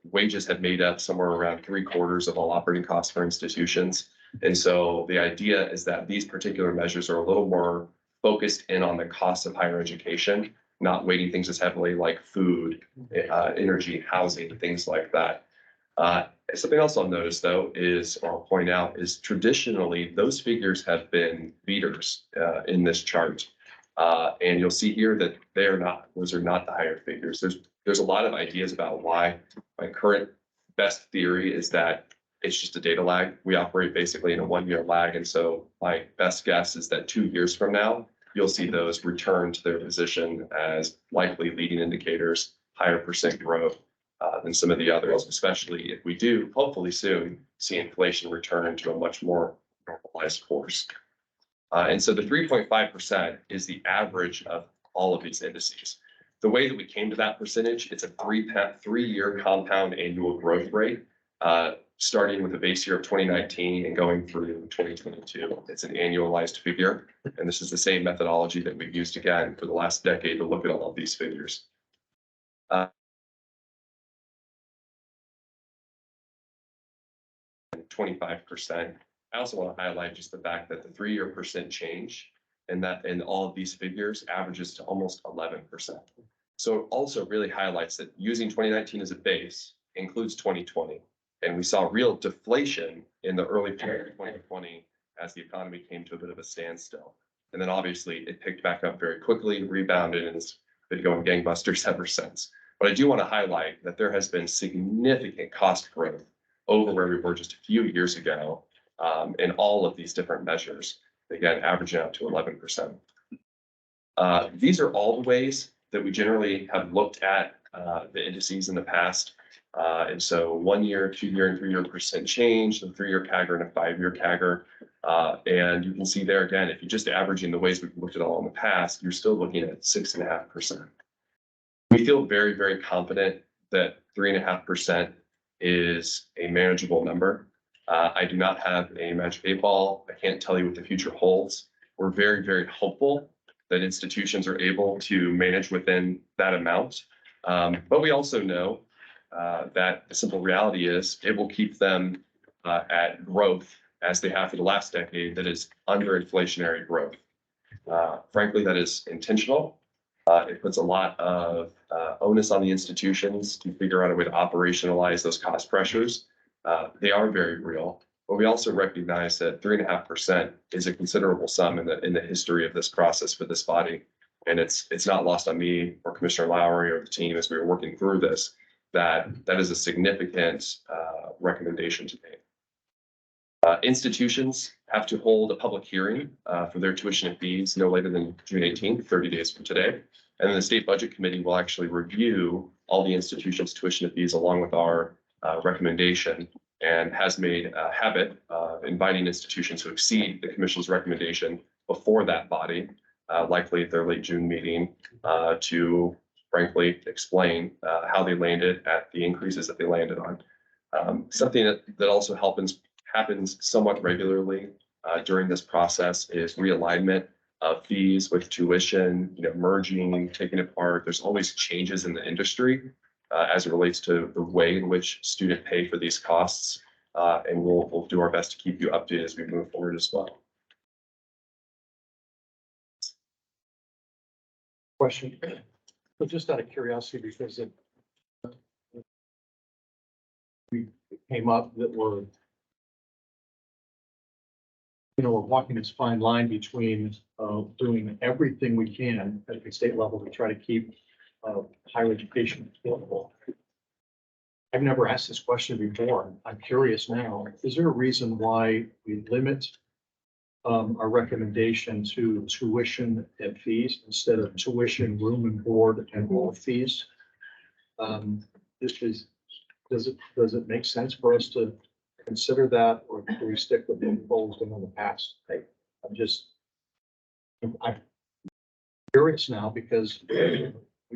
wages have made up somewhere around 3/4 of all operating costs for institutions. And so the idea is that these particular measures are a little more focused in on the cost of higher education, not weighting things as heavily like food, energy, housing, things like that. Something else I'll notice though is, or I'll point out, is traditionally those figures have been leaders in this chart. And you'll see here that they are not, those are not the higher figures. There's a lot of ideas about why. My current best theory is that it's just a data lag. We operate basically in a 1-year lag. And so my best guess is that 2 years from now, you'll see those return to their position as likely leading indicators, higher percent growth than some of the others, especially if we do, hopefully soon, see inflation return to a much more normalized course. And so the 3.5% is the average of all of these indices. The way that we came to that percentage, it's a 3-year compound annual growth rate, starting with the base year of 2019 and going through 2022. It's an annualized figure. And this is the same methodology that we've used again for the last decade to look at all of these figures. 25%. I also want to highlight just the fact that the 3-year percent change and that in all of these figures averages to almost 11%. So it also really highlights that using 2019 as a base includes 2020. And we saw real deflation in the early period of 2020 as the economy came to a bit of a standstill. And then obviously it picked back up very quickly, rebounded, and has been going gangbusters ever since. But I do want to highlight that there has been significant cost growth over where we were just a few years ago in all of these different measures, again, averaging out to 11%. These are all the ways that we generally have looked at the indices in the past. And so 1 year, 2 year, and 3 year percent change, the 3-year CAGR and a 5-year CAGR. And you can see there again, if you're just averaging the ways we've looked at all in the past, you're still looking at 6.5%. We feel very, very confident that 3.5% is a manageable number. I do not have a magic 8-ball. I can't tell you what the future holds. We're very, very hopeful that institutions are able to manage within that amount. But we also know that the simple reality is it will keep them at growth as they have for the last decade that is under inflationary growth. Frankly, that is intentional. It puts a lot of onus on the institutions to figure out a way to operationalize those cost pressures. They are very real, but we also recognize that 3.5% is a considerable sum in the history of this process for this body. And it's not lost on me or Commissioner Lowry or the team as we were working through this, that is a significant recommendation to make. Institutions have to hold a public hearing for their tuition and fees no later than June 18th, 30 days from today. And then the State Budget Committee will actually review all the institutions' tuition and fees along with our recommendation, and has made a habit of inviting institutions who exceed the Commission's recommendation before that body, likely at their late June meeting, to frankly explain how they landed at the increases that they landed on. Something that also happens somewhat regularly during this process is realignment of fees with tuition, merging, taking apart. There's always changes in the industry as it relates to the way in which students pay for these costs. And we'll do our best to keep you updated as we move forward as well. Question, but just out of curiosity, because we came up that we're walking this fine line between doing everything we can at the state level to try to keep higher education affordable. I've never asked this question before. I'm curious now. Is there a reason why we limit our recommendation to tuition and fees instead of tuition, room and board, and all fees? Does it make sense for us to consider that, or do we stick with the goals in the past? I'm curious now because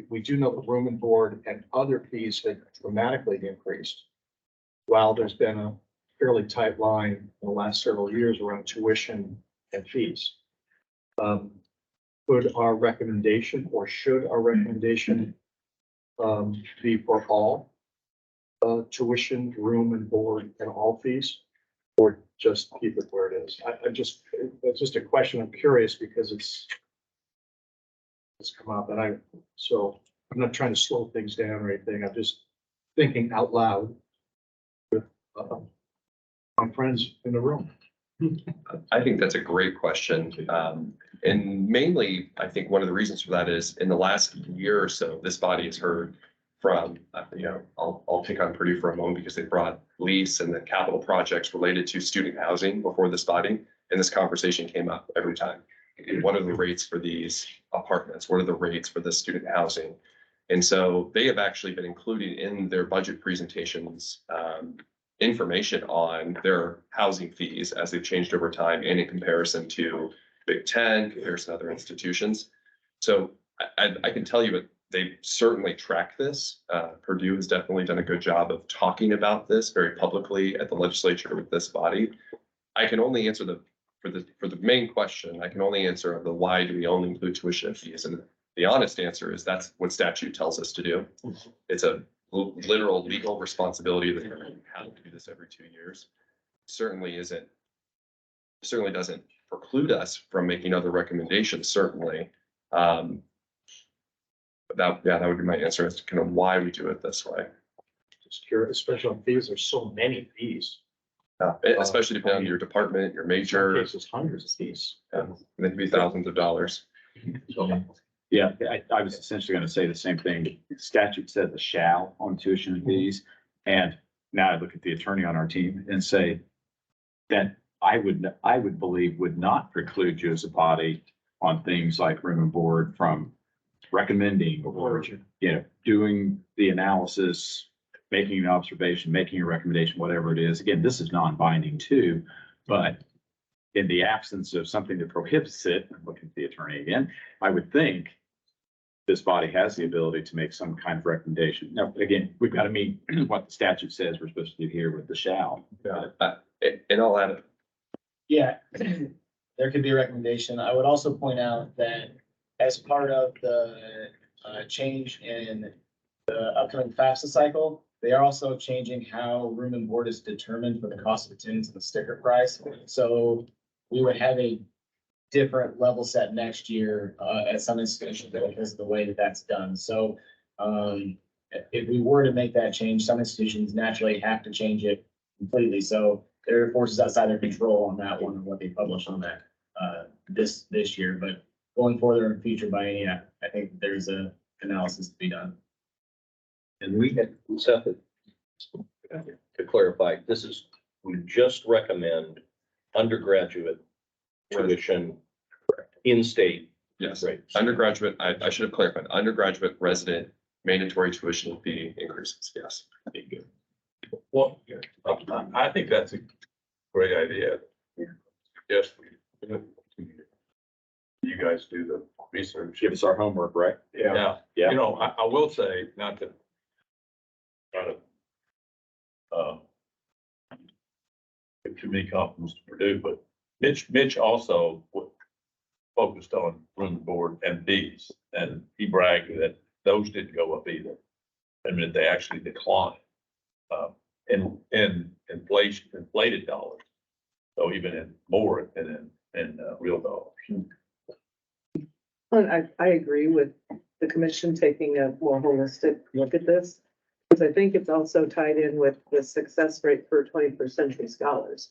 we do know the room and board and other fees have dramatically increased, while there's been a fairly tight line in the last several years around tuition and fees. Could our recommendation, or should our recommendation be for all tuition, room and board, and all fees, or just keep it where it is? That's just a question. I'm curious because it's come up, and so I'm not trying to slow things down or anything. I'm just thinking out loud with my friends in the room. I think that's a great question. And mainly, I think one of the reasons for that is in the last year or so, this body has heard from, I'll pick on Purdue for a moment because they brought lease and the capital projects related to student housing before this body. And this conversation came up every time. What are the rates for these apartments? What are the rates for the student housing? And so they have actually been including in their budget presentations information on their housing fees as they've changed over time and in comparison to Big Ten, comparison to other institutions. So I can tell you that they certainly track this. Purdue has definitely done a good job of talking about this very publicly at the legislature with this body. I can only answer for the main question, I can only answer the why do we only include tuition fees? And the honest answer is that's what statute tells us to do. It's a literal legal responsibility that we have to do this every 2 years. Certainly doesn't preclude us from making other recommendations, certainly. But that would be my answer as to kind of why we do it this way. Just curious, especially on fees, there's so many fees. Especially depending on your department, your major. In some cases, hundreds of fees. They could be thousands of dollars. Yeah, I was essentially going to say the same thing. The statute says a shall on tuition and fees. And now I look at the attorney on our team and say that I would believe would not preclude you as a body on things like room and board from recommending or, doing the analysis, making an observation, making a recommendation, whatever it is. Again, this is non-binding too, but in the absence of something that prohibits it, I'm looking at the attorney again, I would think this body has the ability to make some kind of recommendation. Now, again, we've got to meet what the statute says we're supposed to do here with the shall. And I'll add it. Yeah, there could be a recommendation. I would also point out that as part of the change in the upcoming FAFSA cycle, they are also changing how room and board is determined for the cost of attendance and the sticker price. So we would have a different level set next year at some institutions because of the way that that's done. So if we were to make that change, some institutions naturally have to change it completely. So there are forces outside their control on that one and what they publish on that this year. But going forward in the future biennia, I think there's a analysis to be done. And we had, Seth, to clarify, we just recommend undergraduate tuition in-state. Yes, right. Undergraduate, I should have clarified, undergraduate resident mandatory tuition fee increases, yes. Well, I think that's a great idea. Yes, you guys do the research. Give us our homework, right? Yeah, Yeah. you know, I will say, not to try to, give too many compliments to Purdue, but Mitch also focused on room and board and Bs, and he bragged that those didn't go up either. I mean, they actually declined, in inflated dollars. So even in more than in real dollars. And I agree with the commission taking a more holistic look at this. Because I think it's also tied in with the success rate for 21st century scholars.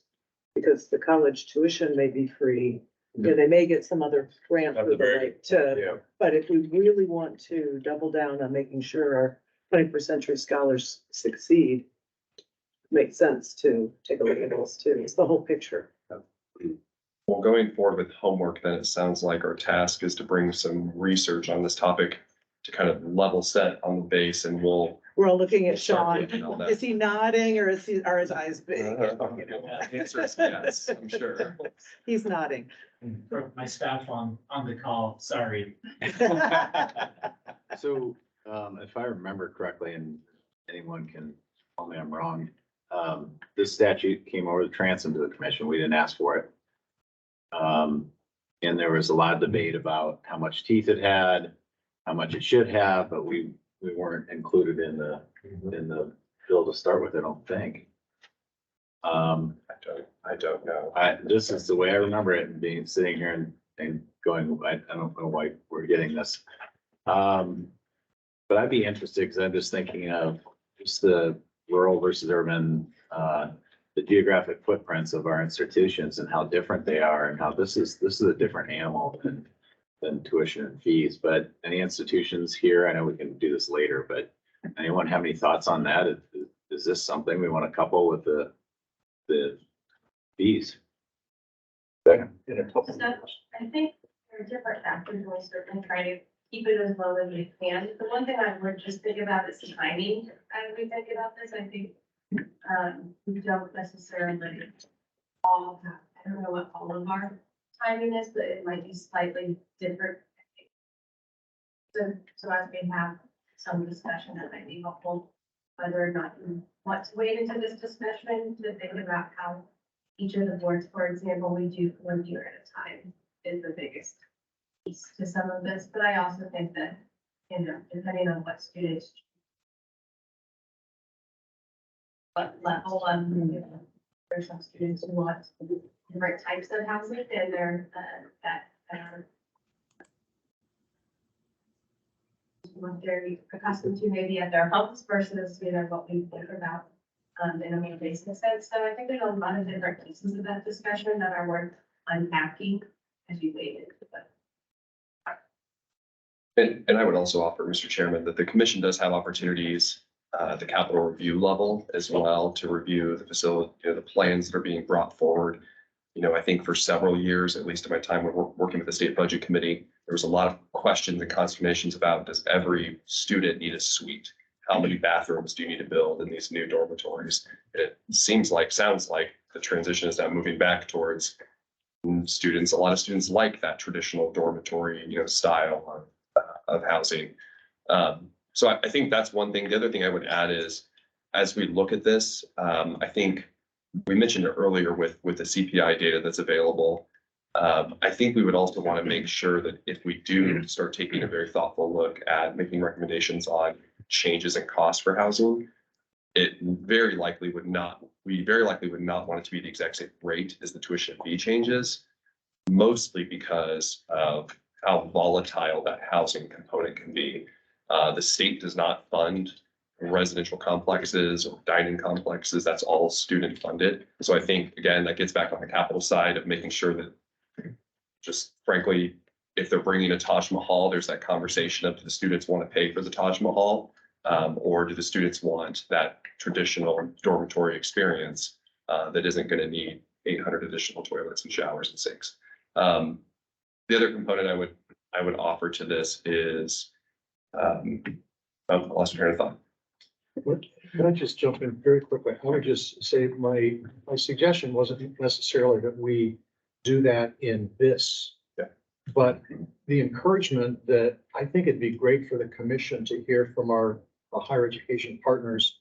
Because the college tuition may be free, and they may get some other grant for the right to, Yeah. but if we really want to double down on making sure our 21st century scholars succeed, makes sense to take a look at those too. It's the whole picture. Well, going forward with homework, then it sounds like our task is to bring some research on this topic to kind of level set on the base, and We're all looking at start Sean. looking at that. Is he nodding or are his eyes big? The answer is yes, I'm sure. He's nodding. For my staff on the call, sorry. So, if I remember correctly, and anyone can tell me I'm wrong, this statute came over the transom to the commission. We didn't ask for it. And there was a lot of debate about how much teeth it had, how much it should have, but we weren't included in the bill to start with, I don't think. I don't know. This is the way I remember it, and being, sitting here and going, I don't know why we're getting this. But I'd be interested, because I'm just thinking of just the rural versus urban, the geographic footprints of our institutions and how different they are, and how this is a different animal than tuition and fees. But any institutions here, I know we can do this later, but anyone have any thoughts on that? Is this something we want to couple with the fees? In a couple of So I think there are different factors. We'll certainly try to keep it as low as we can. The one thing I would just think about is timing. As we think about this, I think we don't necessarily all have, I don't know what all of our timing is, but it might be slightly different. So as we have some discussion, that might be helpful, whether or not you want to wait into this discussion to think about how each of the boards, for example, we do 1 year at a time is the biggest piece to some of this. But I also think that, depending on what students, what level, there's some students who want different types of housing, and they're what they're accustomed to maybe at their homes versus, what we think about in a more basic sense. So I think there's a lot of different pieces of that discussion that are worth unpacking as you wait into it. And I would also offer, Mr. Chairman, that the commission does have opportunities at the capital review level as well to review the facility, the plans that are being brought forward. I think for several years, at least in my time working with the state budget committee, there was a lot of questions and consternations about, does every student need a suite? How many bathrooms do you need to build in these new dormitories? It sounds like the transition is now moving back towards students. A lot of students like that traditional dormitory, style of housing. So I think that's one thing. The other thing I would add is, as we look at this, I think we mentioned it earlier with the CPI data that's available. I think we would also want to make sure that if we do start taking a very thoughtful look at making recommendations on changes in cost for housing, we very likely would not want it to be the exact same rate as the tuition fee changes, mostly because of how volatile that housing component can be. The state does not fund residential complexes or dining complexes. That's all student funded. So I think, again, that gets back on the capital side of making sure that, just frankly, if they're bringing a Taj Mahal, there's that conversation of, do the students want to pay for the Taj Mahal? Or do the students want that traditional dormitory experience that isn't going to need 800 additional toilets and showers and sinks? The other component I would offer to this is, I lost my train of thought. Can I just jump in very quickly? I would just say my suggestion wasn't necessarily that we do that in this But the encouragement that I think it'd be great for the commission to hear from our higher education partners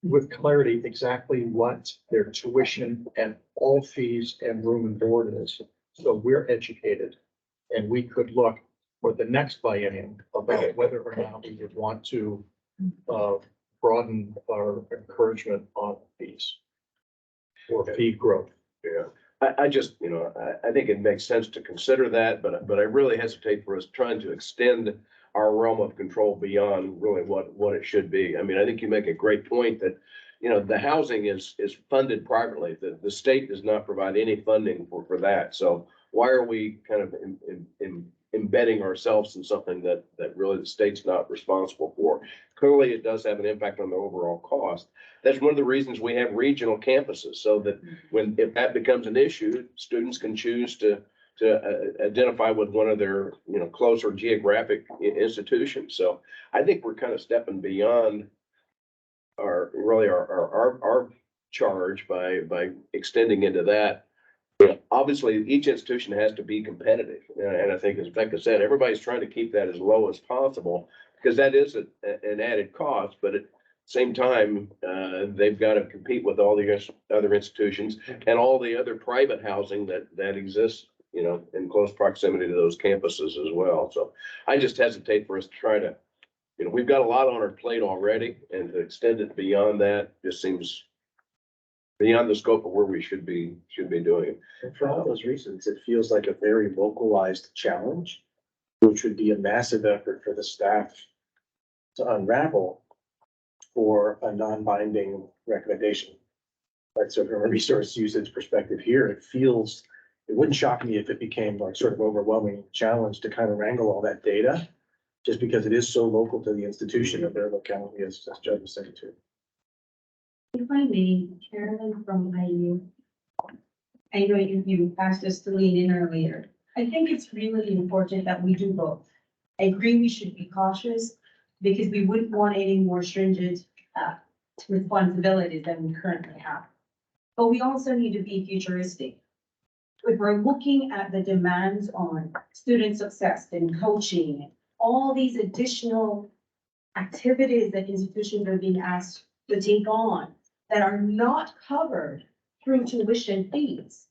with clarity exactly what their tuition and all fees and room and board is. So we're educated and we could look for the next biennium about whether or not we would want to broaden our encouragement on fees or fee growth. Yeah, I just, I think it makes sense to consider that, but I really hesitate for us trying to extend our realm of control beyond really what it should be. I mean, I think you make a great point that, the housing is funded privately. The state does not provide any funding for that. So why are we kind of embedding ourselves in something that really the state's not responsible for? Clearly, it does have an impact on the overall cost. That's one of the reasons we have regional campuses, so that if that becomes an issue, students can choose to identify with one of their, closer geographic institutions. So I think we're kind of stepping beyond our charge by extending into that. Obviously, each institution has to be competitive. And I think, as Becca said, everybody's trying to keep that as low as possible because that is an added cost. But at the same time, they've got to compete with all the other institutions and all the other private housing that exists, in close proximity to those campuses as well. So I just hesitate for us to try to, we've got a lot on our plate already, and to extend it beyond that just seems beyond the scope of where we should be doing it. And for all those reasons, it feels like a very localized challenge, which would be a massive effort for the staff to unravel for a non-binding recommendation. Right, so from a resource usage perspective here, it wouldn't shock me if it became like sort of overwhelming challenge to kind of wrangle all that data, just because it is so local to the institution of their locality, as Judge was saying too. If I may, Carolyn from IU. I know you asked us to lean in earlier. I think it's really important that we do both. I agree we should be cautious because we wouldn't want any more stringent responsibilities than we currently have. But we also need to be futuristic. If we're looking at the demands on student success and coaching, all these additional activities that institutions are being asked to take on that are not covered through tuition and fees,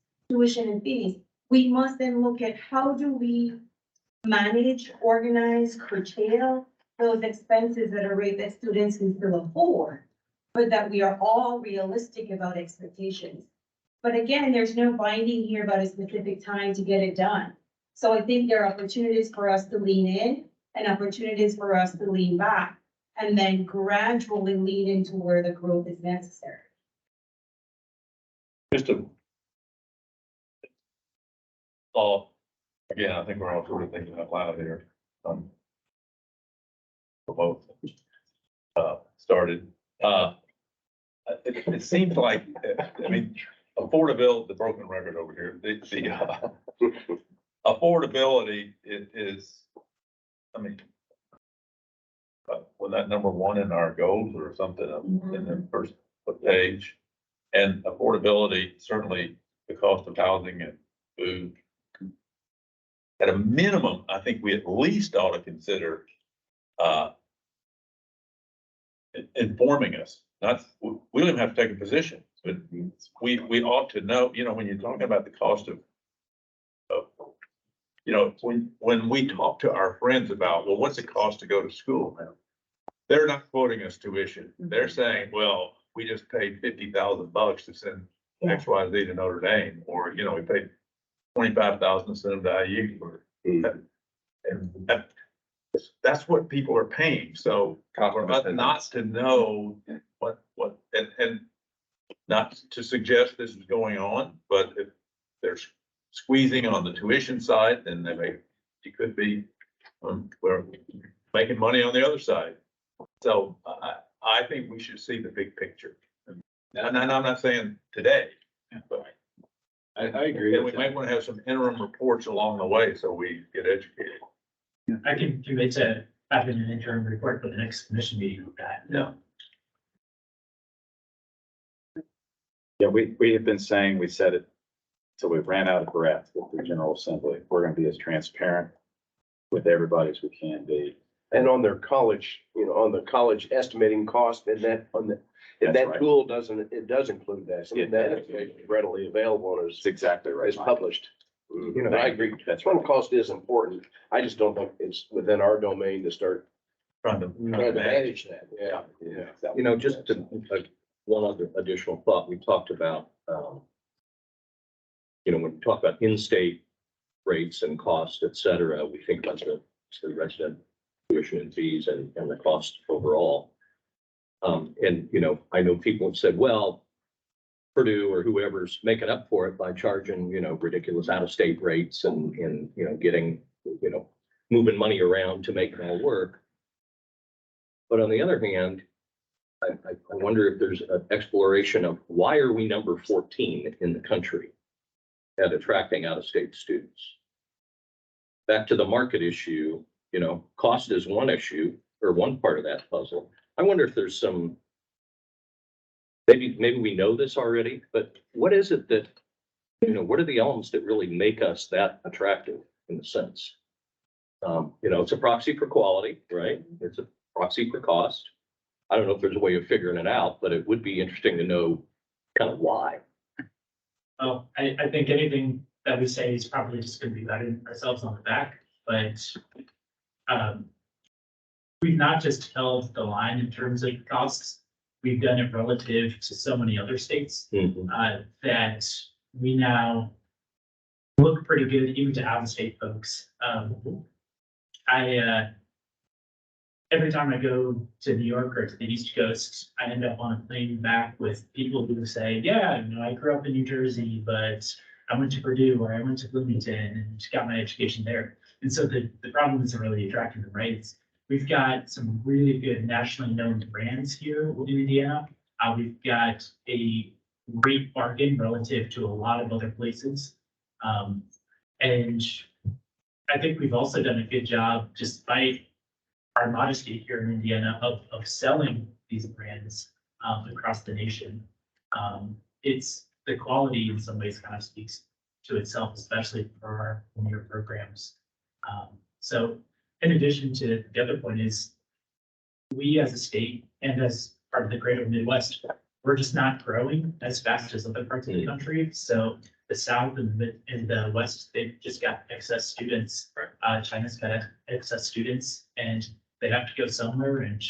we must then look at how do we manage, organize, curtail those expenses at a rate that students can still afford, but that we are all realistic about expectations. But again, there's no binding here about a specific time to get it done. So I think there are opportunities for us to lean in and opportunities for us to lean back, and then gradually lean into where the growth is necessary. Just a thought, again, I think we're all sort of thinking out loud here. For both started. It seems like, affordability, the broken record over here, the affordability is, was that number one in our goals or something in the first page? And affordability, certainly the cost of housing and food. At a minimum, I think we at least ought to consider informing us. We don't even have to take a position, but we ought to know, when you're talking about the cost of when we talk to our friends about, well, what's it cost to go to school now? They're not quoting us tuition. They're saying, well, we just paid $50,000 to send XYZ to Notre Dame, or, we paid $25,000 to send them to IU. And that's what people are paying. So for us not to know what, and not to suggest this is going on, but if there's squeezing on the tuition side, then it could be, we're making money on the other side. So I think we should see the big picture. And I'm not saying today, but I agree. we might want to have some interim reports along the way so we get educated. I can commit to having an interim report for the next commission meeting with that. Yeah. Yeah, we have been saying, we said it So we ran out of breath with the General Assembly. We're gonna be as transparent with everybody as we can be. And on their college, on the college estimating cost, and that, That's that right. tool it does include that. So It that does. is readily available and That's exactly right. is published. I agree. That's Total right. cost is important. I just don't think it's within our domain to start Trying to trying to manage that. You know, just to, one other additional thought, we talked about, when we talk about in-state rates and cost, et cetera, we think about the resident tuition and fees and the cost overall. And, I know people have said, well, Purdue or whoever's making up for it by charging, ridiculous out-of-state rates and, getting, moving money around to make it all work. But on the other hand, I wonder if there's an exploration of why are we number 14 in the country at attracting out-of-state students? Back to the market issue, cost is one issue or one part of that puzzle. I wonder if there's some, maybe we know this already, but what is it that, what are the elements that really make us that attractive in a sense? It's a proxy for quality, right? It's a proxy for cost. I don't know if there's a way of figuring it out, but it would be interesting to know kind of why. Well, I think anything that we say is probably just gonna be patting ourselves on the back, but we've not just held the line in terms of costs. We've done it relative to so many other states that we now look pretty good even to out-of-state folks. Every time I go to New York or to the East Coast, I end up on a plane back with people who say, yeah, I grew up in New Jersey, but I went to Purdue or I went to Bloomington and got my education there. And so the problem isn't really attracting them, right? We've got some really good nationally known brands here in Indiana. We've got a great bargain relative to a lot of other places. And I think we've also done a good job, despite our modesty here in Indiana, of selling these brands across the nation. It's the quality in some ways kind of speaks to itself, especially for our one-year programs. So in addition to the other point is, we as a state and as part of the greater Midwest, we're just not growing as fast as other parts of the country. So the South and the West, they've just got excess students. China's got excess students and they have to go somewhere, and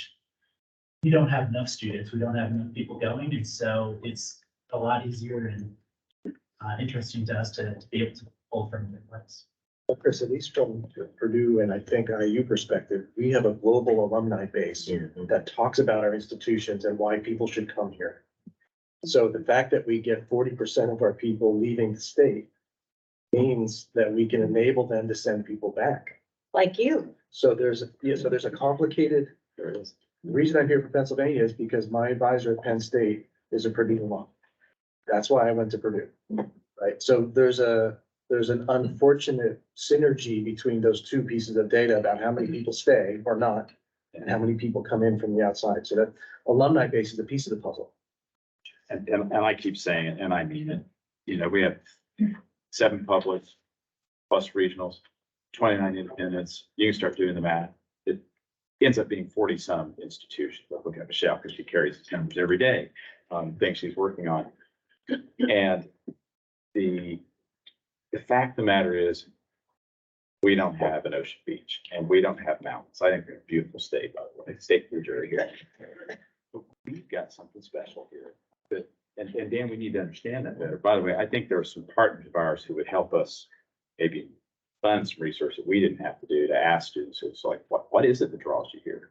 we don't have enough students. We don't have enough people going. And so it's a lot easier and interesting to us to be able to pull from the Midwest. Well, Chris, at least from Purdue and I think IU perspective, we have a global alumni base that talks about our institutions and why people should come here. So the fact that we get 40% of our people leaving the state means that we can enable them to send people back. Like you. So there's a complicated, the reason I'm here for Pennsylvania is because my advisor at Penn State is a Purdue alum. That's why I went to Purdue, right? So there's an unfortunate synergy between those two pieces of data about how many people stay or not, and how many people come in from the outside. So that alumni base is a piece of the puzzle. And I keep saying it, and I mean it. We have 7 public plus regionals, 29 independents. You can start doing the math. It ends up being 40-some institutions. I look at Michelle because she carries these numbers every day, things she's working on. And the fact of the matter is, we don't have an ocean beach and we don't have mountains. I think we're a beautiful state, by the way, state of New Jersey. But we've got something special here. But, and Dan, we need to understand that better. By the way, I think there are some partners of ours who would help us maybe fund some research that we didn't have to do to ask students. It's like, what is it that draws you here?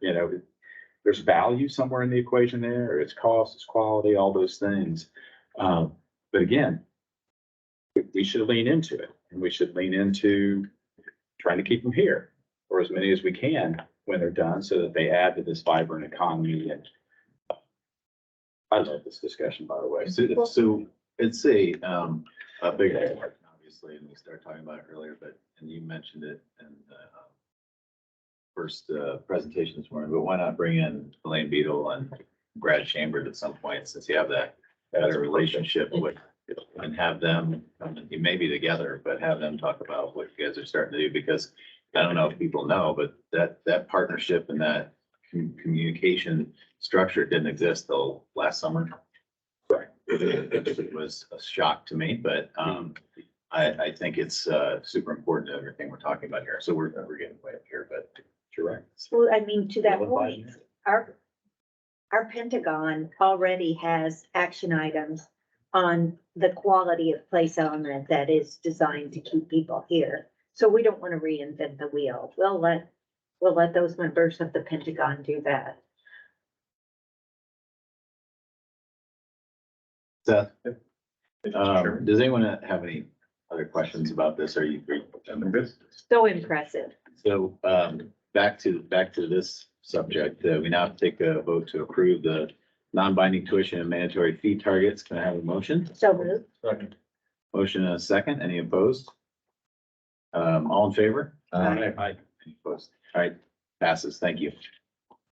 There's value somewhere in the equation there, or it's cost, it's quality, all those things. But again, we should lean into it, and we should lean into trying to keep them here, or as many as we can when they're done, so that they add to this vibrant economy. And I love this discussion, by the way. So it's a big part, obviously, and we started talking about it earlier, and you mentioned it in the first presentation this morning, but why not bring in Elaine Beadle and Brad Chambers at some point, since you have that better relationship with and have them, maybe together, but have them talk about what you guys are starting to do, because I don't know if people know, but that partnership and that communication structure didn't exist till last summer. Right. It was a shock to me, but, I think it's, super important to everything we're talking about here. So we're getting way up here, but you're right. Well, I mean, to that point, our Pentagon already has action items on the quality of place element that is designed to keep people here. So we don't want to reinvent the wheel. We'll let those members of the Pentagon do that. Seth, does anyone have any other questions about this? Are you So impressive. So, back to this subject, we now take a vote to approve the non-binding tuition and mandatory fee targets. Can I have a motion? So moved. Second. Motion and a second. Any opposed? All in favor? Aye. Any opposed? All right, passes. Thank you.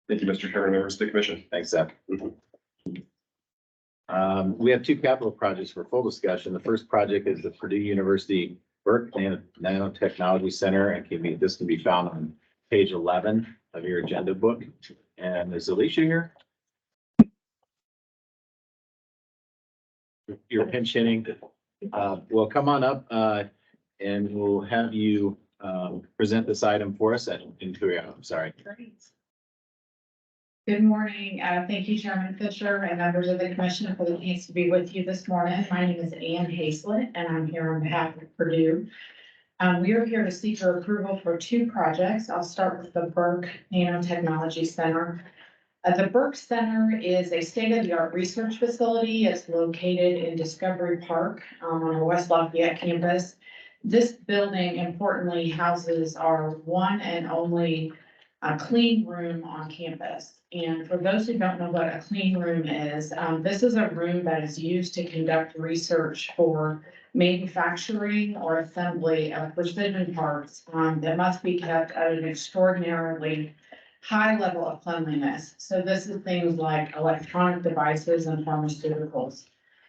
Thank you, Mr. Chairman, members of the commission. Thanks, Seth. We have two capital projects for full discussion. The first project is the Purdue University Burke Nanotechnology Center, and this can be found on page 11 of your agenda book. And is Alicia here? You're pinch hitting. Well, come on up, and we'll have you, present this item for us in Korea. I'm sorry. Good morning. Thank you, Chairman Fisher and members of the commission for the chance to be with you this morning. My name is Ann Hazlett, and I'm here on behalf of Purdue. We are here to seek your approval for two projects. I'll start with the Burke Nanotechnology Center. The Burke Center is a state-of-the-art research facility. It's located in Discovery Park on our West Lafayette campus. This building importantly houses our one and only clean room on campus. And for those who don't know what a clean room is, this is a room that is used to conduct research for manufacturing or assembly of precision parts that must be kept at an extraordinarily high level of cleanliness. So this is things like electronic devices and pharmaceuticals.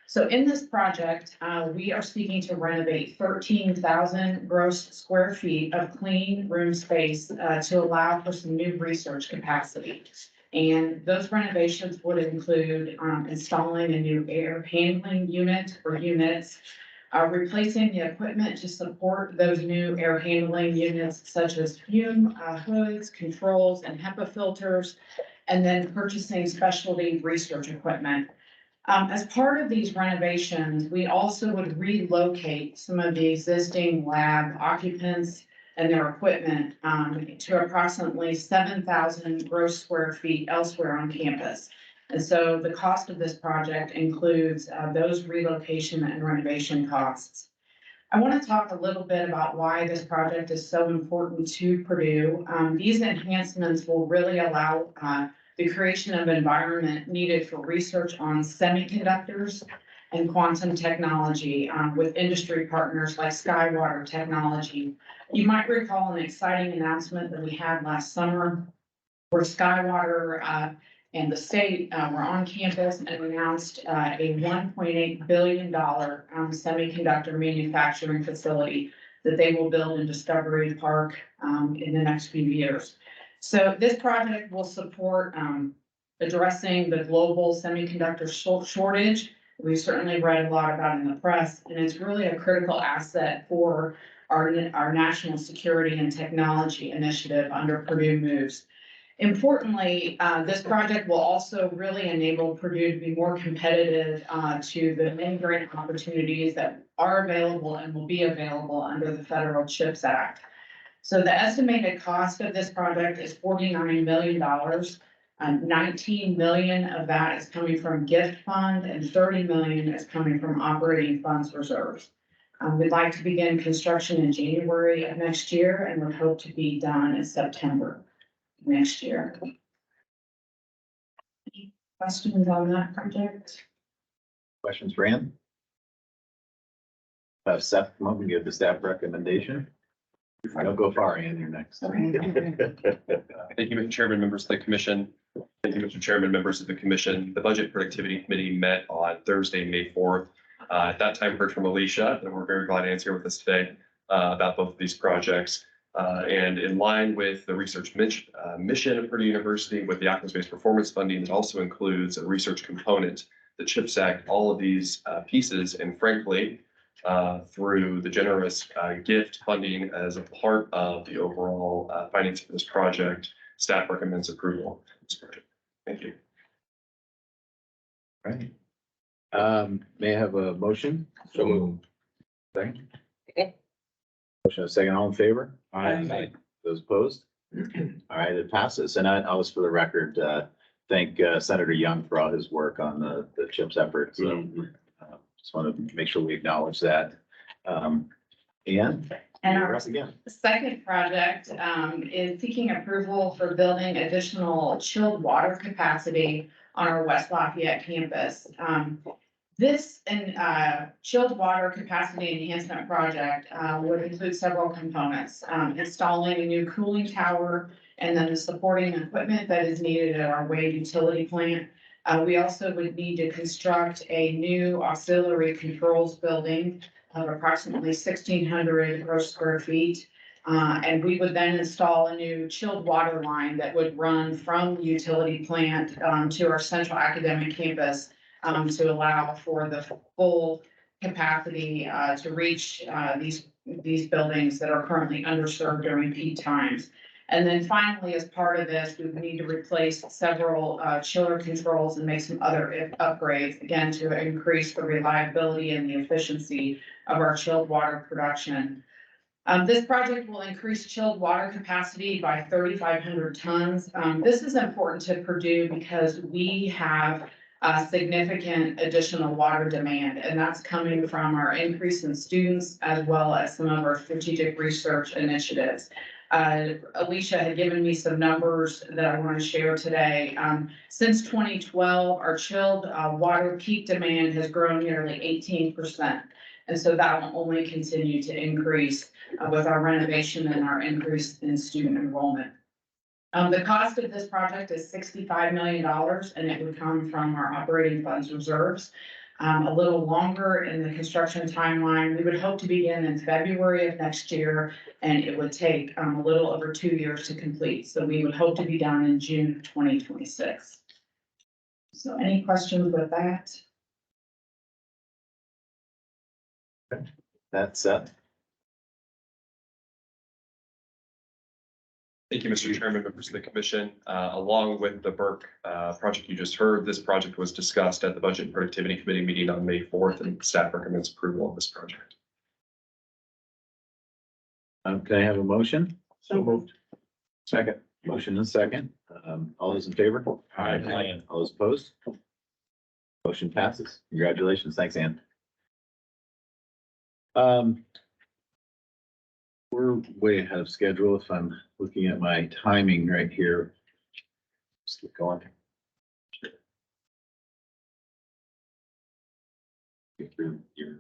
So in this project, we are seeking to renovate 13,000 gross square feet of clean room space to allow for some new research capacity. And those renovations would include installing a new air handling unit or units, replacing the equipment to support those new air handling units, such as fume hoods, controls, and HEPA filters, and then purchasing specialty research equipment. As part of these renovations, we also would relocate some of the existing lab occupants and their equipment to approximately 7,000 gross square feet elsewhere on campus. And so the cost of this project includes those relocation and renovation costs. I want to talk a little bit about why this project is so important to Purdue. These enhancements will really allow the creation of environment needed for research on semiconductors and quantum technology with industry partners like Skywater Technology. You might recall an exciting announcement that we had last summer where Skywater and the state were on campus and announced a $1.8 billion semiconductor manufacturing facility that they will build in Discovery Park in the next few years. So this project will support addressing the global semiconductor shortage. We've certainly read a lot about it in the press, and it's really a critical asset for our national security and technology initiative under Purdue Moves. Importantly, this project will also really enable Purdue to be more competitive to the many grant opportunities that are available and will be available under the Federal CHIPS Act. So the estimated cost of this project is $49 million. 19 million of that is coming from gift fund and 30 million is coming from operating funds reserves. We'd like to begin construction in January of next year and would hope to be done in September next year. Any questions on that project? Questions for Ann? Seth, come up and give the staff recommendation. Don't go far, Ann, you're next. Thank you, Mr. Chairman, members of the commission. Thank you, Mr. Chairman, members of the commission. The Budget Productivity Committee met on Thursday, May 4th At that time, heard from Alicia, and we're very glad Ann's here with us today about both of these projects. And in line with the research mission of Purdue University with the outcomes-based performance funding, that also includes a research component, the CHIPS Act, all of these pieces, and frankly, through the generous gift funding as a part of the overall financing for this project, staff recommends approval of this project. Thank you. Right. May I have a motion? So moved. Second. Okay. Motion a second, all in favor? Aye. Those opposed? All right, it passes. And I was for the record, thank Senator Young for all his work on the CHIPS effort. So just want to make sure we acknowledge that. And our us again. second project is seeking approval for building additional chilled water capacity on our West Lafayette campus. This chilled water capacity enhancement project would include several components. Installing a new cooling tower and then the supporting equipment that is needed at our Wade utility plant. We also would need to construct a new auxiliary controls building of approximately 1,600 gross square feet. And we would then install a new chilled water line that would run from the utility plant to our central academic campus to allow for the full capacity to reach these buildings that are currently underserved during peak times. And then finally, as part of this, we would need to replace several chiller controls and make some other upgrades, again, to increase the reliability and the efficiency of our chilled water production. This project will increase chilled water capacity by 3,500 tons. This is important to Purdue because we have significant additional water demand, and that's coming from our increase in students as well as some of our strategic research initiatives. Alicia had given me some numbers that I want to share today. Since 2012, our chilled water peak demand has grown nearly 18%. And so that will only continue to increase with our renovation and our increase in student enrollment. The cost of this project is $65 million, and it would come from our operating funds reserves. A little longer in the construction timeline. We would hope to begin in February of next year, and it would take a little over 2 years to complete. So we would hope to be done in June of 2026. So any questions with that? That's Thank you, Mr. Chairman, members of the commission. Along with the Burke project you just heard, this project was discussed at the Budget and Productivity Committee meeting on May 4th, and staff recommends approval of this project. Can I have a motion? So moved. Second. Motion and second. All those in favor? Aye. All those opposed? Motion passes. Congratulations. Thanks, Ann. We're way ahead of schedule if I'm looking at my timing right here. Just keep going. Get through your.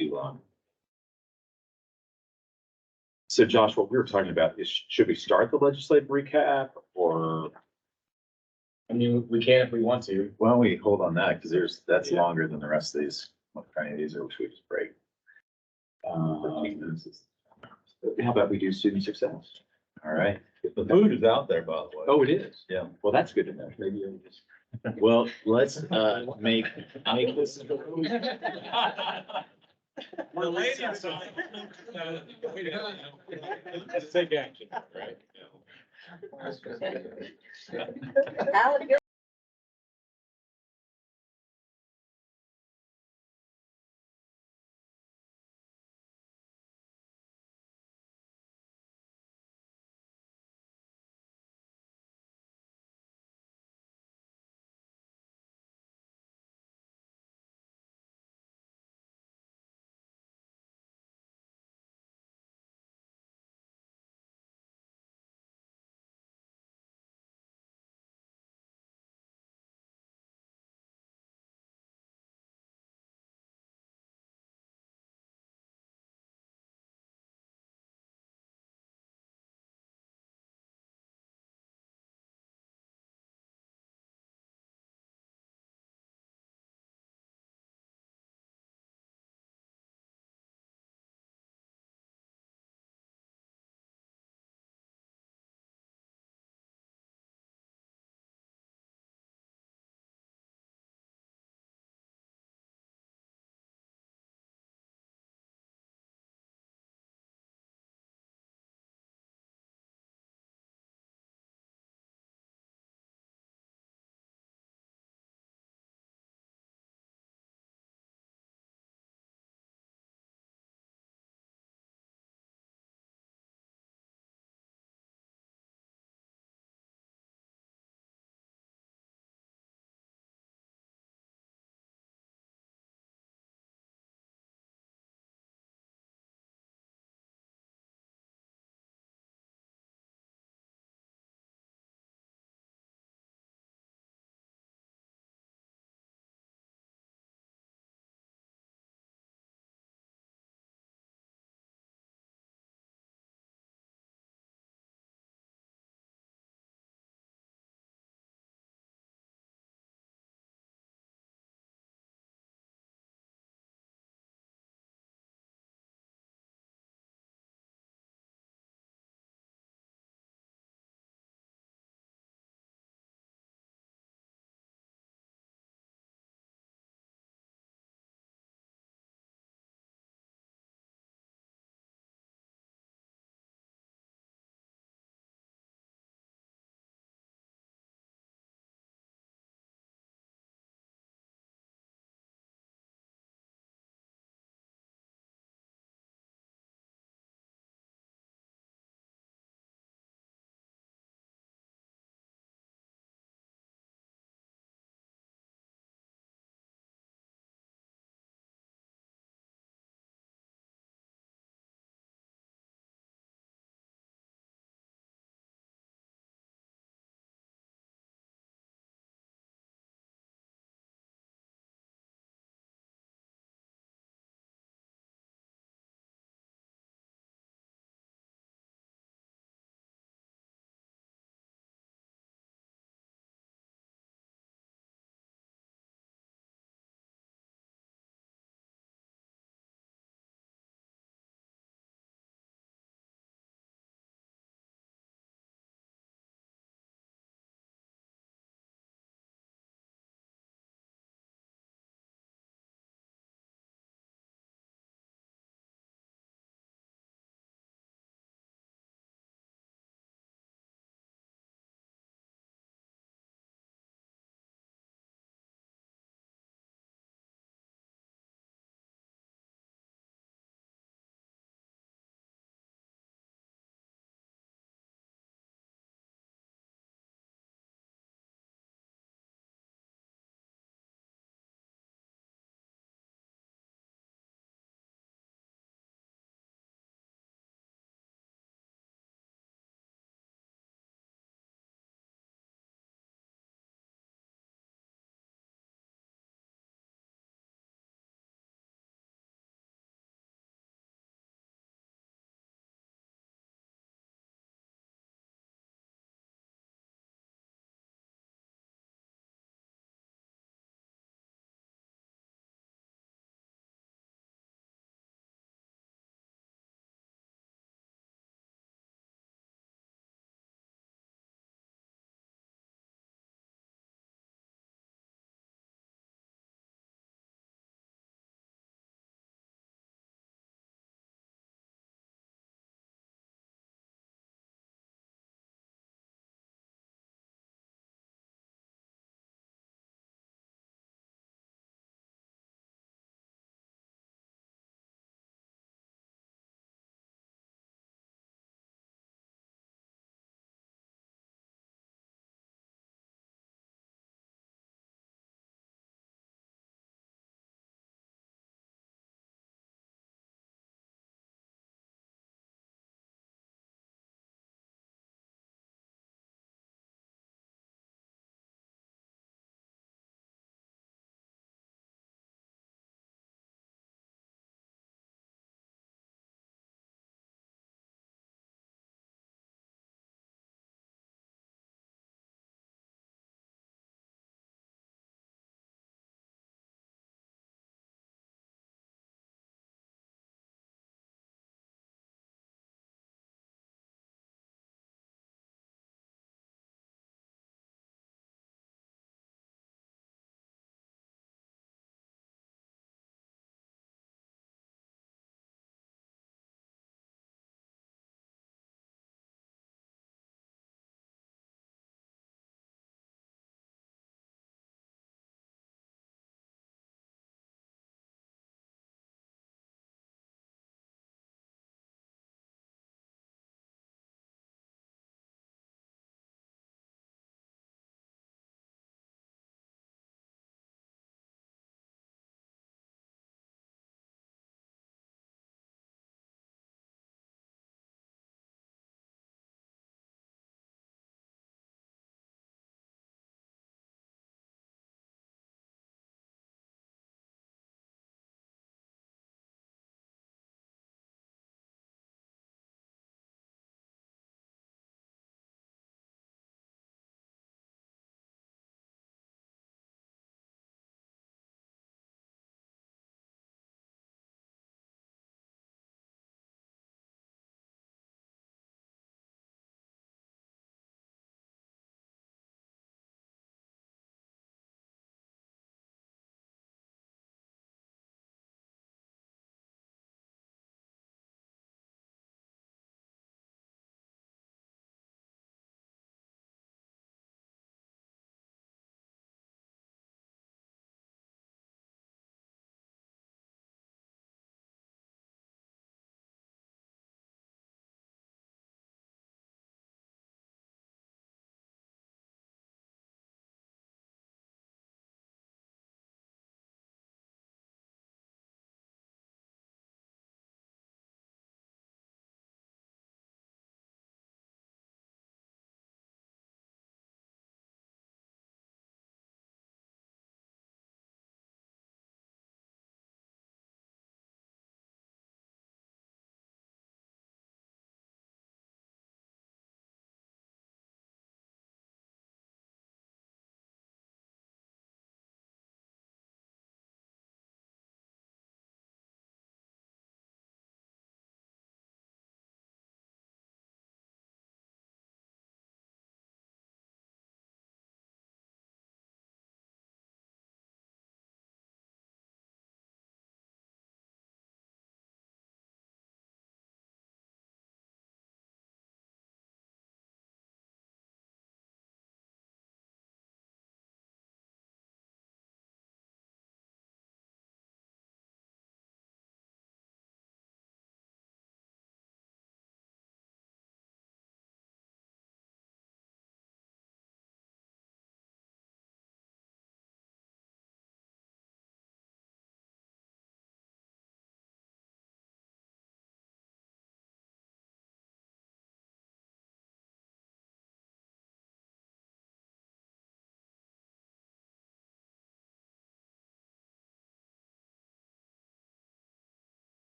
Too long. So Josh, what we were talking about is, should we start the legislative recap or? I mean, we can if we want to. Why don't we hold on that, because that's longer than the rest of these. What kind of these are, should we just break? 15 minutes. How about we do student success? All right. The food is out there, by the way. Oh, it is? Yeah. Well, that's good to know. Maybe I'll just. Well, let's make this. We're late on something. Let's take action, right? Alan, you're